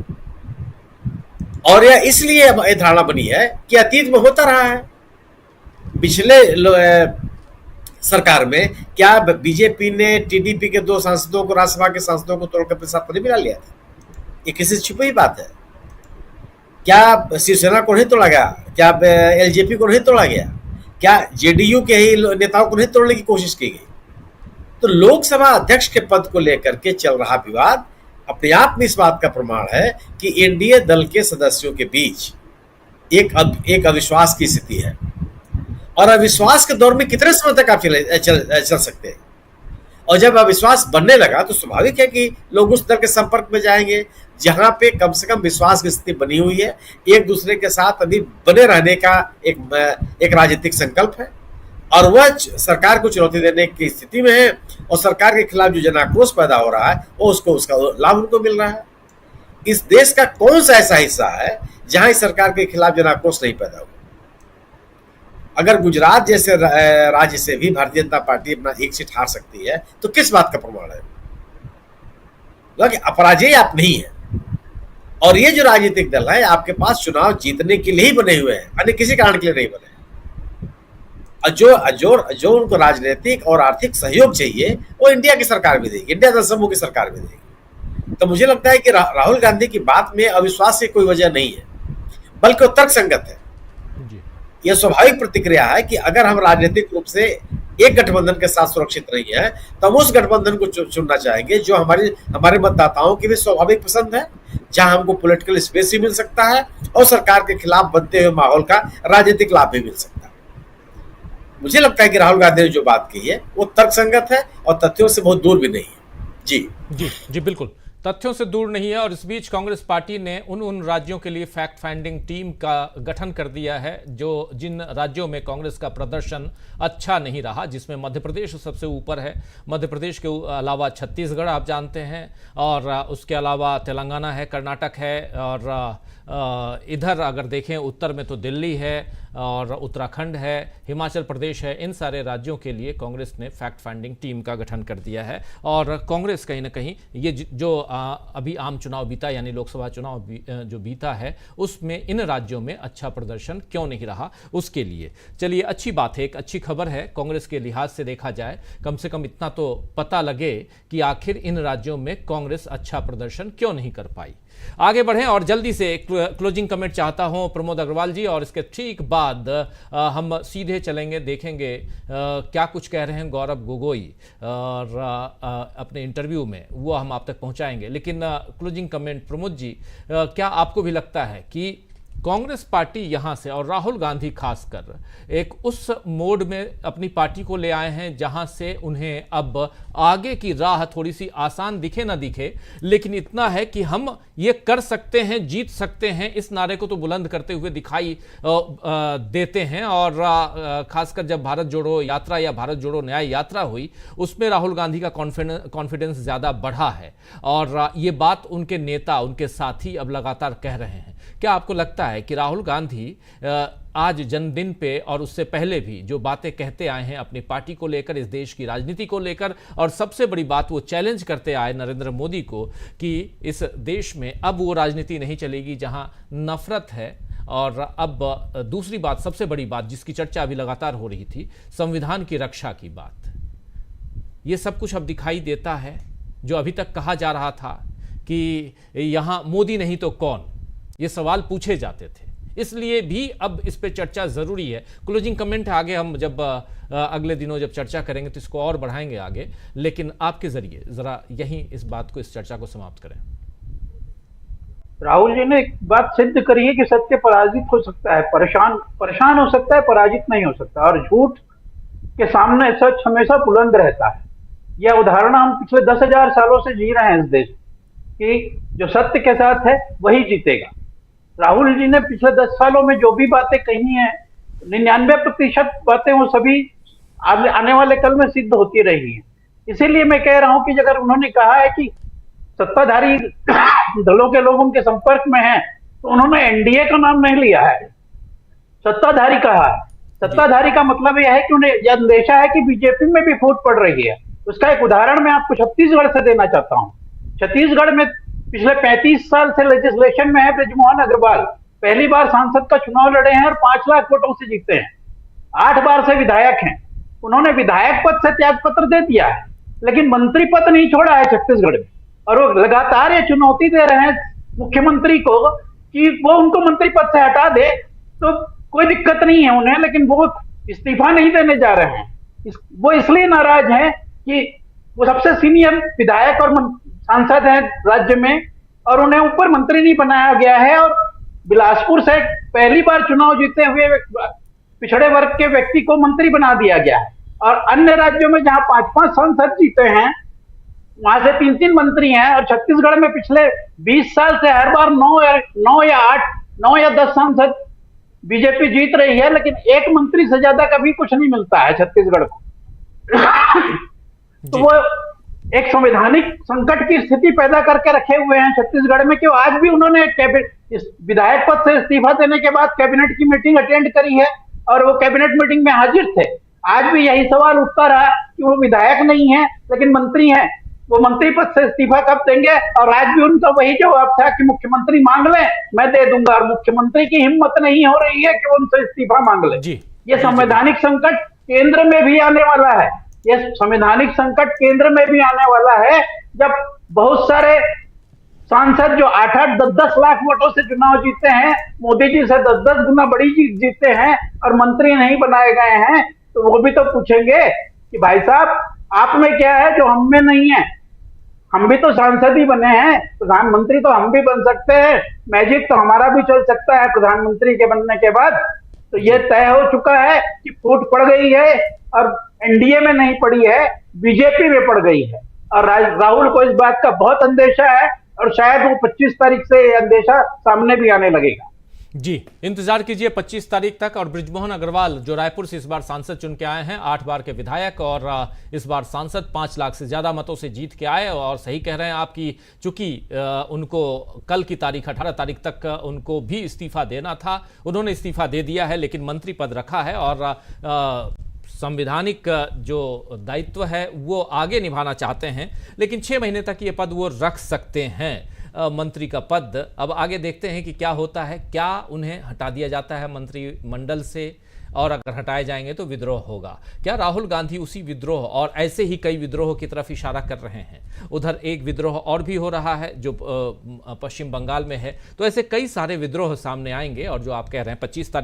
और यह इसलिए यह धारणा बनी है कि अतीत में होता रहा है। पिछले सरकार में, क्या बीजेपी ने टीडीपी के 2 सांसदों को, राज्यसभा के सांसदों को तोड़कर अपने साथ नहीं मिला लिया था? ये किसी से छुपी बात है? क्या शिवसेना को नहीं तोड़ा गया? क्या एलजेपी को नहीं तोड़ा गया? क्या जेडीयू के ही नेताओं को नहीं तोड़ने की कोशिश की गई? तो लोकसभा अध्यक्ष के पद को लेकर के चल रहा विवाद अपने आप में इस बात का प्रमाण है कि एनडीए दल के सदस्यों के बीच एक अविश्वास की स्थिति है। और अविश्वास के दौर में कितने समय तक आप चल सकते हैं? और जब अविश्वास बनने लगा तो स्वाभाविक है कि लोग उस दल के संपर्क में जाएंगे जहां पे कम से कम विश्वास की स्थिति बनी हुई है, एक दूसरे के साथ अभी बने रहने का एक राजनीतिक संकल्प है, और वह सरकार को चुनौती देने की स्थिति में है, और सरकार के खिलाफ जो जनाक्रोश पैदा हो रहा है वो उसका लाभ उनको मिल रहा है। इस देश का कौन सा ऐसा हिस्सा है जहां इस सरकार के खिलाफ जनाक्रोश नहीं पैदा हुआ? अगर गुजरात जैसे राज्य से भी भारतीय जनता पार्टी अपना एक सीट हार सकती है तो किस बात का प्रमाण है? अपराजय आप नहीं है। और ये जो राजनीतिक दल है आपके पास चुनाव जीतने के लिए ही बने हुए हैं, अन्य किसी कारण के लिए नहीं बने। जो उनको राजनीतिक और आर्थिक सहयोग चाहिए वो इंडिया की सरकार भी देगी, इंडिया दल समूह की सरकार भी देगी। तो मुझे लगता है कि राहुल गांधी की बात में अविश्वास की कोई वजह नहीं है, बल्कि वो तर्कसंगत है। यह स्वाभाविक प्रतिक्रिया है कि अगर हम राजनीतिक रूप से एक गठबंधन के साथ सुरक्षित नहीं है तो हम उस गठबंधन को चुनना चाहेंगे जो हमारे मतदाताओं की भी स्वाभाविक पसंद है, जहां हमको पॉलिटिकल स्पेस भी मिल सकता है और सरकार के खिलाफ बनते हुए माहौल का राजनीतिक लाभ भी मिल सकता है। मुझे लगता है कि राहुल गांधी ने जो बात कही है वो तर्कसंगत है और तथ्यों से बहुत दूर भी नहीं है। जी बिल्कुल तथ्यों से दूर नहीं है। और इस बीच कांग्रेस पार्टी ने उन राज्यों के लिए फैक्ट फाइंडिंग टीम का गठन कर दिया है जिन राज्यों में कांग्रेस का प्रदर्शन अच्छा नहीं रहा, जिसमें मध्य प्रदेश सबसे ऊपर है। मध्य प्रदेश के अलावा छत्तीसगढ़ आप जानते हैं, और उसके अलावा तेलंगाना है, कर्नाटक है, और इधर अगर देखें उत्तर में तो दिल्ली है और उत्तराखंड है, हिमाचल प्रदेश है। इन सारे राज्यों के लिए कांग्रेस ने फैक्ट फाइंडिंग टीम का गठन कर दिया है। और कांग्रेस कहीं ना कहीं ये जो अभी आम चुनाव बीता, यानी लोकसभा चुनाव जो बीता है, उसमें इन राज्यों में अच्छा प्रदर्शन क्यों नहीं रहा उसके लिए। चलिए, अच्छी बात है, एक अच्छी खबर है कांग्रेस के लिहाज से देखा जाए। कम से कम इतना तो पता लगे कि आखिर इन राज्यों में कांग्रेस अच्छा प्रदर्शन क्यों नहीं कर पाई। आगे बढ़ें और जल्दी से क्लोजिंग कमेंट चाहता हूं प्रमोद अग्रवाल जी, और इसके ठीक बाद हम सीधे चलेंगे, देखेंगे क्या कुछ कह रहे हैं गौरव गोगोई और अपने इंटरव्यू में, वो हम आप तक पहुंचाएंगे। लेकिन क्लोजिंग कमेंट प्रमोद जी, क्या आपको भी लगता है कि कांग्रेस पार्टी यहां से और राहुल गांधी खासकर एक उस मोड में अपनी पार्टी को ले आए हैं जहां से उन्हें अब आगे की राह थोड़ी सी आसान दिखे ना दिखे, लेकिन इतना है कि हम ये कर सकते हैं, जीत सकते हैं, इस नारे को तो बुलंद करते हुए दिखाई देते हैं। और खासकर जब भारत जोड़ो यात्रा या भारत जोड़ो न्याय यात्रा हुई, उसमें राहुल गांधी का कॉन्फिडेंस ज्यादा बढ़ा है, और ये बात उनके नेता, उनके साथी अब लगातार कह रहे हैं। क्या आपको लगता है कि राहुल गांधी आज जन्मदिन पे और उससे पहले भी जो बातें कहते आए हैं अपनी पार्टी को लेकर, इस देश की राजनीति को लेकर, और सबसे बड़ी बात वो चैलेंज करते आए नरेंद्र मोदी को कि इस देश में अब वो राजनीति नहीं चलेगी जहां नफरत है, और अब दूसरी बात, सबसे बड़ी बात जिसकी चर्चा अभी लगातार हो रही थी, संविधान की रक्षा की बात, ये सब कुछ अब दिखाई देता है। जो अभी तक कहा जा रहा था कि यहां मोदी नहीं तो कौन, ये सवाल पूछे जाते थे, इसलिए भी अब इस पे चर्चा जरूरी है। क्लोजिंग कमेंट आगे हम जब अगले दिनों जब चर्चा करेंगे तो इसको और बढ़ाएंगे आगे, लेकिन आपके जरिए जरा यहीं इस बात को, इस चर्चा को समाप्त करें। राहुल जी ने एक बात सिद्ध करी है कि सत्य पराजित हो सकता है, परेशान हो सकता है, पराजित नहीं हो सकता, और झूठ के सामने सच हमेशा बुलंद रहता है। यह उदाहरण हम पिछले 10,000 सालों से जी रहे हैं इस देश कि जो सत्य के साथ है वही जीतेगा। राहुल जी ने पिछले 10 सालों में जो भी बातें कही हैं, 99% बातें वो सभी आने वाले कल में सिद्ध होती रही हैं। इसीलिए मैं कह रहा हूं कि अगर उन्होंने कहा है कि सत्ताधारी दलों के लोग उनके संपर्क में हैं, तो उन्होंने एनडीए का नाम नहीं लिया है, सत्ताधारी कहा है। सत्ताधारी का मतलब यह है कि उन्हें यह अंदेशा है कि बीजेपी में भी फूट पड़ रही है। उसका एक उदाहरण मैं आपको छत्तीसगढ़ से देना चाहता हूं। छत्तीसगढ़ में पिछले 35 साल से लेजिस्लेशन में है ब्रजमोहन अग्रवाल, पहली बार सांसद का चुनाव लड़े हैं और 5 लाख वोटों से जीते हैं, 8 बार से विधायक हैं। उन्होंने विधायक पद से त्याग पत्र दे दिया है, लेकिन मंत्री पद नहीं छोड़ा है छत्तीसगढ़ में। और वो लगातार ये चुनौती दे रहे हैं मुख्यमंत्री को कि वो उनको मंत्री पद से हटा दे तो कोई दिक्कत नहीं है उन्हें, लेकिन वो इस्तीफा नहीं देने जा रहे हैं। वो इसलिए नाराज हैं कि वो सबसे सीनियर विधायक और सांसद हैं राज्य में, और उन्हें ऊपर मंत्री नहीं बनाया गया है। और बिलासपुर से पहली बार चुनाव जीते हुए पिछड़े वर्ग के व्यक्ति को मंत्री बना दिया गया है, और अन्य राज्यों में जहां 5-5 सांसद जीते हैं वहां से 3-3 मंत्री हैं। और छत्तीसगढ़ में पिछले 20 साल से हर बार 9 या 10 सांसद बीजेपी जीत रही है, लेकिन एक मंत्री से ज्यादा कभी कुछ नहीं मिलता है छत्तीसगढ़ को। तो वो एक संवैधानिक संकट की स्थिति पैदा करके रखे हुए हैं छत्तीसगढ़ में कि आज भी उन्होंने विधायक पद से इस्तीफा देने के बाद कैबिनेट की मीटिंग अटेंड करी है और वो कैबिनेट मीटिंग में हाजिर थे। आज भी यही सवाल उठता रहा कि वो विधायक नहीं है लेकिन मंत्री हैं, वो मंत्री पद से इस्तीफा कब देंगे? और आज भी उनका वही जवाब था कि मुख्यमंत्री मांग लें, मैं दे दूंगा। और मुख्यमंत्री की हिम्मत नहीं हो रही है कि वो उनसे इस्तीफा मांग ले। ये संवैधानिक संकट केंद्र में भी आने वाला है। ये संवैधानिक संकट केंद्र में भी आने वाला है जब बहुत सारे सांसद जो 8-8, 10-10 लाख वोटों से चुनाव जीते हैं, मोदी जी से 10-10 गुना बड़ी जीत जीते हैं और मंत्री नहीं बनाए गए हैं, तो वो भी तो पूछेंगे कि भाई साहब आप में क्या है जो हम में नहीं है? हम भी तो सांसद ही बने हैं, प्रधानमंत्री तो हम भी बन सकते हैं, मैजिक तो हमारा भी चल सकता है प्रधानमंत्री के बनने के बाद। तो ये तय हो चुका है कि फूट पड़ गई है और एनडीए में नहीं पड़ी है, बीजेपी में पड़ गई है। और राहुल को इस बात का बहुत अंदेशा है और शायद वो 25 तारीख से ये अंदेशा सामने भी आने लगेगा। जी, इंतजार कीजिए 25 तारीख तक। और बृजमोहन अग्रवाल जो रायपुर से इस बार सांसद चुन के आए हैं, 8 बार के विधायक और इस बार सांसद, 5 लाख से ज्यादा मतों से जीत के आए। और सही कह रहे हैं आप कि चूंकि उनको कल की तारीख 18 तारीख तक उनको भी इस्तीफा देना था, उन्होंने इस्तीफा दे दिया है, लेकिन मंत्री पद रखा है और संवैधानिक जो दायित्व है वो आगे निभाना चाहते हैं। लेकिन 6 महीने तक ये पद वो रख सकते हैं, मंत्री का पद। अब आगे देखते हैं कि क्या होता है, क्या उन्हें हटा दिया जाता है मंत्रिमंडल से, और अगर हटाए जाएंगे तो विद्रोह होगा। क्या राहुल गांधी उसी विद्रोह और ऐसे ही कई विद्रोहों की तरफ इशारा कर रहे हैं? उधर एक विद्रोह और भी हो रहा है जो पश्चिम बंगाल में है। तो ऐसे कई सारे विद्रोह सामने आएंगे और जो आप कह रहे हैं 25 तारीख